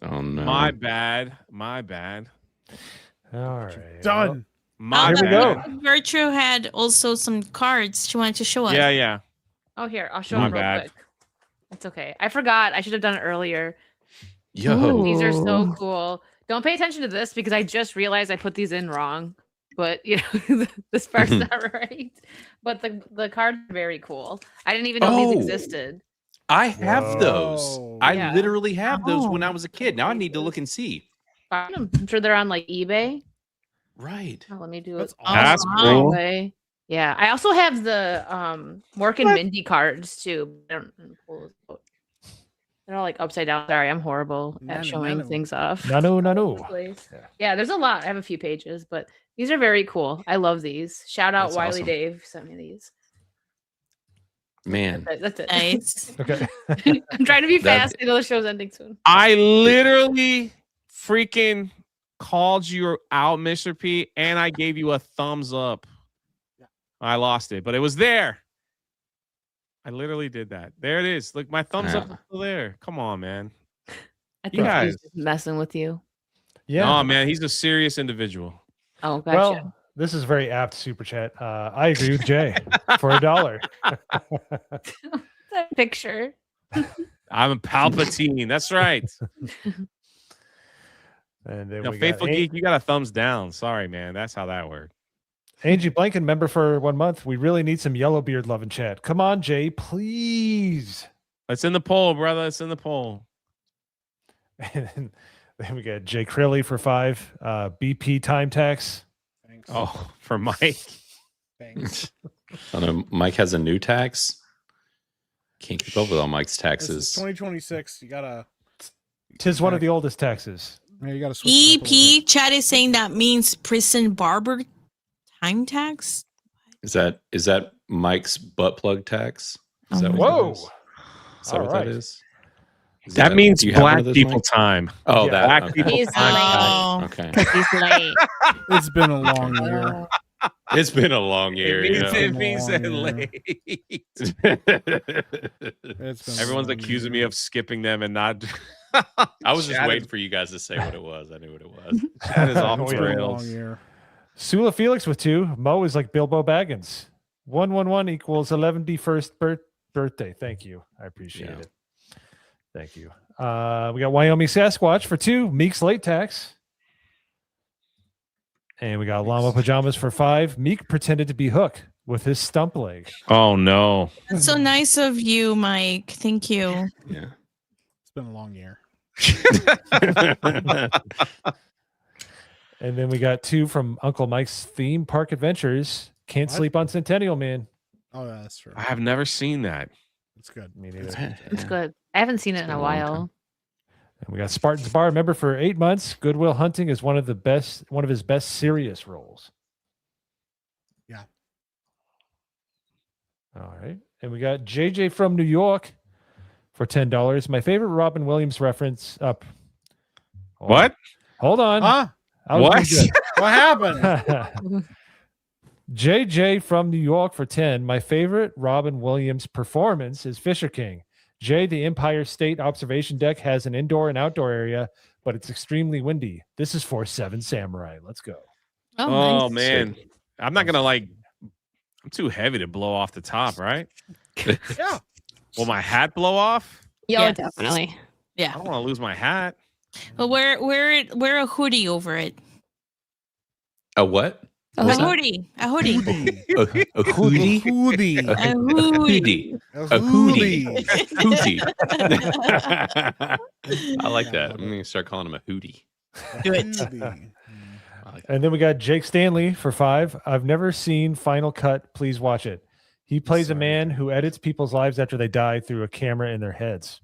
Oh no. My bad. My bad. All right. Done. My Here we bad. go. Gertrude had also some cards she wanted to show us. Yeah, yeah. Oh, here. I'll show My him real bad. quick. It's okay. I forgot. I should have done it earlier. Yo. These are so Ooh. cool. Don't pay attention to this because I just realized I put these in wrong. But this part's not right. But the cards are very cool. I didn't even know these Oh. existed. I have those. Whoa. I Yeah. literally have those when I was a kid. Now I need to look and see. Find 'em. I'm sure they're on like eBay. Right. Oh, let me do That's it. awesome. That's wow. cool. Way. Yeah, I also have the Mork and Mindy cards too. I don't pull those out. They're all like upside down. Sorry, I'm horrible at Nanu, showing nanu. things off. Nanu. Place. Yeah. Yeah, there's a lot. I have a few pages, but these are very cool. I love these. Shout out That's Wiley awesome. Dave sent me these. Man. That's it. Nice. Okay. I'm trying to be That- fast. I know the show's ending soon. I literally freaking called you out, Mr. P, and I gave you a thumbs up. I lost it, but it was there. I literally did that. There it is. Look, my thumbs up Yeah. is still there. Come on, man. I You think guys. he's just messing with you. Yeah. Oh man, he's a serious individual. Oh, gotcha. Well, this is very apt super chat. I agree with Jay for $1. That picture. I'm a Palpatine. That's right. And then Now, we Faithful got Geek, you got a thumbs down. Sorry, man. That's how that worked. Angie Blanken, member for 1 month. We really need some Yellowbeard love and chat. Come on, Jay, please. It's in the poll, brother. It's in the poll. And then we got Jay Crilly for 5. BP time tax. Thanks. Oh, for Mike. Thanks. I know Mike has a new tax. Can't keep up with all Mike's This is taxes. 2026. You gotta. Tis one of the oldest taxes. Yeah, you gotta switch. it up a little EP chat is saying that means prison barber time tax. Is that Mike's butt plug tax? Is that Oh, what Whoa. that is? Is that All what right. that is? Is That means do you have one black of those, people Mike? time. Oh, Yeah. that. Black Okay. people He's time. Oh. Okay. Because he's late. bit. It's been a long year. It's been a long year. It You means, know? it means that Long late. It's been a Everyone's long accusing year. me of skipping them and not. I was just Chad waiting is- for you guys to say what it was. I knew what it was. Chad is off Oh, the yeah. It's been a rails. long year. Sula Felix with 2. Mo is like Bilbo Baggins. 111 equals 11th birthday. Thank you. I appreciate Yeah. it. Thank you. We got Wyoming Sasquatch for 2. Meek's late tax. And we got llama pajamas for 5. Meek pretended to be Hook with his stump leg. Oh no. That's so nice of you, Mike. Thank you. Yeah. It's been a long year. And then we got 2 from Uncle Mike's Theme Park Adventures. Can't What? sleep on Centennial Man. Oh, yeah, that's true. I have never seen that. It's good. Me neither. It's good. I haven't seen it in been a a long while. time. And we got Spartan's Bar. Remember, for 8 months, Goodwill Hunting is one of his best serious roles. Yeah. All right. And we got JJ from New York for $10. My favorite Robin Williams reference up. What? Hold on. Huh? I was What? doing What happened? good. JJ from New York for 10. My favorite Robin Williams performance is Fisher King. Jay, the Empire State Observation Deck has an indoor and outdoor area, but it's extremely windy. This is for 7 Samurai. Let's go. Oh, nice. man. I'm not gonna I'm too heavy to blow off the top, right? Yeah. Will my hat blow off? Yeah, Yes. definitely. I Yeah. don't want to lose my hat. But wear a hoodie over it. A what? A What's that? hoodie. A hoodie. A hoodie? Hoodie. A hoodie. A hoodie. Hootie. I like that. I'm going to start calling him a hootie. Do it. And then we got Jake Stanley for 5. I've never seen Final Cut. Please watch it. He plays a man who edits people's lives after they die through a camera in their heads.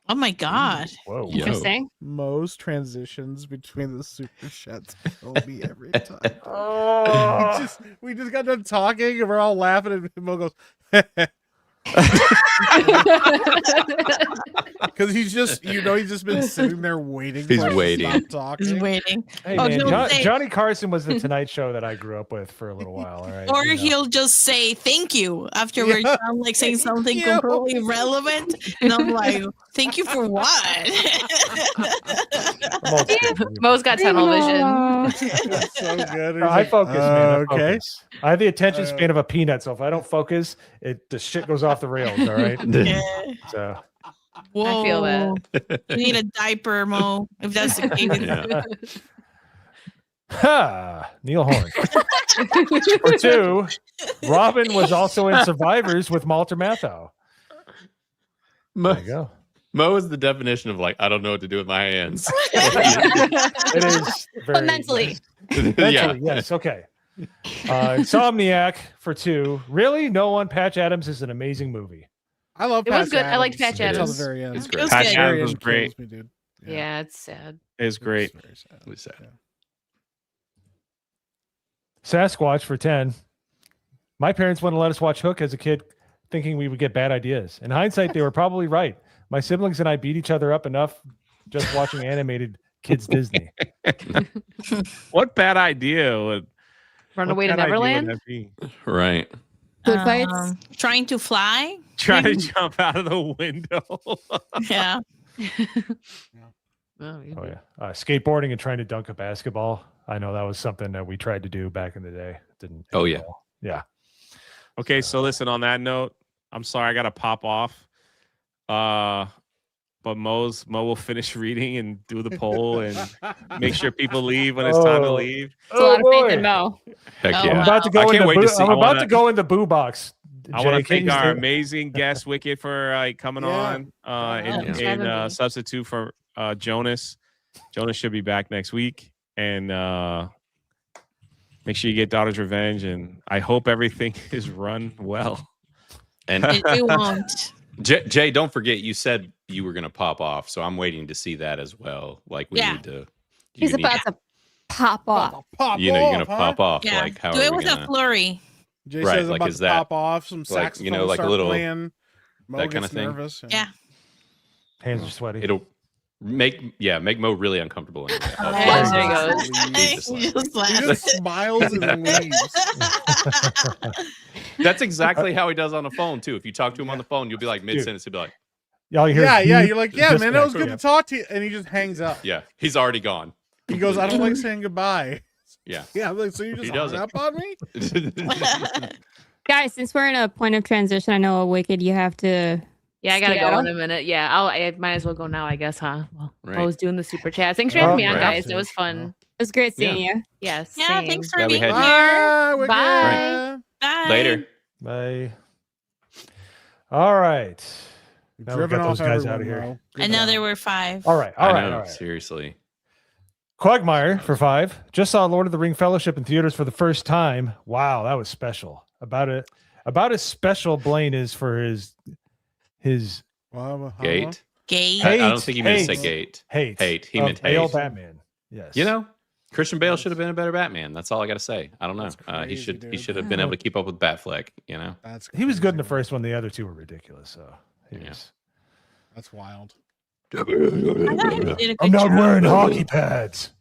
Oh my god. Whoa. Yo. Interesting. Most transitions between the super chats kill me every time. Oh. we just got done talking and we're all laughing and Mo goes, because he's just been sitting there waiting. He's for us to waiting. stop talking. He's waiting. Hey, Oh, man, he'll say- Johnny Carson was the Tonight Show that I grew up with for a little while. All right. Or You know. he'll just say thank you after we're Yeah. done, like saying something you. completely irrelevant. And I'm like, thank you for what? I'm old school. Mo's got tunnel vision. That's so good. No, I focus, man. I Okay. focus. I have the attention span of a peanut, so if I don't focus, the shit goes off the rails. All right. Yeah. So Whoa. I feel that. You need a diaper, Mo, if that's the case. Yeah. ha, Neil Horn. For 2, Robin was also in Survivors with Walter Matthau. There you go. Mo is the definition of I don't know what to do with my hands. It is very But mentally. Mentally, yes. Okay. Insomniac for 2. Really? No one. Patch Adams is an amazing movie. I love It was Patch good. I liked Adams Patch until Adams. the very end. It's It great. was Patch good. Adams Very was end great. kills me, dude. Yeah, it's sad. It's great. It's very sad. It was sad. Yeah. Sasquatch for 10. My parents wouldn't let us watch Hook as a kid, thinking we would get bad ideas. In hindsight, they were probably right. My siblings and I beat each other up enough just watching animated kids Disney. What bad idea would Run what away to bad idea would Neverland? that be? Right. Food fights. Trying to fly. Trying to jump out of the window. Yeah. Oh yeah, skateboarding and trying to dunk a basketball. I know that was something that we tried to do back in the day. Didn't. Oh, yeah. Yeah. Okay, so listen, on that note, I'm sorry I gotta pop off. But Mo will finish reading and do the poll and make sure people leave when it's time to leave. It's a lot of faith in Mo. Heck Oh, yeah. I'm about to go. I in can't the wait to boo- see. I'm I about wanna- to go in the boo box. I want Jay, to thank can you our stay- amazing guest Wicked for coming Yeah. on thanks for having me. substitute for Jonas. Jonas should be back next week, and make sure you get Daughter's Revenge. And I hope everything is run well. And It won't. Jay, don't forget you said you were going to pop off, so I'm waiting to see that as well. Like we Yeah. need to. He's you need- about to pop off. Pop You know, you're gonna off, huh? pop off. Yeah. Like how Do are it we with gonna? a flurry. Jay Right, says I'm like, about is to that- pop off. Some like, saxophone you know, like a start little- playing. Mo that kinda gets thing? nervous. Yeah. Hands are sweaty. It'll make Mo really uncomfortable. Anyway. I'll Yeah, try. there he goes. He just He just He laughs. just smiles and leaves. That's exactly how he does on the phone too. If you talk to him on the phone, you'll be like mid sentence. He'll be like, Y'all hear? Yeah, yeah. beep, You're like, yeah, man, that was disconnect. good to talk to you. And he just hangs up. "Yeah, he's already gone." He goes, I don't like saying goodbye. Yeah. Yeah, I'm like, so you He just does hung it. up on me? Guys, since we're in a point of transition, I know Wicked, you have to. Yeah, I gotta go Yeah. in a minute. Yeah, I might as well go now, I guess, huh? Well, Right. I was doing the super chat. Thanks for having me on, Right. guys. It was fun. was great seeing you. Yes. Yeah, same. thanks for Glad we being had here. you. Wicked. Bye. Bye. Later. Bye. All right. You've Now we driven got those off guys everyone, out of here. Mo. Good I know job. there were 5. All right. I All right. know, All right. seriously. Quagmire for 5. Just saw Lord of the Ring Fellowship in theaters for the first time. Wow, that was special. About as special Blaine is for his Gate. Gate. I don't think he meant to say gate. Hate. He meant Bale hate. Batman. Yes. You know, Christian Bale should have been a better Batman. That's all I got to say. I don't know. He should have been able to keep up with Batfleck. You know, he was good in the first one. The other two were ridiculous. So That's wild. I'm not wearing hockey pads.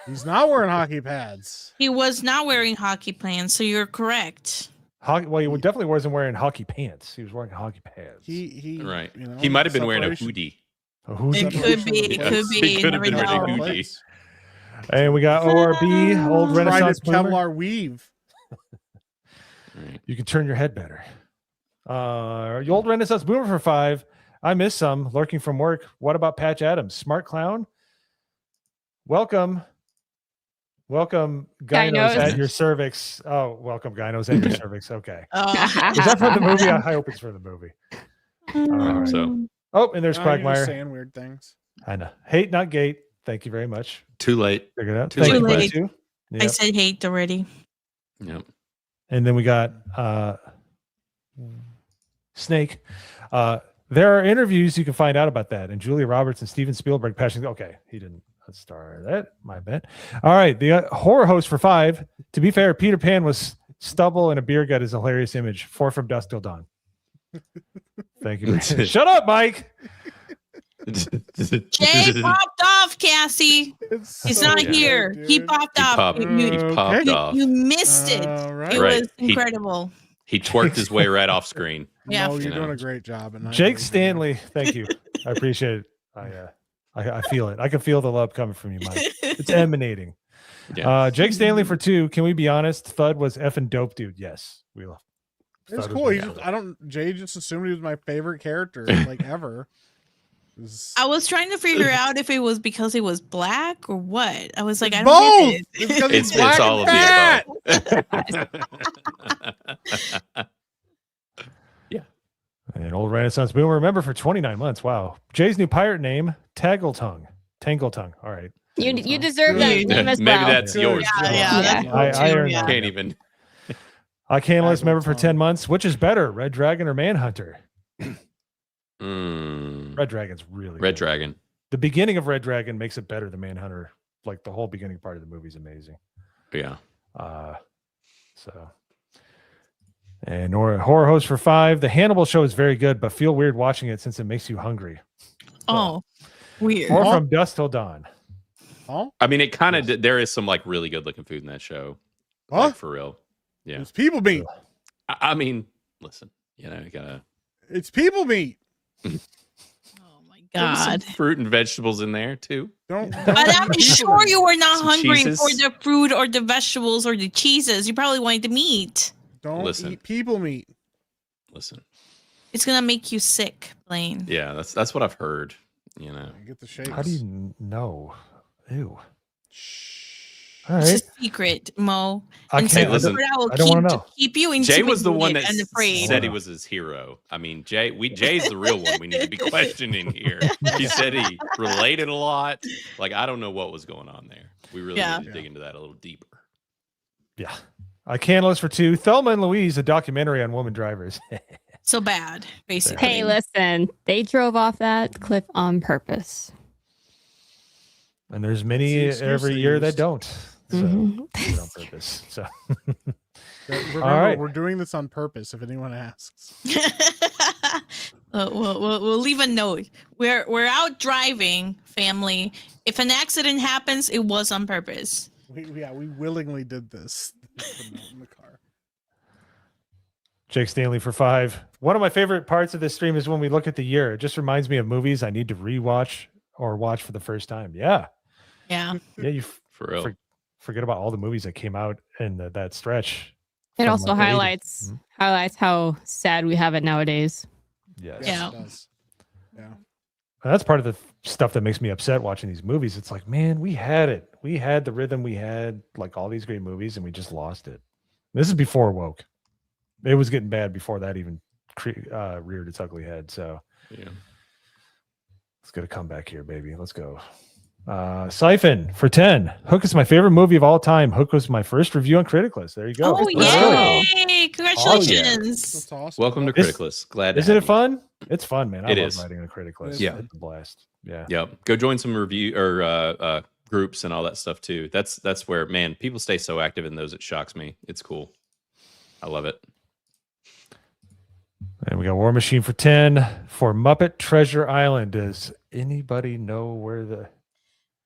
He's not wearing hockey pads. He was not wearing hockey pants, so you're correct. Well, he definitely wasn't wearing hockey pants. He was wearing hockey pads. He right. You know, He might have been wearing a separation. hoodie. A hoodie? It could be. It Yes, could be. He could have been never wearing a know. hoodie. And we got ORB, old Trying Renaissance to boomer. Kevlar weave. You can turn your head better. The old Renaissance boomer for 5. I miss some lurking from work. What about Patch Adams? Smart clown. Welcome. Welcome, Gynos at your cervix. Oh, welcome, Gynos at your cervix. Okay. Is that for the movie? I hope it's for the movie. All right. So. Oh, and there's You're just Quagmire. saying weird things. I know. Hate, not gate. Thank you very much. Too late. Figured it out. Too Thank you, late. Too. I Yep. said hate already. Yep. And then we got Snake. There are interviews you can find out about that. And Julia Roberts and Steven Spielberg passing. Okay, he didn't star that. My bad. All right, the horror host for 5. To be fair, Peter Pan was stubble and a beer gut is a hilarious image. 4 from dusk till dawn. Thank you. Shut up, Mike. Jay popped off, Cassie. He's not here. He popped off. He popped off. You missed it. Right. It Right. was incredible. He twerked his way right off screen. Yeah. No, you're You know. doing a great job. And Jake Stanley, thank you. I appreciate it. I feel it. I can feel the love coming from you, Mike. It's emanating. Yeah. Jake Stanley for 2. Can we be honest? Thud was effing dope, dude. Yes, we love. It's Thud was cool. my He favorite. Jay just assumed he was my favorite character, like ever. I was trying to figure out if it was because he was black or what. I was like, I don't Both. get it. It's because he's It's black all of and the above. Yeah. And old Renaissance boomer. Remember for 29 months. Wow. Jay's new pirate name, Tangletongue. Tangletongue. All right. You deserve that name as Maybe well. that's yours. Yeah, that's I true, earned yeah. that. Can't even. I can't list member for 10 months. Which is better, Red Dragon or Manhunter? Red Dragon's really Red good. Dragon. The beginning of Red Dragon makes it better than Manhunter. Like the whole beginning part of the movie is amazing. Yeah. So. And horror host for 5. The Hannibal show is very good, but feel weird watching it since it makes you hungry. Oh, weird. Or from dusk till dawn. Oh, I mean, it kind of there is some like really good looking food in that show. Huh? Like, for real. Yeah. it's people meat. I mean, listen, you know, you gotta. It's people meat. There's some God. fruit and vegetables in there too. Don't. But I'm sure you were not Some hungry cheeses. for the fruit or the vegetables or the cheeses. You probably wanted the meat. Don't Listen. eat people meat. Listen. It's gonna make you sick, Blaine. Yeah, that's what I've heard. You know. Get the shakes. How do you know? Ew. All It's right. a secret, Mo. I And can't. so listen, I will I don't wanna keep, know. keep you Jay was the one that intimidated and afraid. said he was his hero. I mean, Jay's the real one we need to be questioning here. He said he related a lot. Like, I don't know what was going on there. We really need to dig into that a little deeper. Yeah. I can't list for 2. Thelma and Louise, a documentary on woman drivers. So bad, basically. Hey, listen, they drove off that cliff on purpose. And there's many It's the excuse every they year that used. don't. So Mhm. do it on purpose. So Remember, All right. we're doing this on purpose. If anyone asks, We'll leave a note. We're out driving, family. If an accident happens, it was on purpose. we willingly did this. Put a note in the car. Jake Stanley for 5. One of my favorite parts of this stream is when we look at the year. It just reminds me of movies I need to rewatch or watch for the first time. Yeah. Yeah. Yeah. You For real. forget about all the movies that came out in that stretch. It from, also like, the 80s. highlights highlights how sad we have it nowadays. Yes. Yeah. It does. Yeah. And that's part of the stuff that makes me upset watching these movies. It's like, man, we had it. We had the rhythm. We had like all these great movies, and we just lost it. This is before woke. It was getting bad before that even reared its ugly head. So Yeah. let's get a comeback here, baby. Let's go. Siphon for 10. Hook is my favorite movie of all time. Hook was my first review on Critic List. There you go. Oh, yay! Congratulations. That's awesome. Welcome to Critic List. Glad to Isn't have it you. fun? It's fun, man. I It love is. writing a Critic List. Yeah. It's a blast. Yeah. Yep. Go join some review or groups and all that stuff too. That's where, man, people stay so active in those. It shocks me. It's cool. I love it. And we got War Machine for 10 for Muppet Treasure Island. Does anybody know where the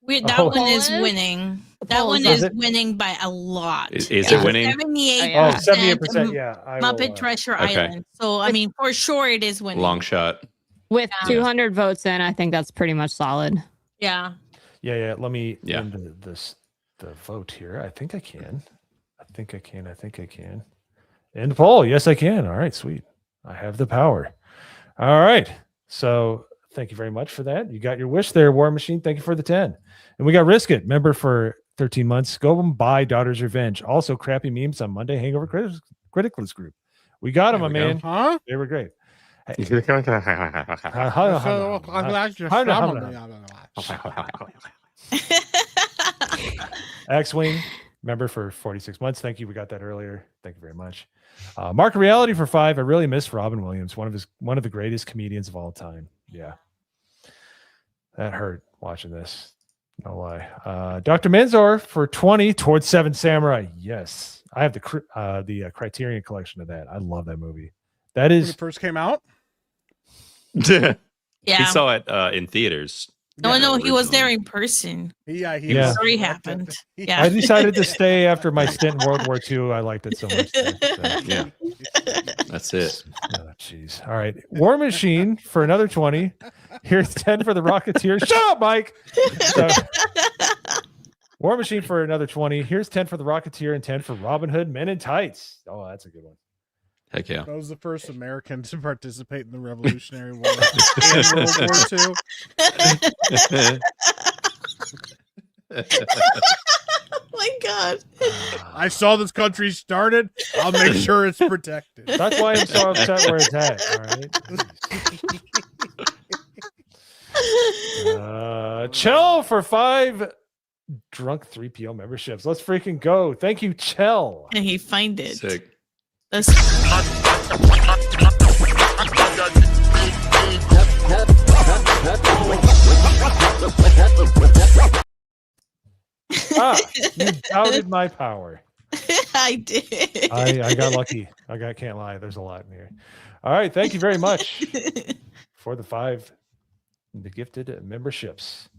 That one is winning. That one is winning by a lot. Is it winning? 78%. Oh, 78%. Yeah. Muppet Treasure Island. So, I mean, for sure it is winning. Long shot. With 200 votes in, I think that's pretty much solid. Yeah. Yeah. Let me end the vote here. I think I can. I think I can. End the poll. Yes, I can. All right, sweet. I have the power. All right. So thank you very much for that. You got your wish there, War Machine. Thank you for the 10. And we got Risk It, member for 13 months. Go and buy Daughter's Revenge. Also, crappy memes on Monday Hangover Critic List group. We got them, my man. Huh? They were great. X-Wing, member for 46 months. Thank you. We got that earlier. Thank you very much. Mark Reality for 5. I really miss Robin Williams, one of the greatest comedians of all time. Yeah. That hurt watching this. No lie. Dr. Menzor for 20 towards 7 Samurai. Yes. I have the Criterion collection of that. I love that movie. That When is it first came out. Yeah. He saw it in theaters. No, he was there in person. Yeah, he Yeah. was. Sorry happened. Yeah. I decided to stay after my stint in World War II. I liked it so much. Yeah. That's it. Oh, jeez. All right. War Machine for another 20. Here's 10 for the Rocketeer. Shut up, Mike. So, War Machine for another 20. Here's 10 for the Rocketeer and 10 for Robin Hood Men in Tights. Oh, that's a good one. Heck yeah. I was the first American to participate in the Revolutionary War and World War II. Oh my God. I saw this country started. I'll make sure it's protected. That's why I'm so upset where it's at. All right. Chell for 5 drunk 3PO memberships. Let's freaking go. Thank you, Chell. And he find it. Sick. That's You doubted my power. I did. I got lucky. Can't lie. There's a lot in here. All right. Thank you very much for the gifted memberships.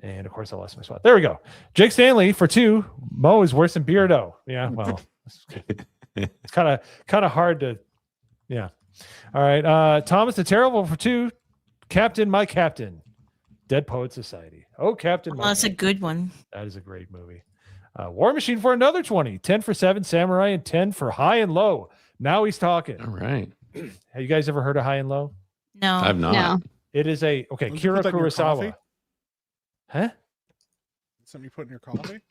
And of course, I lost my spot. There we go. Jake Stanley for 2. Mo is worse than Beardo. Yeah. Well, it's kind of hard to. Yeah. All right. Thomas the Terrible for 2. Captain, my captain. Dead Poet Society. Oh, Captain. Oh, that's a good one. That is a great movie. War Machine for another 20. 10 for 7 Samurai and 10 for High and Low. Now he's talking. All right. Have you guys ever heard of High and Low? No. I've not. No. It is a Don't you Kira put that in your coffee? Kurosawa. Huh? Something you put in your coffee?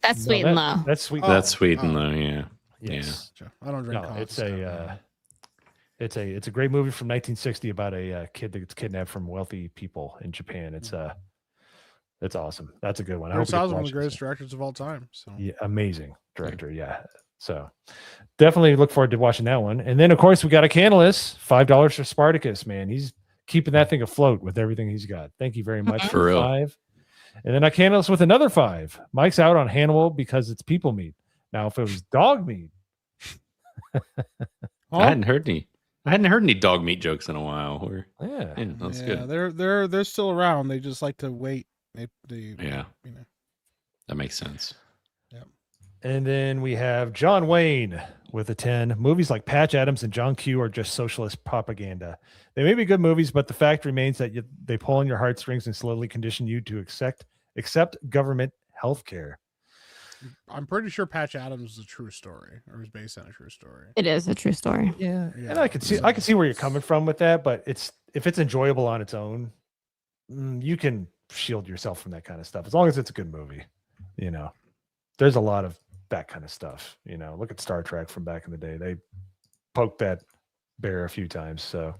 That's No, sweet and low. That's sweet. That's sweet and low. Yeah. Yes. I don't drink No, coffee. it's a great movie from 1960 about a kid that gets kidnapped from wealthy people in Japan. It's awesome. That's a good one. I hope you Kurosawa's get to one of watch the greatest directors of all time. So Yeah, amazing director. Yeah. So definitely look forward to watching that one. And then of course we got a Canalus, $5 for Spartacus, man. He's keeping that thing afloat with everything he's got. Thank you very much For real. 5. And then a Canalus with another 5. Mike's out on Hannibal because it's people meat. Now if it was dog meat. I hadn't heard any dog meat jokes in a while. Yeah. That's yeah, good. they're still around. They just like to wait. Yeah. That makes sense. And then we have John Wayne with a 10. Movies like Patch Adams and John Q are just socialist propaganda. They may be good movies, but the fact remains that they pull on your heartstrings and slowly condition you to accept government health care. I'm pretty sure Patch Adams is a true story, or is based on a true story. It is a true story. Yeah. And I can see where you're coming from with that, but it's if it's enjoyable on its own, you can shield yourself from that kind of stuff as long as it's a good movie. You know, there's a lot of that kind of stuff. You know, look at Star Trek from back in the day; they poked that bear a few times. So,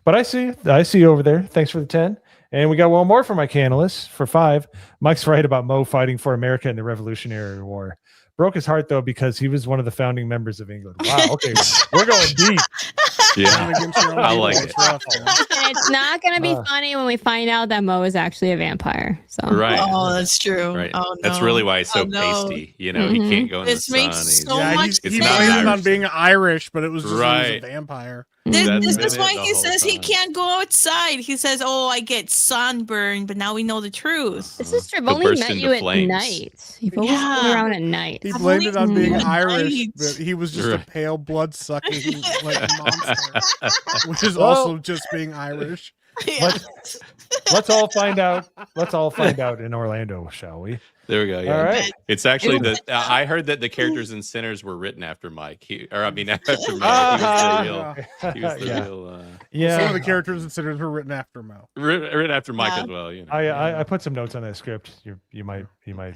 but I see you over there. Thanks for the 10. And we got one more for my canalists for 5. Mike's right about Mo fighting for America in the Revolutionary War. Broke his heart though because he was one of the founding members of England. Wow. Okay, we're going deep. Yeah, I like it. And it's not going to be funny when we find out that Mo is actually a vampire. So Right. Oh, that's true. Right. Oh, That's no. really why he's so Oh, no. pasty. You know, he can't go in This the sun. makes He's- so Yeah, much he not blamed an it on Irish being Irish, but it was just he was Right. a vampire. This That's is been it why the he whole says he time. can't go outside. He says, "Oh, I get sunburned," but now we know the truth. this is true. I've He'll only burst met into you at flames. night. You've always Yeah. been around at night. He I've blamed only it on being met Irish, night. but he was just a Right. pale blood sucking like monster, which is Well- also just being Irish. Yeah. Let's all find out. Let's all find out in Orlando, shall we? There we go. Yeah. All right. It's actually I heard that the characters in Sinners were written after Mike. After Mike. He was the Yeah. real. Yeah. Some of the characters and sinners were written after Mo. Written after Mike Yeah. as well. You know. I put some notes on that script. You might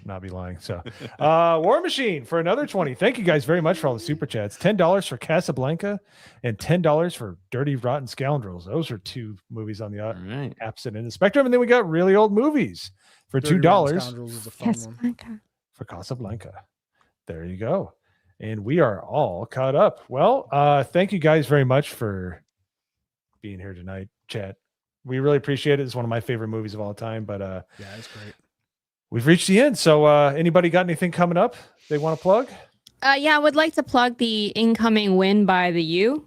not be lying. So, War Machine for another 20. Thank you guys very much for all the super chats. $10 for Casablanca and $10 for Dirty Rotten Scoundrels. Those are 2 movies on the Right. absent end of the spectrum. And then we got really old movies for Dirty Rotten $2 Scoundrels is a fun one. Casablanca. for Casablanca. There you go. And we are all caught up. Well, thank you guys very much for being here tonight, chat. We really appreciate it. It's one of my favorite movies of all time, but Yeah, it's great. we've reached the end. So anybody got anything coming up they want to plug? Yeah, I would like to plug the incoming win by the U.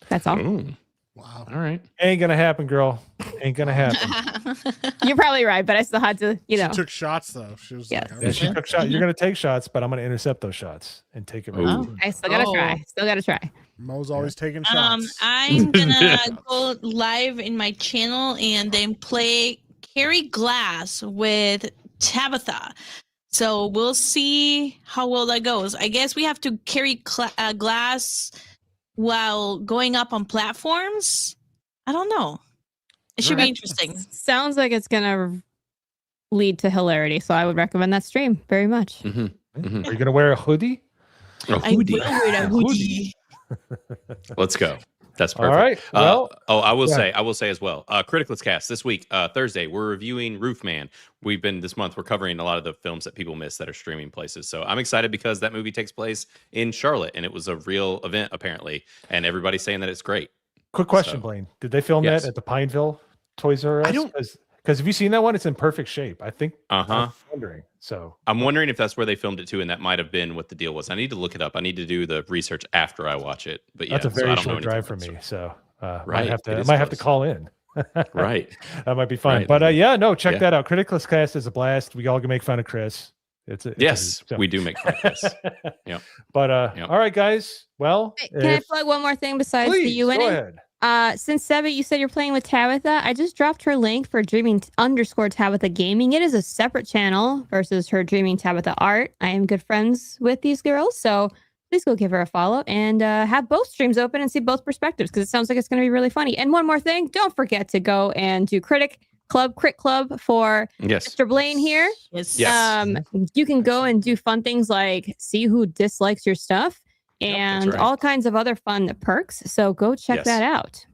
That's all. Ooh, Wow. all right. Ain't gonna happen, girl. Ain't gonna happen. You're probably right, but I still had to, She took shots though. She was Yes. like, Yeah, she took shot. You're gonna take shots, but I'm gonna intercept those shots and take it. Ooh. I still gotta try. Still gotta try. Mo's always taking shots. I'm gonna go live in my channel and then play Carry Glass with Tabitha. So we'll see how well that goes. I guess we have to carry glass while going up on platforms. I don't know. It should be interesting. Sounds like it's gonna lead to hilarity, so I would recommend that stream very much. Mm-hmm. Are you gonna wear a hoodie? A I hoodie. will wear a hoodie. Let's go. That's All perfect. right. Well, I will yeah. say as well. Criticless Cast this week, Thursday, we're reviewing Roofman. This month we're covering a lot of the films that people miss that are streaming places. So I'm excited because that movie takes place in Charlotte and it was a real event apparently, and everybody's saying that it's great. Quick question, So- Blaine. Did they film Yes. that at the Pineville Toys R Us? I don't- Because have you seen that one? It's in perfect shape. I think. Uh-huh. I'm wondering. So I'm wondering if that's where they filmed it too, and that might have been what the deal was. I need to look it up. I need to do the research after I watch it. But yeah, that's a so I very don't know short anything drive for about me. it. So Right, might have it to. I is might have to close. call in. Right. That might be fun. Right. But yeah, no, check Yeah. that out. Criticless Cast is a blast. We all can make fun of Chris. It's Yes, we do make fun of this. Yep. But Yep. all right, guys. Well, Can I plug one more thing besides please, the U go winning? ahead. Since Seba, you said you're playing with Tabitha, I just dropped her link for Dreaming_Tabitha Gaming. It is a separate channel versus her Dreaming Tabitha Art. I am good friends with these girls, so please go give her a follow and have both streams open and see both perspectives because it sounds like it's going to be really funny. And one more thing, don't forget to go and do Crit Club for Yes. Mr. Blaine here. Yes. You can go and do fun things like see who dislikes your stuff and right. all kinds of other fun perks. So go check Yes. that out.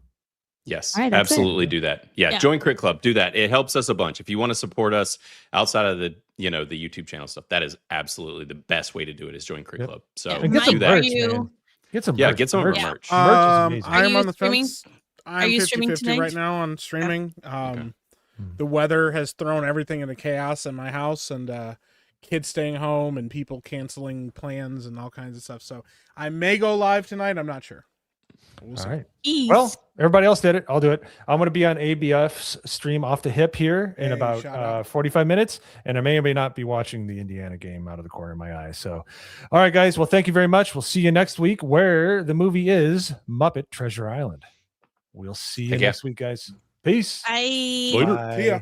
Yes, All right, that's it. absolutely do that. Yeah, Yeah. join Crit Club. Do that. It helps us a bunch. If you want to support us outside of the the YouTube channel stuff, that is absolutely the best way to do it. Is join Crit Yep. Club. So And get do some that. merch, you- man. Get some Yeah, merch. get some merch. merch. Merch is amazing. I am you on the streaming? fence. I'm you 50-50 streaming tonight? right now on streaming. The weather has thrown everything into chaos in my house, and kids staying home and people canceling plans and all kinds of stuff. So I may go live tonight. I'm not sure. We'll see. All right. Ease. Well, everybody else did it. I'll do it. I'm going to be on ABF's stream off the hip here in Hey, about shout out. 45 minutes, and I may or may not be watching the Indiana game out of the corner of my eye. So, all right, guys. Well, thank you very much. We'll see you next week where the movie is Muppet Treasure Island. We'll see you Heck yeah. next week, guys. Peace. Bye. Later. Bye. See ya.